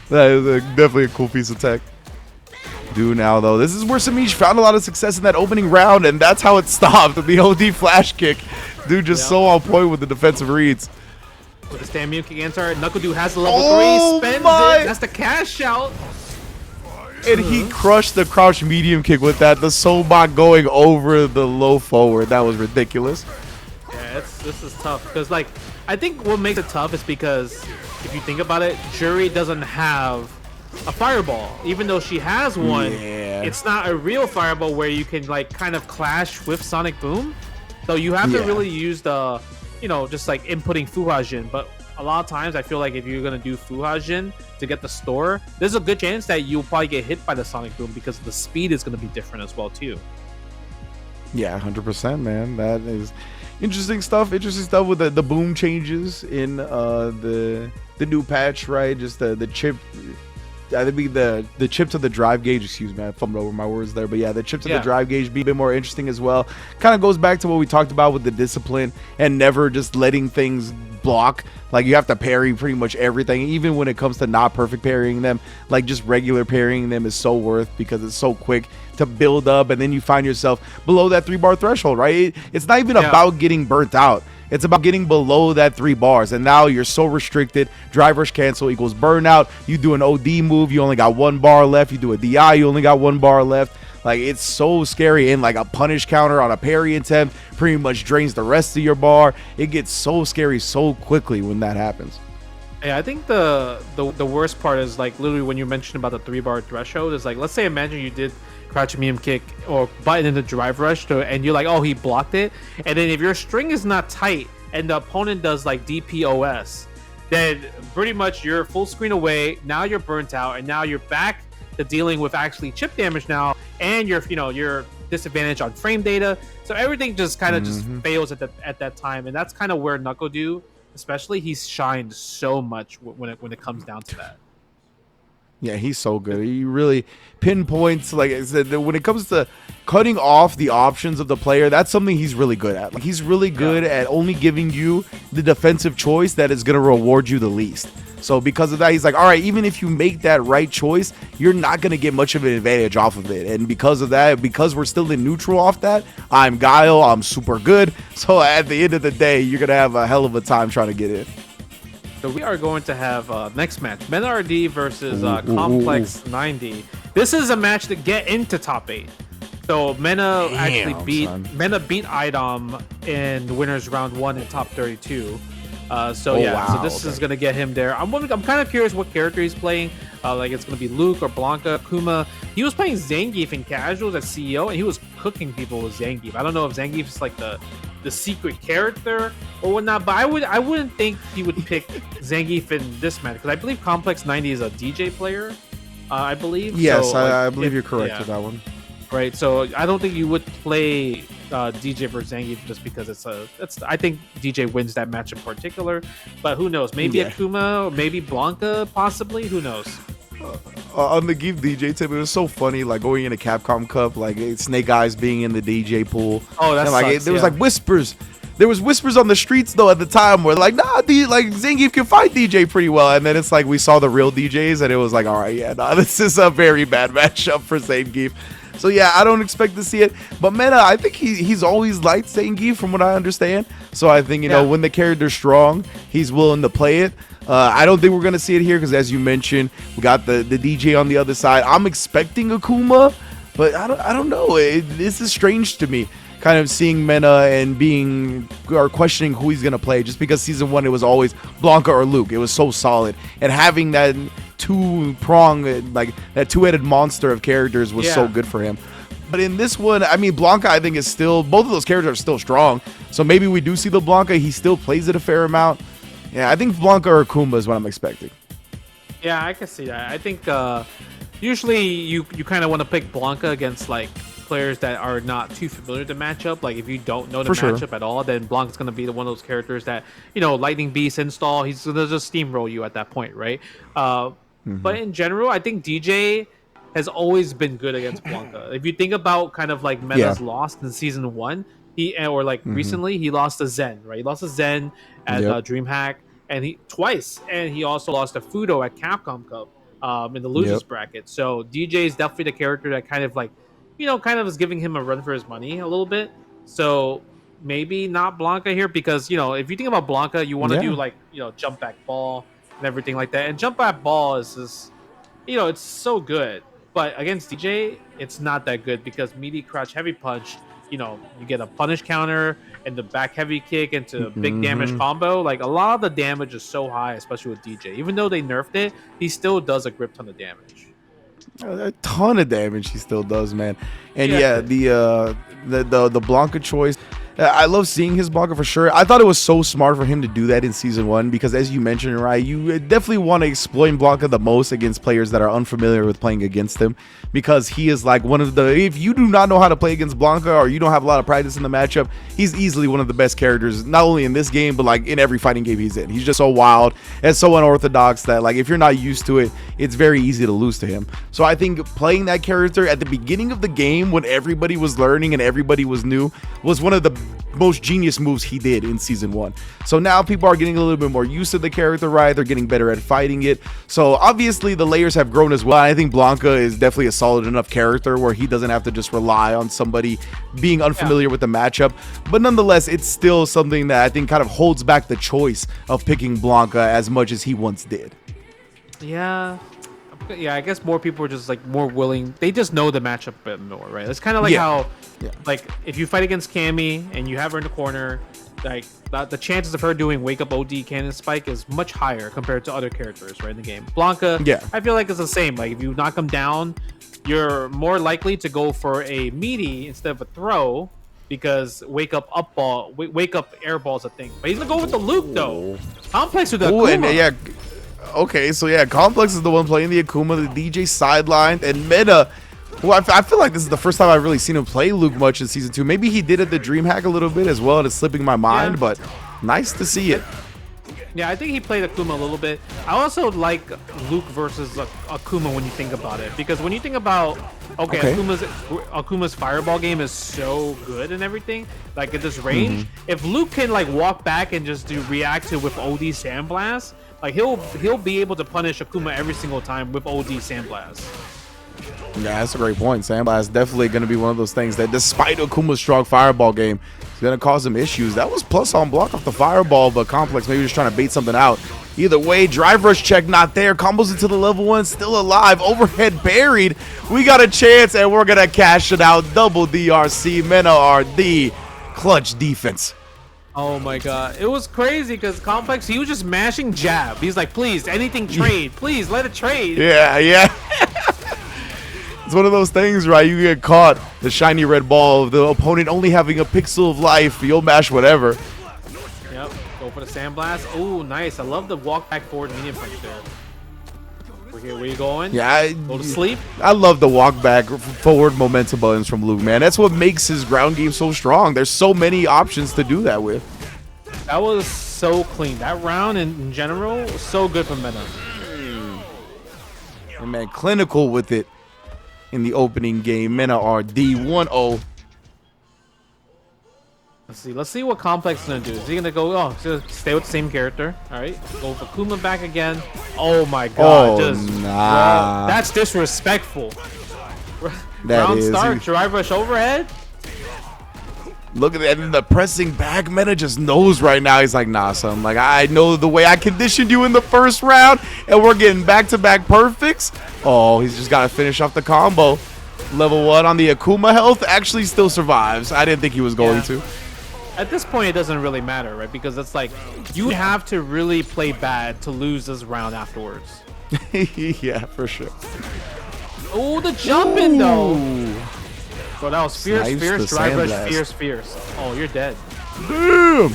That is definitely a cool piece of tech. Do now though, this is where Samish found a lot of success in that opening round, and that's how it stopped. The OD flash kick, dude, just so on point with the defensive reads. With the stand medium kick answer, Knuckle has the level 3, spends it. That's the cash out. And he crushed the crouch medium kick with that. The Sobot going over the low forward. That was ridiculous. Yeah, this is tough because like I think what makes it tough is because if you think about it, Jury doesn't have a fireball. Even though she has one, it's not a real fireball where you can like kind of clash with Sonic Boom. So you have to really use the just like inputting Fuhajin, but a lot of times I feel like if you're gonna do Fuhajin to get the store, there's a good chance that you'll probably get hit by the Sonic Boom because the speed is gonna be different as well too. Yeah, 100%, man. That is interesting stuff. Interesting stuff with the boom changes in the new patch, right? Just the chip. I think the chip to the drive gauge, excuse me, I fumbled over my words there, but yeah, the chip to the drive gauge be a bit more interesting as well. Kind of goes back to what we talked about with the discipline and never just letting things block. Like you have to parry pretty much everything, even when it comes to not perfect parrying them. Like just regular parrying them is so worth because it's so quick to build up, and then you find yourself below that 3-bar threshold, right? It's not even about getting burnt out. It's about getting below that 3 bars, and now you're so restricted. Drive rush cancel equals burnout. You do an OD move, you only got 1 bar left. You do a DI, you only got 1 bar left. Like, it's so scary, and like a punish counter on a parry attempt pretty much drains the rest of your bar. It gets so scary so quickly when that happens. Yeah, I think the worst part is like literally when you mentioned about the 3-bar threshold is like, let's say imagine you did crouch medium kick or button in the drive rush and you're like, oh, he blocked it, and then if your string is not tight and the opponent does like DPOS, then pretty much you're full screen away. Now you're burnt out, and now you're back to dealing with actually chip damage now, and you're disadvantaged on frame data. So everything just kind of just fails at that time, and that's kind of where Knuckle especially, he's shined so much when it comes down to that. Yeah, he's so good. He really pinpoints, like I said, when it comes to cutting off the options of the player, that's something he's really good at. Like, he's really good at only giving you the defensive choice that is going to reward you the least. So because of that, he's like, all right, even if you make that right choice, you're not going to get much of an advantage off of it. And because of that, because we're still in neutral off that, I'm Guile, I'm super good. So at the end of the day, you're going to have a hell of a time trying to get in. So we are going to have next match, MenRD versus Complex 90. This is a match to get into top 8. So Mena actually Damn, beat son. Mena beat Idom in winners round 1 in top 32. So Oh, yeah, so wow, this is okay. gonna get him there. I'm kind of curious what character he's playing. Like it's gonna be Luke or Blanca, Kuma. He was playing Zangief in casuals at CEO, and he was cooking people with Zangief. I don't know if Zangief is like the secret character or whatnot, but I wouldn't think he would pick Zangief in this match because I believe Complex 90 is a DJ player. I believe. Yes, So, like, I believe if- you're correct yeah. with that one. Right, so I don't think you would play DJ versus Zangief just because I think DJ wins that match in particular, but who knows? Maybe Yeah. Akuma, or maybe Blanca, possibly. Who knows? On the Give DJ tip, it was so funny, like going into Capcom Cup, like Snake Eyes being in the DJ pool. Oh, that and, like sucks, there was yeah. like whispers. There was whispers on the streets though at the time where like, nah, like Zangief can fight DJ pretty well, and then it's like we saw the real DJs, and it was like, all right, yeah, nah, this is a very bad matchup for Zangief. So yeah, I don't expect to see it. But Meta, I think he's always liked Zangief from what I understand. So I think, you know, when the character's strong, he's willing to play it. I don't think we're going to see it here because, as you mentioned, we got the DJ on the other side. I'm expecting Akuma, but I don't know. This is strange to me, kind of seeing Mena and questioning who he's going to play, just because season 1 it was always Blanca or Luke. It was so solid. And having that two-prong, like that two-headed monster of characters was so good for him. But in this one, I mean, Blanca, I think is still, both of those characters are still strong. So maybe we do see the Blanca. He still plays it a fair amount. Yeah, I think Blanca or Akuma is what I'm expecting. Yeah, I can see that. I think usually you kind of want to pick Blanca against like players that are not too familiar with the matchup. Like if you don't know the matchup at all, then Blanca's going to be one of those characters that, you know, Lightning Beast install. He's going to just steamroll you at that point, right? But in general, I think DJ has always been good against Blanca. If you think about kind of like Meta's loss in season 1, recently he lost to Zen, right? He lost to Zen at DreamHack, and he twice, and he also lost to Fudo at Capcom Cup in the losers bracket. So DJ is definitely the character that kind of like, you know, kind of is giving him a run for his money a little bit. So maybe not Blanca here because, you know, if you think about Blanca, you want to do like, you know, jump back ball and everything like that. And jump back ball is just, you know, it's so good. But against DJ, it's not that good because meaty crouch heavy punch, you know, you get a punish counter and the back heavy kick into a big damage combo. Like a lot of the damage is so high, especially with DJ. Even though they nerfed it, he still does a grip ton of damage. A ton of damage he still does, man. And the Blanca choice, I love seeing his Blanca for sure. I thought it was so smart for him to do that in season 1 because, as you mentioned, right, you definitely want to exploit Blanca the most against players that are unfamiliar with playing against him, because he is like one of the, if you do not know how to play against Blanca or you don't have a lot of practice in the matchup, he's easily one of the best characters, not only in this game but like in every fighting game he's in. He's just so wild and so unorthodox that, like, if you're not used to it, it's very easy to lose to him. So I think playing that character at the beginning of the game when everybody was learning and everybody was new was one of the most genius moves he did in season 1. So now people are getting a little bit more used to the character, right? They're getting better at fighting it. So obviously the layers have grown as well. I think Blanca is definitely a solid enough character where he doesn't have to just rely on somebody being unfamiliar with the matchup. But nonetheless, it's still something that I think kind of holds back the choice of picking Blanca as much as he once did. Yeah, I guess more people are just like more willing. They just know the matchup a bit more, right? It's kind of like how, like, if you fight against Cammy and you have her in the corner, like the chances of her doing wake up OD cannon spike is much higher compared to other characters, right, in the game. Blanca, I feel like it's the same. Like if you knock him down, you're more likely to go for a meaty instead of a throw because wake up air ball is a thing. But he's gonna go with the Luke though. Complex with the Akuma. Okay, so yeah, Complex is the one playing the Akuma, the DJ sideline, and Meta, who I feel like this is the first time I've really seen him play Luke much in season 2. Maybe he did at the DreamHack a little bit as well, and it's slipping my mind, but nice to see it. Yeah, I think he played Akuma a little bit. I also like Luke versus Akuma when you think about it, because when you think about Akuma's fireball game is so good and everything, like at this range, if Luke can like walk back and just react to with OD Sandblast, like he'll be able to punish Akuma every single time with OD Sandblast. Yeah, that's a great point. Sandblast definitely going to be one of those things that, despite Akuma's strong fireball game, is going to cause him issues. That was plus on block off the fireball, but Complex maybe just trying to bait something out. Either way, drive rush check not there. Combos into the level 1, still alive. Overhead buried. We got a chance, and we're going to cash it out. Double DRC. Mena RD. Clutch defense. Oh my god, it was crazy because Complex, he was just mashing jab. He's like, please, anything trade. Please, let it trade. Yeah. It's one of those things, right? You get caught, the shiny red ball of the opponent only having a pixel of life. You'll mash whatever. Yep, go for the sandblast. Oh, nice. I love the walk back forward medium punch there. Where you going? Yeah, go to sleep. I love the walk back forward momentum buttons from Luke, man. That's what makes his ground game so strong. There's so many options to do that with. That was so clean. That round in general was so good for Meta. And man, clinical with it in the opening game. Mena RD 1-0. Let's see what Complex is gonna do. Is he gonna go? Oh, he's gonna stay with the same character. All right, go for Kuma back again. Oh my god, nah. That's disrespectful. That Round is. start, drive rush overhead. Look at that, and the pressing back. Meta just knows right now. He's like, nah, son. Like, I know the way I conditioned you in the first round, and we're getting back-to-back perfects. Oh, he's just got to finish off the combo. Level 1 on the Akuma health actually still survives. I didn't think he was going to. At this point, it doesn't really matter, right? Because it's like, you have to really play bad to lose this round afterwards. Yeah, for sure. Oh, the jumping, though. Bro, that was fierce, drive rush, fierce. Oh, you're dead. Damn.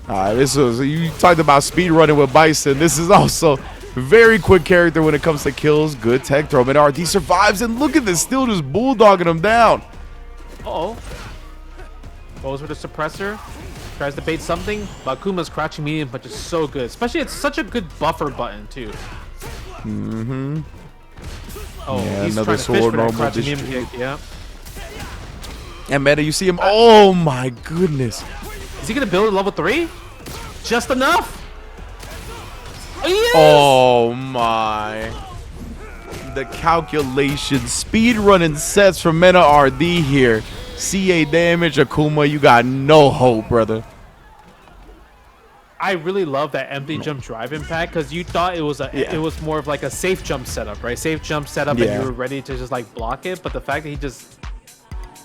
All right, you talked about speed running with Bison. This is also very quick character when it comes to kills. Good tech throw. And RD survives, and look at this, still just bulldogging him down. Uh-oh. Goes with the suppressor. Tries to bait something. But Akuma's crouching medium punch is so good. Especially, it's such a good buffer button, too. Mm-hmm. Oh, yeah, he's another trying to fish sword for that normal crouching medium district. kick. Yeah. And Meta, you see him. Oh, my goodness. Is he going to build a level 3? Just enough? Oh, yes! Oh, my. The calculation. Speed running sets from Meta RD here. CA damage, Akuma, you got no hope, brother. I really love that empty jump drive impact because you thought it was it was more of like a safe jump setup, right? Safe jump setup, and you were ready to just like block it. But the fact that he just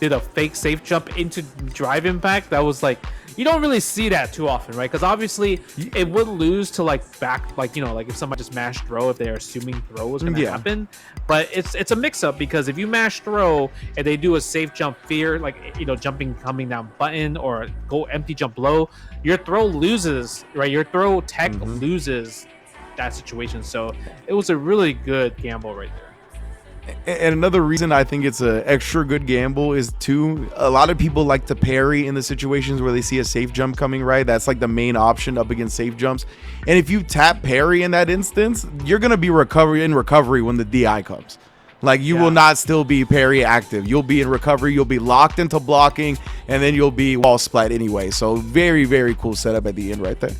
did a fake safe jump into drive impact, that was like, you don't really see that too often, right? Because obviously it would lose to like back, like, you know, like if somebody just mashed throw, if they're assuming throw was going to happen. But it's a mix up because if you mash throw and they do a safe jump fear, like, you know, jumping coming down button or go empty jump low, your throw loses, right? Your throw tech loses that situation. So it was a really good gamble right there. And another reason I think it's an extra good gamble is too, a lot of people like to parry in the situations where they see a safe jump coming, right? That's like the main option up against safe jumps. And if you tap parry in that instance, you're going to be in recovery when the DI comes. Like, you will not still be parry active. You'll be in recovery. You'll be locked into blocking, and then you'll be wall splat anyway. So very, very cool setup at the end right there.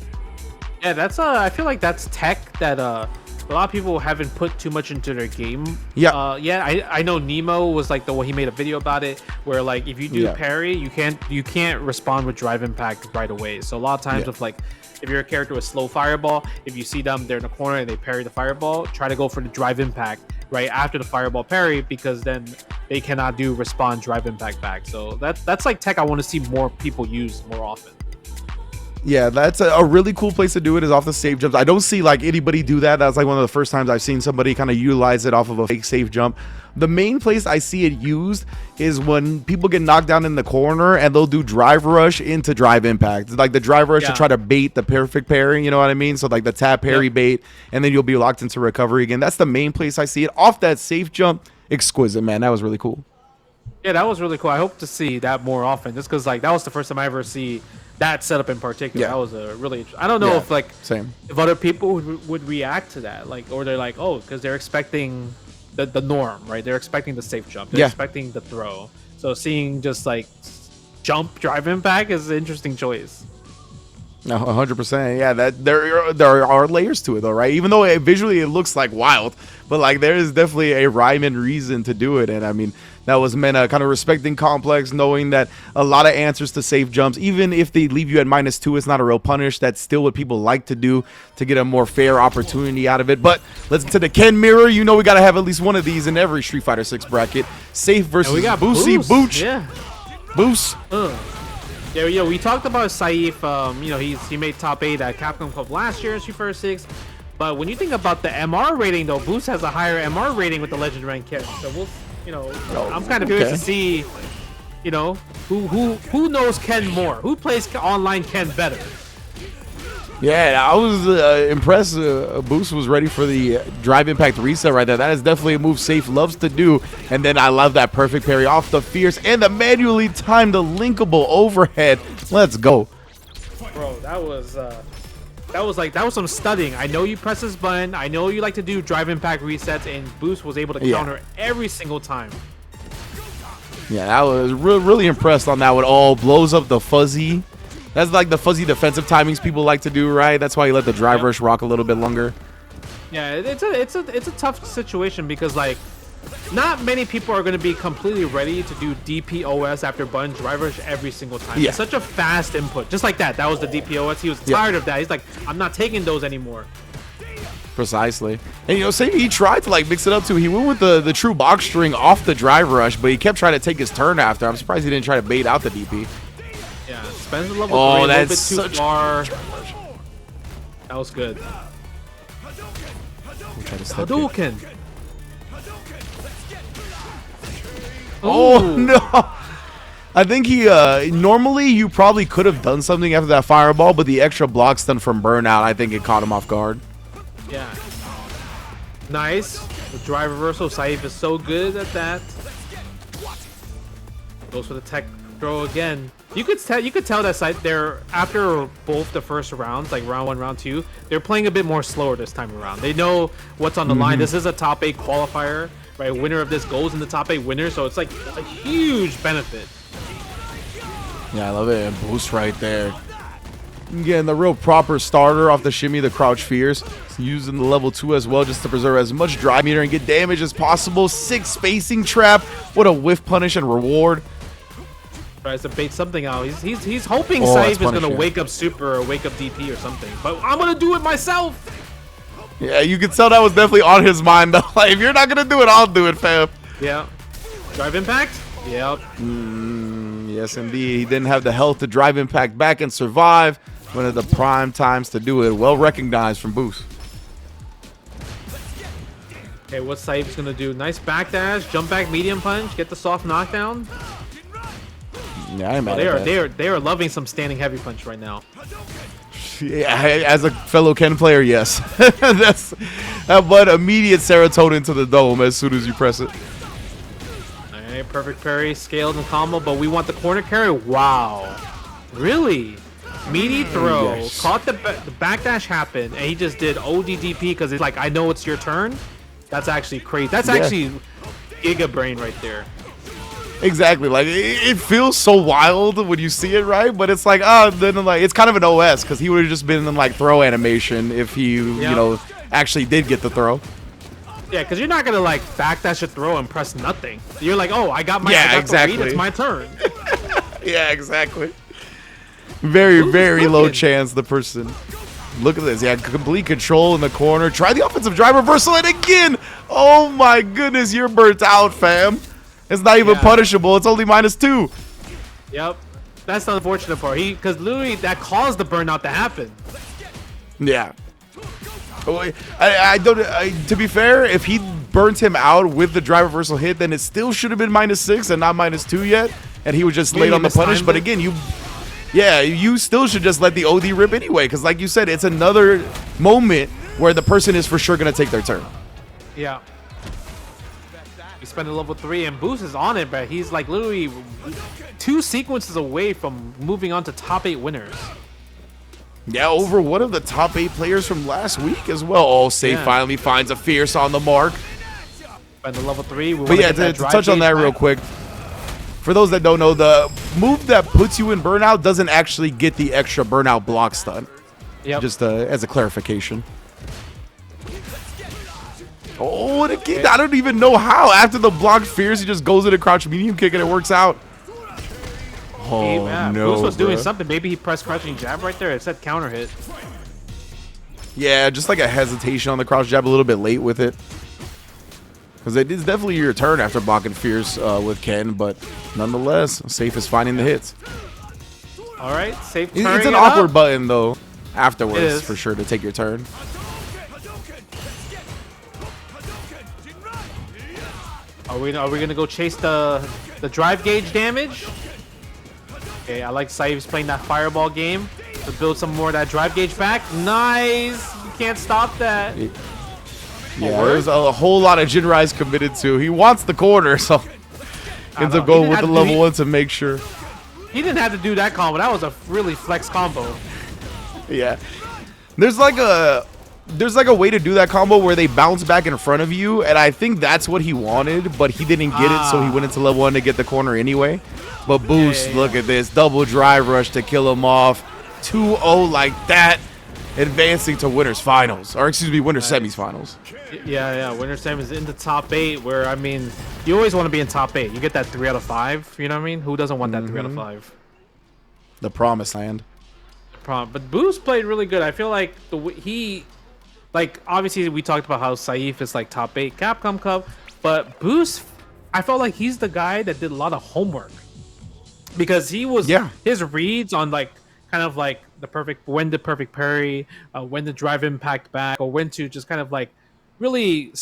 Yeah, that's I feel like that's tech that a lot of people haven't put too much into their game. I know Nemo was like the one, he made a video about it where like if you do parry, you can't respond with drive impact right away. So a lot of times with like, if you're a character with slow fireball, if you see them, they're in the corner and they parry the fireball, try to go for the drive impact right after the fireball parry, because then they cannot do respond drive impact back. So that's like tech I want to see more people use more often. Yeah, that's a really cool place to do it, is off the safe jumps. I don't see like anybody do that. That's like one of the first times I've seen somebody kind of utilize it off of a fake safe jump. The main place I see it used is when people get knocked down in the corner and they'll do drive rush into drive impact. Like the drive rush to try to bait the perfect parry, you know what I mean? So like the tap parry bait, and then you'll be locked into recovery again. That's the main place I see it. Off that safe jump, exquisite, man. That was really cool. Yeah, that was really cool. I hope to see that more often, just because like that was the first time I ever see that setup in particular. That was a really, I don't know if like if other people would react to that, like, or they're like, oh, because they're expecting the norm, right? They're expecting the safe jump, they're expecting the throw. So seeing just like jump drive impact is an interesting choice. No, 100%. Yeah, that there are layers to it though, right? Even though visually it looks like wild, but like there is definitely a rhyme and reason to do it. And I mean, that was Mena kind of respecting complex, knowing that a lot of answers to safe jumps, even if they leave you at -2, it's not a real punish. That's still what people like to do to get a more fair opportunity out of it. But let's to the Ken mirror. You know we gotta have at least one of these in every Street Fighter 6 bracket. Safe versus we got Boosie Booch. Yeah. Boost. Yeah, we talked about Saif. You know, he made top 8 at Capcom Cup last year in Street Fighter 6. But when you think about the MR rating, though, Boost has a higher MR rating with the Legend Rank kit. So we'll, you know, I'm kind of curious to see, you know, who knows Ken more, who plays online Ken better. Yeah, I was impressed. Boost was ready for the drive impact reset right there. That is definitely a move Safe loves to do. And then I love that perfect parry off the Fierce and the manually timed the linkable overhead. Let's go. Bro, that was some studying. I know you press this button. I know you like to do drive impact resets, and Boost was able to counter every single time. Yeah, I was really impressed on that one. Oh, blows up the fuzzy. That's like the fuzzy defensive timings people like to do, right? That's why you let the drive rush rock a little bit longer. Yeah, it's a tough situation because like not many people are going to be completely ready to do DPOS after button drive rush every single time. Yeah. It's such a fast input. Just like that. That was the DPOS. He was tired of that. He's like, I'm not taking those anymore. Precisely. And you know, say he tried to like mix it up too. He went with the true box string off the drive rush, but he kept trying to take his turn after. I'm surprised he didn't try to bait out the DP. Yeah, spends the level 3 a little bit too far. That was good. Hadouken. Oh no! I think he normally you probably could have done something after that fireball, but the extra block stun from burnout, I think it caught him off guard. Yeah. Nice. The drive reversal. Saif is so good at that. Goes for the tech throw again. You could tell that side they're after both the first rounds, like round 1, round 2, they're playing a bit more slower this time around. They know what's on the line. This is a top 8 qualifier, right? Winner of this goes in the top 8 winner, so it's like a huge benefit. Yeah, I love it. And Boost right there. Getting the real proper starter off the shimmy, the crouch fierce. Using the level 2 as well just to preserve as much drive meter and get damage as possible. 6 spacing trap. What a whiff punish and reward. Tries to bait something out. He's hoping Saif is gonna wake up super or wake up DP or something. But I'm gonna do it myself. Yeah, you can tell that was definitely on his mind though. Like, if you're not gonna do it, I'll do it, fam. Yeah. Drive impact? Yep. Yes, indeed. He didn't have the health to drive impact back and survive. One of the prime times to do it. Well recognized from Boost. Okay, what Saif's gonna do? Nice backdash, jump back, medium punch, get the soft knockdown. Yeah, I'm mad at that. They are loving some standing heavy punch right now. Yeah, as a fellow Ken player, yes. But immediate serotonin to the dome as soon as you press it. Alright, perfect parry, scaled and combo, but we want the corner carry. Wow. Really? Meaty throw, caught the backdash happen, and he just did ODDP because it's like, I know it's your turn. That's actually crazy. That's actually Giga Brain right there. Exactly, like it feels so wild when you see it, right? But it's like, then like it's kind of an OS because he would have just been in like throw animation if he, you know, actually did get the throw. Yeah, because you're not gonna like backdash a throw and press nothing. You're like, oh, I got my exactly. the read, it's my turn. Yeah, exactly. Very low chance the person. Look at this. Yeah, complete control in the corner. Try the offensive drive reversal, and again, oh my goodness, you're burnt out, fam. It's not even punishable. It's only -2. Yep. That's the unfortunate part. Because literally that caused the burnout to happen. Yeah. I don't. To be fair, if he burnt him out with the drive reversal hit, then it still should have been -6 and not -2 yet. And he was just late on the punish. But again, you still should just let the OD rip anyway. Because like you said, it's another moment where the person is for sure going to take their turn. Yeah. He spent a level 3 and Boost is on it, but he's like literally 2 sequences away from moving on to top 8 winners. Yeah, over one of the top 8 players from last week as well. Oh, Safe finally finds a Fierce on the mark. Spend the level 3. But yeah, to touch on that real quick. For those that don't know, the move that puts you in burnout doesn't actually get the extra burnout block stun. Yep. Just as a clarification. Oh, and again, I don't even know how. After the blocked fears, he just goes in a crouch medium kick and it works out. Oh, no. Boost was doing something. Maybe he pressed crouching jab right there. It said counter hit. Yeah, just like a hesitation on the crouch jab a little bit late with it. Because it is definitely your turn after blocking fears with Ken, but nonetheless, safe is finding the hits. All right, safe It's turning an it awkward up. button, though, afterwards, is. for sure, to take your turn. Are we gonna go chase the drive gauge damage? Okay, I like Saif's playing that fireball game to build some more of that drive gauge back. Nice! You can't stop that. Yeah, there's a whole lot of Jinrai's committed to. He wants the corner, so ends up going with the level 1 to make sure. He didn't have to do that combo. That was a really flex combo. Yeah. There's like a way to do that combo where they bounce back in front of you, and I think that's what he wanted, but he didn't get it, so he went into level 1 to get the corner anyway. But Boost, look at this. Double drive rush to kill him off. 2-0 like that. Advancing to winners finals, or excuse me, winners semis finals. Yeah. Winners semis in the top 8, where, I mean, you always want to be in top 8. You get that 3 out of 5, you know what I mean? Who doesn't want that 3 out of 5? The promised land. But Boost played really good. I feel like like, obviously we talked about how Saif is like top 8 Capcom Cup, but Boost, I felt like he's the guy that did a lot of homework, because he was his reads on like kind of like the perfect parry, when to drive impact back, or when to just kind of like really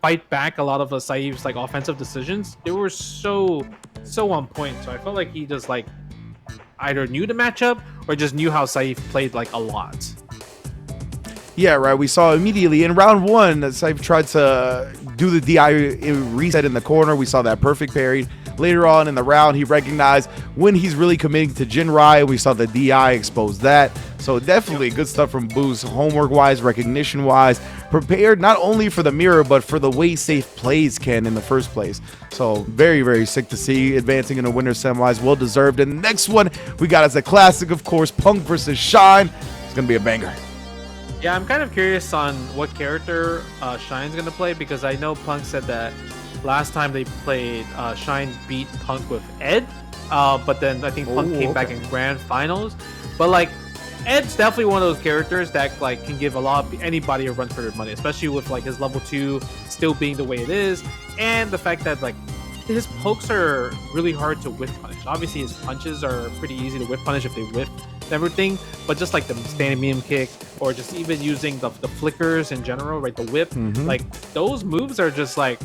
fight back a lot of Saif's like offensive decisions. They were so on point. So I felt like he just like either knew the matchup or just knew how Saif played like a lot. Yeah, right. We saw immediately in round 1 that Saif tried to do the DI reset in the corner. We saw that perfect parry. Later on in the round, he recognized when he's really committing to Jinrai. We saw the DI expose that. So definitely good stuff from Boost, homework-wise, recognition-wise. Prepared not only for the mirror, but for the way Saif plays Ken in the first place. So very, very sick to see. Advancing in the winner semis, well-deserved. And the next one we got as a classic, of course, Punk versus Shine. It's going to be a banger. Yeah, I'm kind of curious on what character Shine's going to play, because I know Punk said that last time they played, Shine beat Punk with Ed, but then I think Punk came back in grand finals. But like, Ed's definitely one of those characters that like can give anybody a run for their money, especially with like his level 2 still being the way it is, and the fact that like his pokes are really hard to whiff punish. Obviously his punches are pretty easy to whiff punish if they whiff everything, but just like the standing medium kick, or just even using the flickers in general, right, the whip, like those moves are just like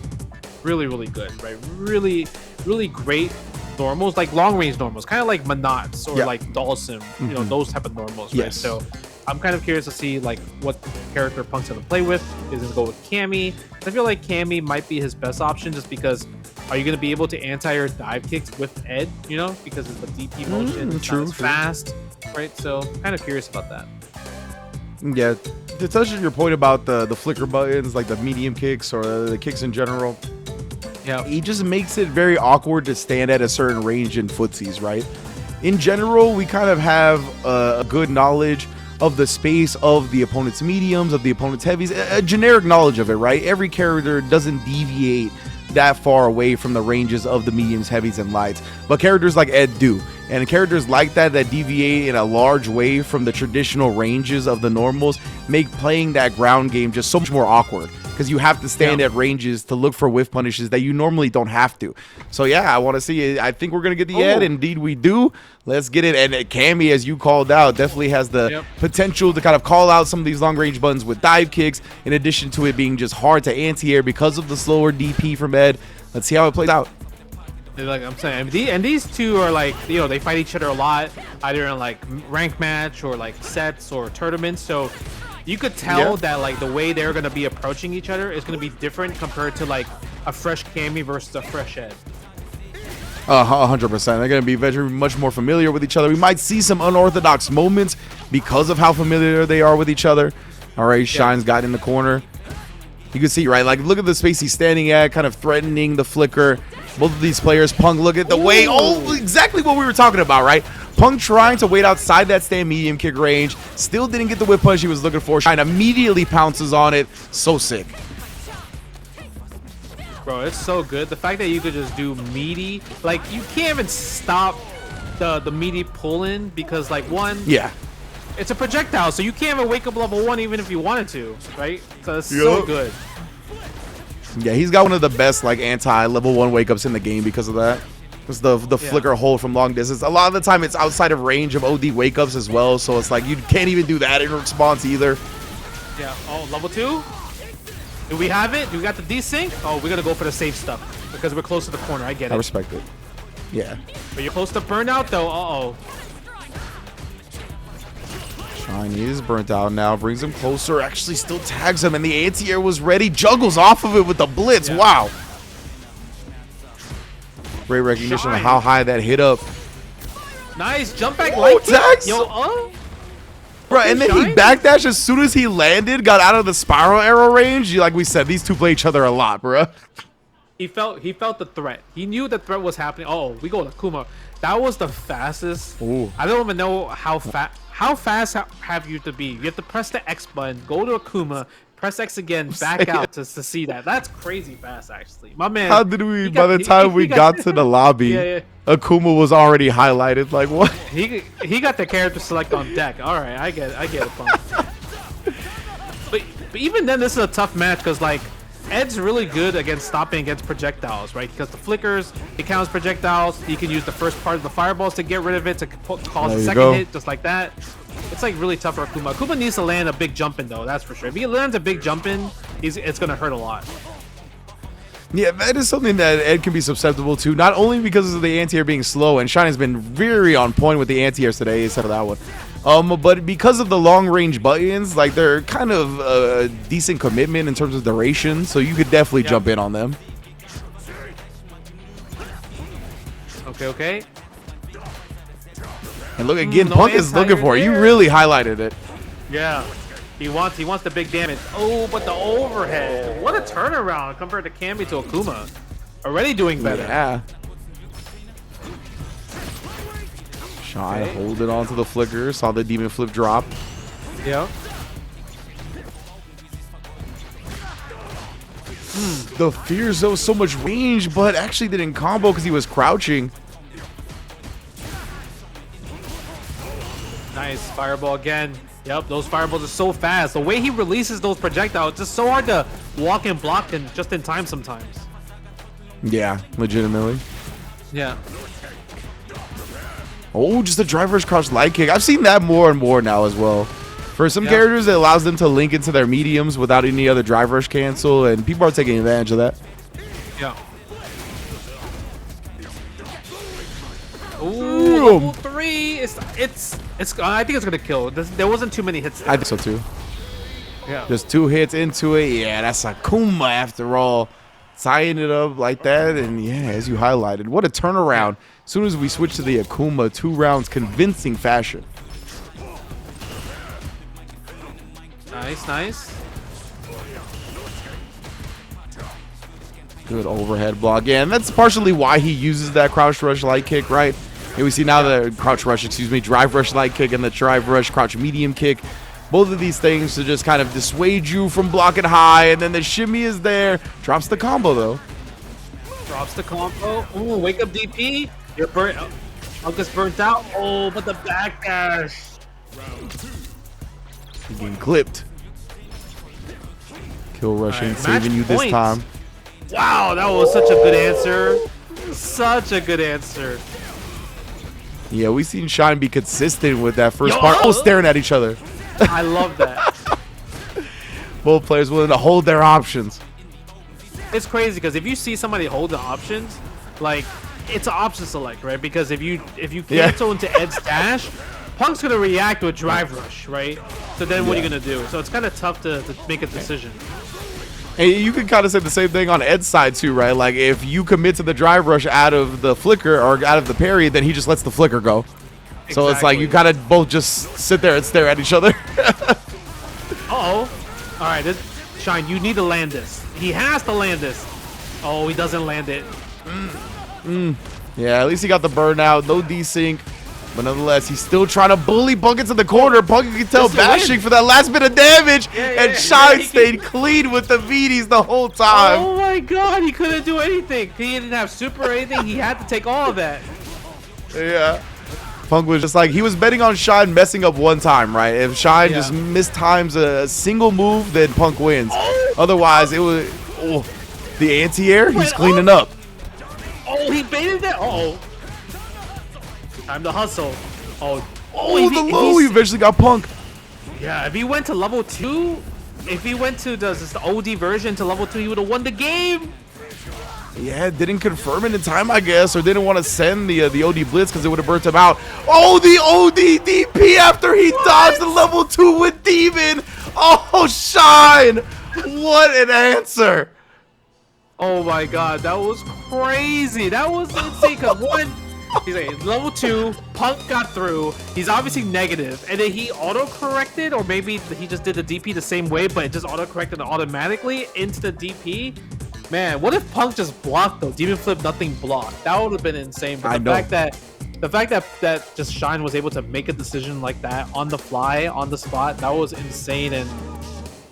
really good, right? Really great normals, like long range normals, kind of like Manats or like Dawson, you know, those type of normals, right? So I'm kind of curious to see like what character Punk's gonna play with. Is it gonna go with Cammy? I feel like Cammy might be his best option, just because are you gonna be able to anti-air dive kicks with Ed, you know, because it's the DP motion, it's not as fast, right? So kind of curious about that. Yeah, to touch on your point about the flicker buttons, like the medium kicks or the kicks in general, he just makes it very awkward to stand at a certain range in footsies, right? In general, we kind of have a good knowledge of the space of the opponent's mediums, of the opponent's heavies, a generic knowledge of it, right? Every character doesn't deviate that far away from the ranges of the mediums, heavies, and lights, but characters like Ed do. And characters like that deviate in a large way from the traditional ranges of the normals make playing that ground game just so much more awkward, because you have to stand at ranges to look for whiff punishes that you normally don't have to. So yeah, I want to see it. I think we're going to get the Ed. Indeed we do. Let's get it. And Cammy, as you called out, definitely has the potential to kind of call out some of these long range buttons with dive kicks, in addition to it being just hard to anti-air because of the slower DP from Ed. Let's see how it plays out. Like I'm saying, and these two are like, you know, they fight each other a lot, either in like rank match or like sets or tournaments. So you could tell that like the way they're gonna be approaching each other is gonna be different compared to like a fresh Cammy versus a fresh Ed. 100%. They're going to be very much more familiar with each other. We might see some unorthodox moments because of how familiar they are with each other. All right, Shine's got in the corner. You can see, right, like look at the space he's standing at, kind of threatening the flicker. Both of these players, Punk, look at the way. Oh, exactly what we were talking about, right? Punk trying to wait outside that stand medium kick range. Still didn't get the whip punch he was looking for. Shine immediately pounces on it. So sick. Bro, it's so good. The fact that you could just do meaty, like you can't even stop the meaty pull-in because like one, Yeah. it's a projectile, so you can't even wake up level 1 even if you wanted to, right? So it's so good. Yeah, he's got one of the best like anti-level 1 wake ups in the game because of that. It's the flicker hold from long distance. A lot of the time it's outside of range of OD wake ups as well, so it's like you can't even do that in response either. Yeah. Oh, level 2? Do we have it? Do we got the desync? Oh, we gotta go for the safe stuff because we're close to the corner. I get it. I respect it. Yeah. But you're close to burnout though. Uh-oh. Shiny is burnt out now, brings him closer, actually still tags him, and the anti-air was ready, juggles off of it with the blitz. Yeah. Wow. Great recognition of how high that hit up. Nice jump back light kick. tags? Yo, Bro, and then he backdashed as soon as he landed, got out of the spiral arrow range. Like we said, these two play each other a lot, bro. He felt the threat. He knew the threat was happening. Oh, we go to Kuma. That was the fastest. Ooh. I don't even know how fast. How fast have you to be? You have to press the X button, go to Akuma, press X again, back out to see that. That's crazy fast, actually. My man. How did we? By the time we got to the lobby, Akuma was already highlighted. Like what? He got the character select on deck. All right, I get it, Punk. but even then, this is a tough match because like Ed's really good against stopping against projectiles, right? Because the flickers, it counts projectiles. You can use the first part of the fireballs to get rid of it to cause the second hit, just like that. It's like really tough for Akuma. Akuma needs to land a big jump in though, that's for sure. If he lands a big jump in, it's gonna hurt a lot. Yeah, that is something that Ed can be susceptible to, not only because of the anti-air being slow, and Shiny's been very on point with the anti-airs today, except for that one. But because of the long-range buttons, like they're kind of a decent commitment in terms of duration, so you could definitely jump in on them. Okay. And look again, Punk is looking for it. You really highlighted it. Yeah. He wants the big damage. Oh, but the overhead. What a turnaround compared to Cammy to Akuma. Already doing better. Yeah. Shine holding on to the flicker. Saw the demon flip drop. Yeah. The fear zone, so much range, but actually didn't combo because he was crouching. Nice. Fireball again. Yep, those fireballs are so fast. The way he releases those projectiles, it's just so hard to walk and block and just in time sometimes. Yeah, legitimately. Yeah. Oh, just a driver's crouch light kick. I've seen that more and more now as well. For some characters, it allows them to link into their mediums without any other drive rush cancel, and people are taking advantage of that. Yeah. Ooh, level 3. It's. I think it's gonna kill. There wasn't too many hits there. I think so too. Yeah. Just 2 hits into it. Yeah, that's Akuma after all. Tying it up like that, and yeah, as you highlighted, what a turnaround. As soon as we switch to the Akuma, 2 rounds, convincing fashion. Nice. Good overhead block. Yeah, and that's partially why he uses that crouch rush light kick, right? And we see now the drive rush light kick and the drive rush crouch medium kick. Both of these things to just kind of dissuade you from blocking high, and then the shimmy is there. Drops the combo though. Drops the combo. Ooh, wake up DP. You're burnt. Uncle's burnt out. Oh, but the backdash. Getting clipped. Kill rushing, Right, saving you this time. Wow, that was such a good answer. Such a good answer. Yeah, we've seen Shine be consistent with that first part. Oh, staring at each other. I love that. Both players willing to hold their options. It's crazy because if you see somebody hold the options, like it's an option select, right? Because if you cancel into Ed's dash, Punk's gonna react to a drive rush, right? So then what are you gonna do? So it's kind of tough to make a decision. And you can kind of say the same thing on Ed's side too, right? Like if you commit to the drive rush out of the flicker or out of the parry, then he just lets the flicker go. Exactly. So it's like you gotta both just sit there and stare at each other. All right, Shine, you need to land this. He has to land this. Oh, he doesn't land it. Yeah, at least he got the burnout. No desync. But nonetheless, he's still trying to bully Punk into the corner. Punk, you can tell, bashing for that last bit of damage. And Shine stayed clean with the VDs the whole time. Oh my god, he couldn't do anything. He didn't have super or anything. He had to take all of that. Yeah. Punk was just like, he was betting on Shine messing up one time, right? If Shine just mistimes a single move, then Punk wins. Otherwise, it was the anti-air. He's cleaning up. Oh, he baited that. Uh-oh. Time to hustle. Oh, the low. He eventually got Punk. Yeah, if he went to level 2, if he went to the OD version to level 2, he would have won the game. Yeah, didn't confirm it in time, I guess, or didn't want to send the OD Blitz because it would have burnt him out. Oh, the OD DP after he dodged the level 2 with Demon. Oh, Shine. What an answer. Oh my god, that was crazy. That was insane because one, he's like level 2, Punk got through. He's obviously negative, and then he auto-corrected, or maybe he just did the DP the same way, but it just auto-corrected automatically into the DP. Man, what if Punk just blocked though? Demon Flip, nothing blocked. That would have been insane. But the fact that just Shine was able to make a decision like that on the fly, on the spot, that was insane. And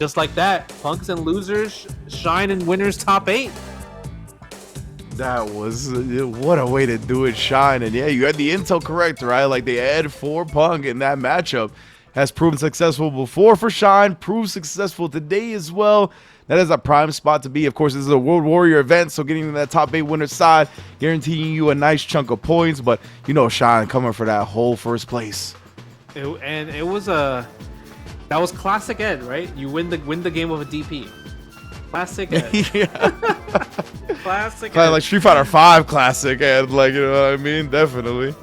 just like that, Punks and losers, Shine and winners top 8. That was what a way to do it, Shine. And yeah, you had the intel correct, right? Like they had 4 Punk in that matchup. Has proven successful before for Shine, proved successful today as well. That is a prime spot to be. Of course, this is a World Warrior event, so getting to that top 8 winner side, guaranteeing you a nice chunk of points. But you know, Shine coming for that whole first place. That was classic Ed, right? You win the game with a DP. Classic Ed. Yeah. Classic Ed. Ed. Like Street Fighter 5 classic Ed, like, you know what I mean? Definitely.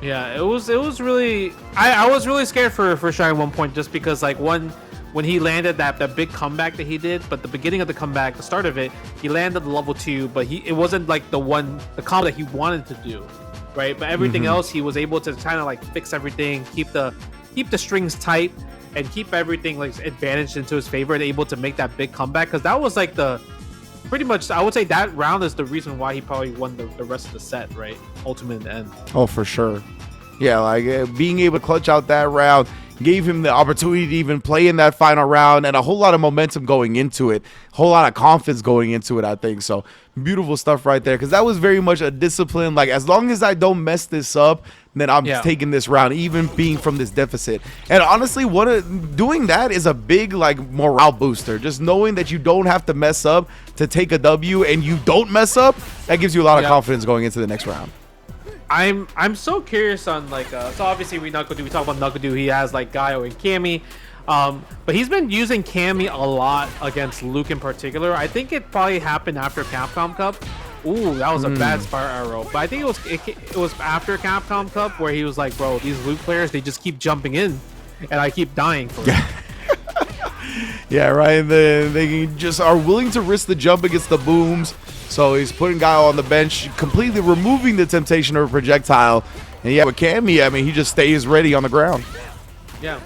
Yeah, it was really. I was really scared for Shine at one point, just because like when he landed that big comeback that he did, but the beginning of the comeback, the start of it, he landed the level 2, but it wasn't like the combo that he wanted to do, right? But everything else, he was able to kind of like fix everything, keep the strings tight, and keep everything like advantaged into his favor, and able to make that big comeback. Because that was like pretty much, I would say that round is the reason why he probably won the rest of the set, right? Ultimate end. Oh, for sure. Yeah, like being able to clutch out that round gave him the opportunity to even play in that final round, and a whole lot of momentum going into it, a whole lot of confidence going into it, I think. So beautiful stuff right there, because that was very much a discipline. Like, as long as I don't mess this up, then I'm taking this round, even being from this deficit. And honestly, doing that is a big like morale booster. Just knowing that you don't have to mess up to take a W, and you don't mess up, that gives you a lot of confidence going into the next round. I'm so curious on like so obviously we talk about Knuckle, he has like Gaio and Cammy, but he's been using Cammy a lot against Luke in particular. I think it probably happened after Capcom Cup. Ooh, that was a bad Spire Arrow, but I think it was after Capcom Cup where he was like, bro, these Luke players, they just keep jumping in and I keep dying for it. Yeah, right. They just are willing to risk the jump against the booms. So he's putting Guile on the bench, completely removing the temptation of a projectile. And yeah, with Cammy, I mean, he just stays ready on the ground. Yeah.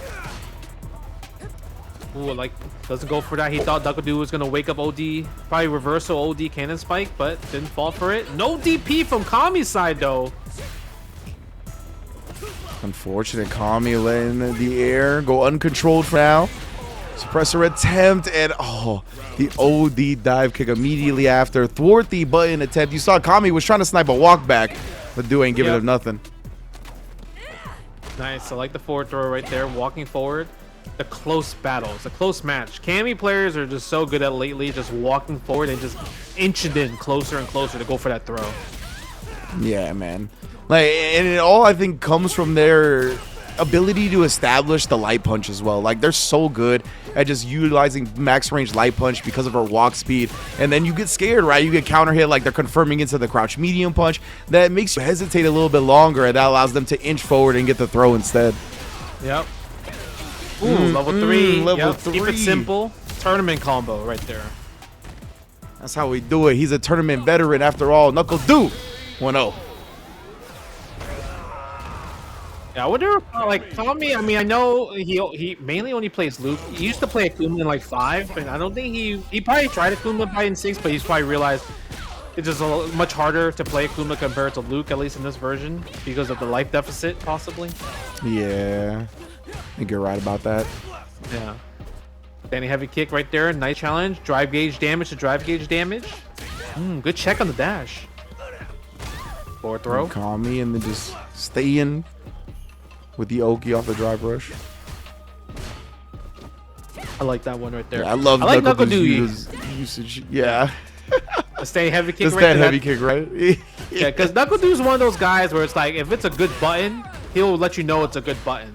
Ooh, like, doesn't go for that. He thought Duckadoo was going to wake up OD, probably reversal OD cannon spike, but didn't fall for it. No DP from Kami's side, though. Unfortunate. Kami letting the air go uncontrolled for now. Suppressor attempt, and the OD dive kick immediately after. Thwart the button attempt. You saw Kami was trying to snipe a walk back, but Do ain't giving him nothing. Nice. I like the forward throw right there. Walking forward. The close battles, the close match. Cammy players are just so good at lately, just walking forward and just inching in closer and closer to go for that throw. Yeah, man. Like, and it all, I think, comes from their ability to establish the light punch as well. Like, they're so good at just utilizing max range light punch because of her walk speed, and then you get scared, right? You get counter hit, like they're confirming into the crouch medium punch. That makes you hesitate a little bit longer, and that allows them to inch forward and get the throw instead. Yep. Ooh, level 3. Level 3. Keep it simple. Tournament combo right there. That's how we do it. He's a tournament veteran after all. Knuckle Do 1-0. Yeah, I wonder, like, Tommy, I mean, I know he mainly only plays Luke. He used to play Akuma in, like, 5, and I don't think he probably tried Akuma probably in 6, but he's probably realized it's just much harder to play Akuma compared to Luke, at least in this version, because of the life deficit, possibly. Yeah, I think you're right about that. Yeah. Standing heavy kick right there. Nice challenge. Drive gauge damage to drive gauge damage. Good check on the dash. Forward throw. Kami, and then just stay in with the Oki off the drive rush. I like that one right there. Yeah, I love Knuckle usage. Yeah. A stay heavy kick Just right that there. heavy kick, right? Yeah, because Knuckle is one of those guys where it's like, if it's a good button, he'll let you know it's a good button.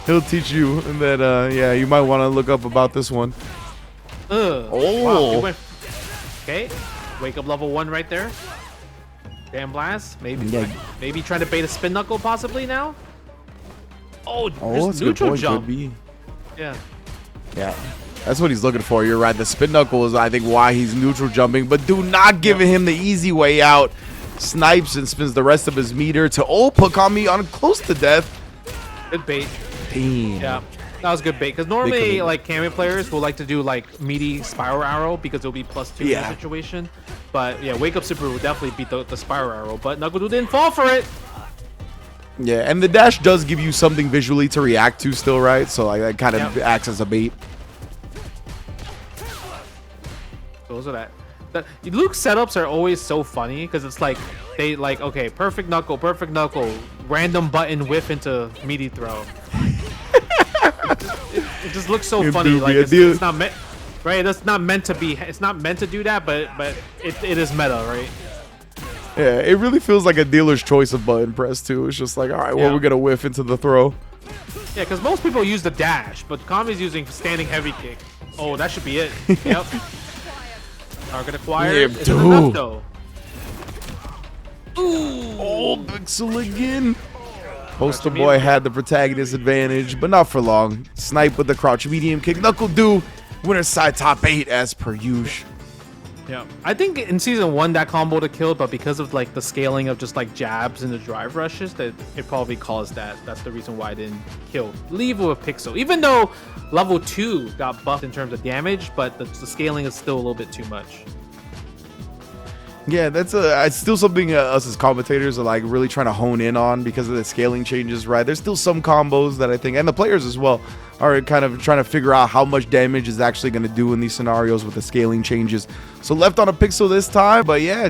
He'll teach you, and then yeah, you might want to look up about this one. Oh. Wow, okay. Wake up level 1 right there. Damn blast. Maybe maybe trying to bait a spin knuckle possibly now. Oh, that's a neutral good point. jump. Could be. Yeah. Yeah. That's what he's looking for. You're right. The spin knuckle is, I think, why he's neutral jumping, but do not give him the easy way out. Snipes and spins the rest of his meter to put Kami on close to death. Good bait. Damn. Yeah, that was good bait. Because normally, like, Kami players will like to do, like, meaty spiral arrow because it'll be +2 in that situation. But, yeah, Wake Up Super will definitely beat the spiral arrow. But Knuckle didn't fall for it. Yeah, and the dash does give you something visually to react to still, right? So, like, that kind of acts as a bait. Those are that. Luke's setups are always so funny because it's like, they, like, okay, perfect knuckle, random button whiff into meaty throw. It just looks so funny. Like it's not meant, right? That's not meant to be. It's not meant to do that, but it is meta, right? Yeah, it really feels like a dealer's choice of button press too. It's just like, all right, well, we're gonna whiff into the throw. Yeah, because most people use the dash, but Kami's using standing heavy kick. Oh, that should be it. Yep. Target acquired. Yeah, Isn't enough though. Ooh. Oh, Pixel again. Poster Boy had the protagonist advantage, but not for long. Snipe with the crouch medium kick. Knuckle do. Winner side top 8 as per usual. Yeah, I think in season 1 that combo would have killed, but because of like the scaling of just like jabs and the drive rushes, that it probably caused that. That's the reason why I didn't kill. Leave with a Pixel, even though level 2 got buffed in terms of damage, but the scaling is still a little bit too much. Yeah, that's it's still something us as commentators are like really trying to hone in on because of the scaling changes, right? There's still some combos that I think, and the players as well, are kind of trying to figure out how much damage is actually going to do in these scenarios with the scaling changes. So left on a Pixel this time, but yeah,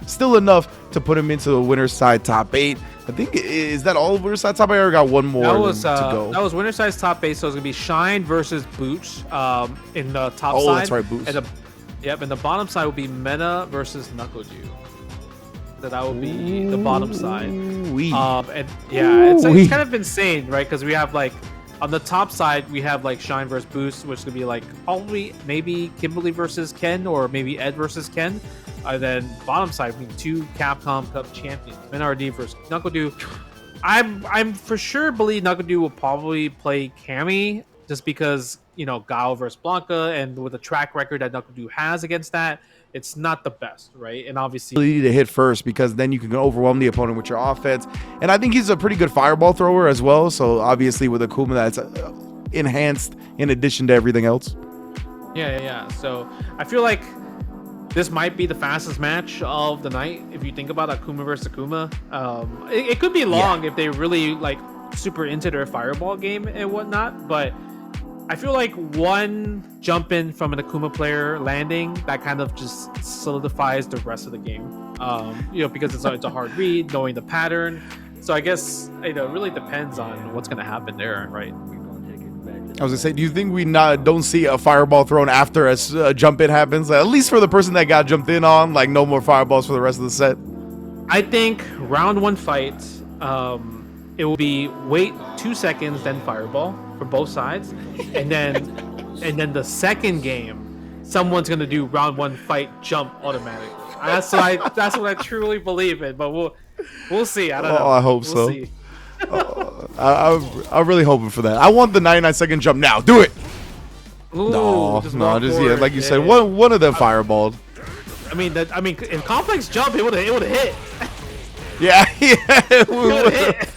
still enough to put him into the winner's side top 8. I think, is that all of winner's side top 8? I got one more to go. That was winner's side top 8, so it's going to be Shine versus Boots in the top side. Oh, that's right, Boots. Yep, and the bottom side will be Meta versus Knuckledew. So that will be the bottom side. And yeah, it's kind of insane, right? Because we have like on the top side we have like Shine versus Boost, which could be like probably maybe Kimberly versus Ken or maybe Ed versus Ken. And then bottom side we have 2 Capcom Cup champions, NRD versus Knuckledew. I'm for sure believe Knuckledew will probably play Cammy just because, you know, Gao versus Blanca, and with the track record that Knuckledew has against that, it's not the best, right? And obviously you need to hit first because then you can overwhelm the opponent with your offense. And I think he's a pretty good fireball thrower as well. So obviously with Akuma, that's enhanced in addition to everything else. Yeah. So I feel like this might be the fastest match of the night if you think about Akuma versus Akuma. It could be long if they really like super into their fireball game and whatnot, but I feel like one jump in from an Akuma player landing that kind of just solidifies the rest of the game. You know, because it's a hard read, knowing the pattern. So I guess it really depends on what's going to happen there, right? I was gonna say, do you think we don't see a fireball thrown after a jump in happens? At least for the person that got jumped in on, like no more fireballs for the rest of the set. I think round 1 fight, it will be wait 2 seconds, then fireball for both sides, and then the second game, someone's gonna do round 1 fight jump automatically. That's what I truly believe in. But we'll see. I don't know. I hope so. See. I'm really hoping for that. I want the 99-second jump now. Do it. Ooh, no, just like you said, one of them fireballed. I mean, in complex jump, it would have hit. Yeah, it would hit.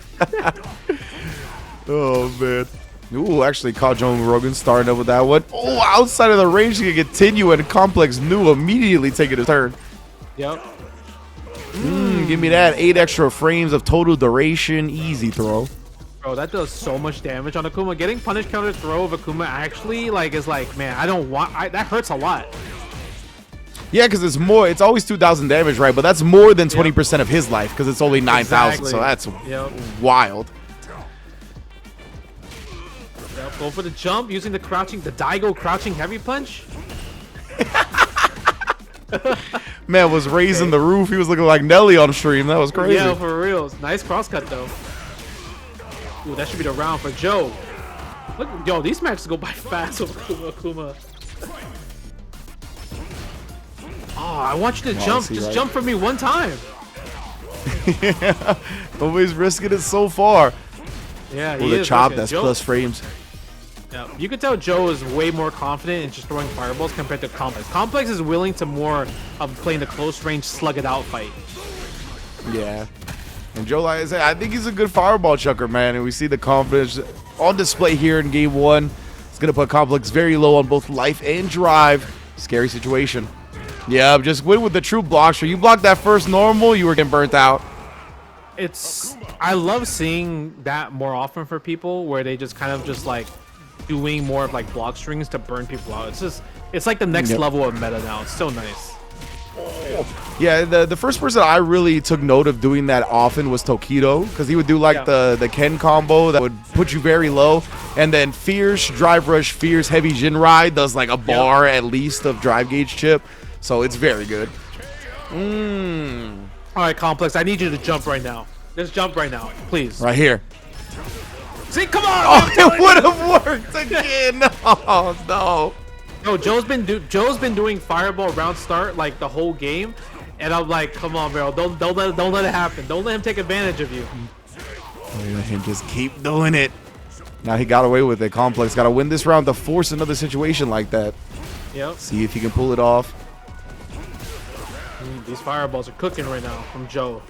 Oh man. Ooh, actually caught Joe Rogan starting up with that one. Oh, outside of the range to continue, and Complex knew immediately taking a turn. Yep. Give me that. 8 extra frames of total duration. Easy throw. Bro, that does so much damage on Akuma. Getting punish counter throw of Akuma actually like is like, man, I don't want. That hurts a lot. Yeah, because it's more. It's always 2,000 damage, right? But that's more than 20% of his life because it's only 9,000. Exactly. So that's Yep. wild. Yep. Go for the jump using the Daigo crouching heavy punch. Man was raising the roof. He was looking like Nelly on stream. That was crazy. Yeah, for reals. Nice cross cut though. Ooh, that should be the round for Joe. Look, yo, these matches go by fast with Akuma. Oh, I want you to jump. Just right? jump for me one time. Yeah. Nobody's risking it so far. Yeah, With a chop, that's plus frames. Yeah, you could tell Joe is way more confident in just throwing fireballs compared to Complex. Complex is willing to more of playing the close range, slug it out fight. Yeah. And Joe, like I said, I think he's a good fireball chucker, man. And we see the confidence on display here in game 1. It's going to put Complex very low on both life and drive. Scary situation. Yeah, just win with the true block. Sure, you blocked that first normal, you were getting burnt out. I love seeing that more often for people where they just kind of just like doing more of like block strings to burn people out. It's like the next level of meta now. It's so nice. Yeah, the first person I really took note of doing that often was Tokido, because he would do like the Ken combo that would put you very low, and then Fierce Drive Rush, Fierce Heavy Jin Ride does like a bar at least of drive gauge chip, so it's very good. All right, Complex, I need you to jump right now. Just jump right now, please. Right here. See, come on! Oh, it would have worked again. Oh no. No, Joe's been doing fireball round start like the whole game, and I'm like, come on, bro, don't let it happen. Don't let him take advantage of you. Don't let him just keep doing it. Now he got away with it. Complex got to win this round to force another situation like that. Yep. See if he can pull it off. These fireballs are cooking right now from Joe.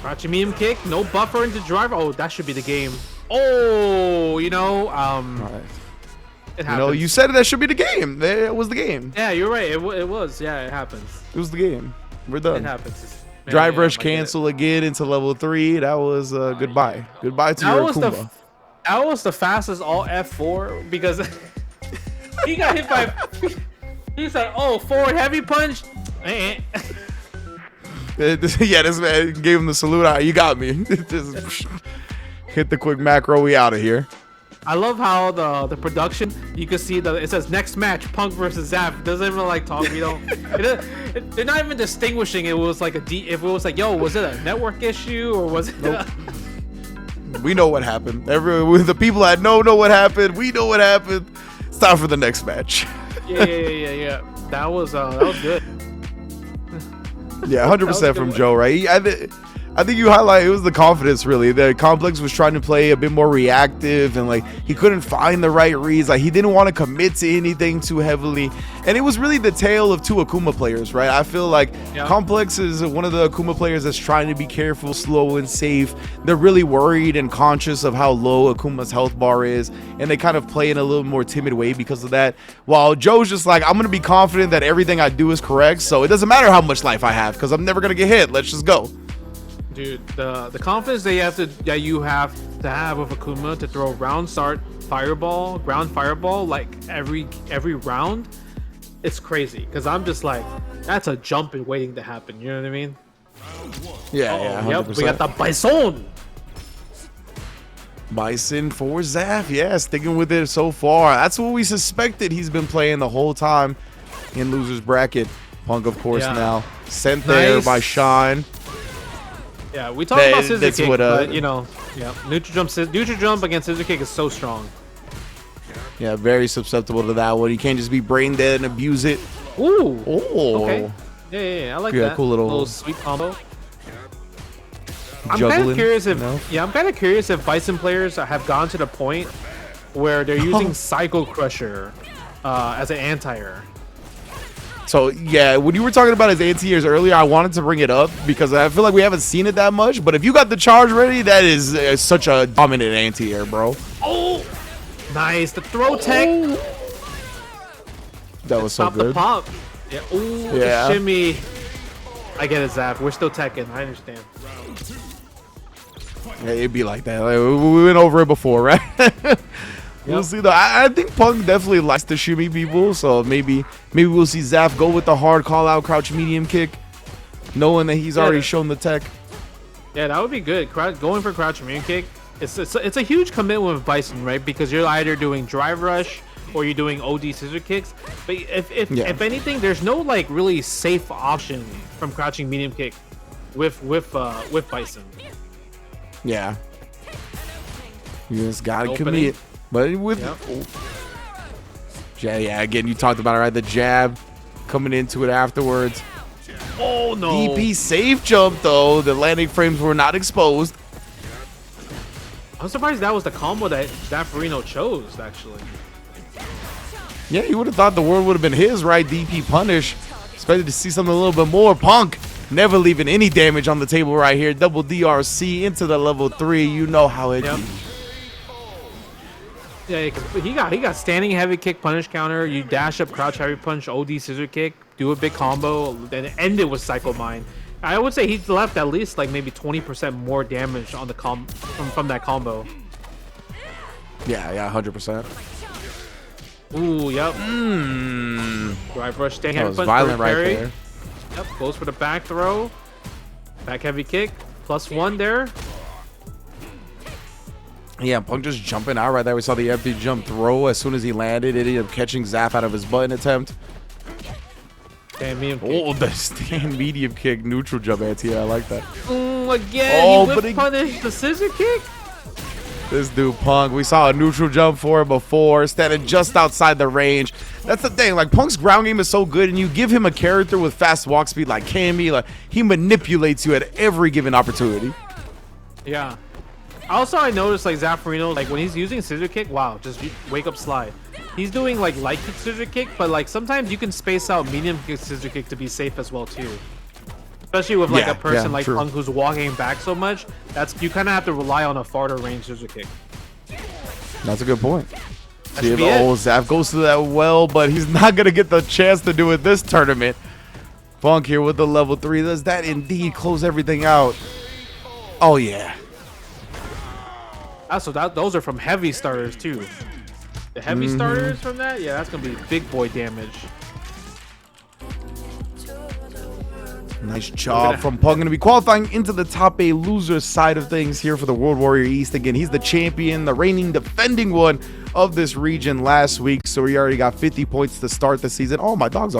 Crouching medium kick, no buffer into driver. Oh, that should be the game. Oh, you know, Right. it happens. You know, you said that should be the game. It was the game. Yeah, you're right. It was. Yeah, it happens. It was the game. We're done. It happens. Man, Drive yeah, rush I get it. cancel again into level 3. That was goodbye. Goodbye to your Akuma. That was the fastest all F4 because he got hit by. He said, "Oh, forward heavy punch." Yeah, this man gave him the salute. All right, you got me. Just hit the quick macro. We out of here. I love how the production, you can see it says next match Punk versus Zap. It doesn't even like talk. They're not even distinguishing. It was like if it was like, yo, was it a network issue or was it? Nope. We know what happened. The people that know what happened. We know what happened. It's time for the next match. Yeah. That was good. Yeah, 100% from Joe, right? I think you highlight it was the confidence, really. The Complex was trying to play a bit more reactive, and like he couldn't find the right reads. Like he didn't want to commit to anything too heavily, and it was really the tale of two Akuma players, right? I feel like Complex is one of the Akuma players that's trying to be careful, slow, and safe. They're really worried and conscious of how low Akuma's health bar is, and they kind of play in a little more timid way because of that. While Joe's just like, I'm gonna be confident that everything I do is correct, so it doesn't matter how much life I have because I'm never gonna get hit. Let's just go. Dude, the confidence that you have to have with Akuma to throw ground fireball like every round, it's crazy. Cause I'm just like, that's a jump and waiting to happen. You know what I mean? Yeah, 100%. Yep, we got the Bison for Zaf. Yeah, sticking with it so far. That's what we suspected he's been playing the whole time in losers bracket. Punk, of course, now sent there by Sean. Yeah, we talked about scissor kick, but you know, neutral jump against scissor kick is so strong. Yeah, very susceptible to that one. You can't just be brain dead and abuse it. Ooh. Oh. Okay. Yeah, I like that. Cool little sweet combo. I'm Juggling, kind of curious if you know? Bison players have gone to the point where they're using Psycho Crusher as an anti-air. So, yeah, when you were talking about his anti-airs earlier, I wanted to bring it up because I feel like we haven't seen it that much. But if you got the charge ready, that is such a dominant anti-air, bro. Oh! Nice. The throw tech. That was so Stop the good. pop. Yeah. Ooh, Yeah. the shimmy. I get it, Zap. We're still teching. I understand. Yeah, it'd be like that. Like, we went over it before, right? We'll see though. I think Punk definitely likes to shimmy people, so maybe we'll see Zaf go with the hard call out crouch medium kick, knowing that he's already shown the tech. Yeah, that would be good. Going for crouch medium kick. It's a huge commitment with Bison, right? Because you're either doing drive rush or you're doing OD scissor kicks. But if anything, there's no like really safe option from crouching medium kick with Bison. Yeah. You just gotta commit. But with yeah, again, you talked about it, right? The jab coming into it afterwards. Oh no. DP safe jump though. The landing frames were not exposed. I'm surprised that was the combo that Zaffarino chose, actually. Yeah, you would have thought the world would have been his, right? DP punish. Expected to see something a little bit more. Punk never leaving any damage on the table right here. Double DRC into the level 3. You know how it is. Yeah, he got standing heavy kick punish counter. You dash up crouch heavy punch, OD scissor kick, do a big combo, then end it with cycle mine. I would say he left at least like maybe 20% more damage on the from that combo. Yeah, 100%. Ooh, yep. Drive rush, standing heavy punch, violent right parry. there. Yep, goes for the back throw, back heavy kick, +1 there. Yeah, Punk just jumping out right there. We saw the empty jump throw as soon as he landed. It ended up catching Zaf out of his button attempt. Medium kick. Oh, the stand medium kick, neutral jump anti. I like that. Again, he whip punish the scissor kick. This dude Punk, we saw a neutral jump for him before, standing just outside the range. That's the thing, like Punk's ground game is so good, and you give him a character with fast walk speed like Cammy, like he manipulates you at every given opportunity. Yeah. Also, I noticed like Zaffarino, like when he's using scissor kick, wow, just wake up slide. He's doing like light kick scissor kick, but like sometimes you can space out medium kick scissor kick to be safe as well too. Especially with like a person like Punk who's walking back so much, you kind of have to rely on a farther range scissor kick. That's a good point. Zaf goes to that well, but he's not gonna get the chance to do it this tournament. Punk here with the level 3. Does that indeed close everything out? Oh yeah. So those are from heavy starters too. The heavy starters from that, yeah, that's gonna be big boy damage. Nice job from Punk. Going to be qualifying into the top 8 loser side of things here for the World Warrior East. Again, he's the champion, the reigning defending one of this region last week. So he already got 50 points to start the season. Oh, my dog's on.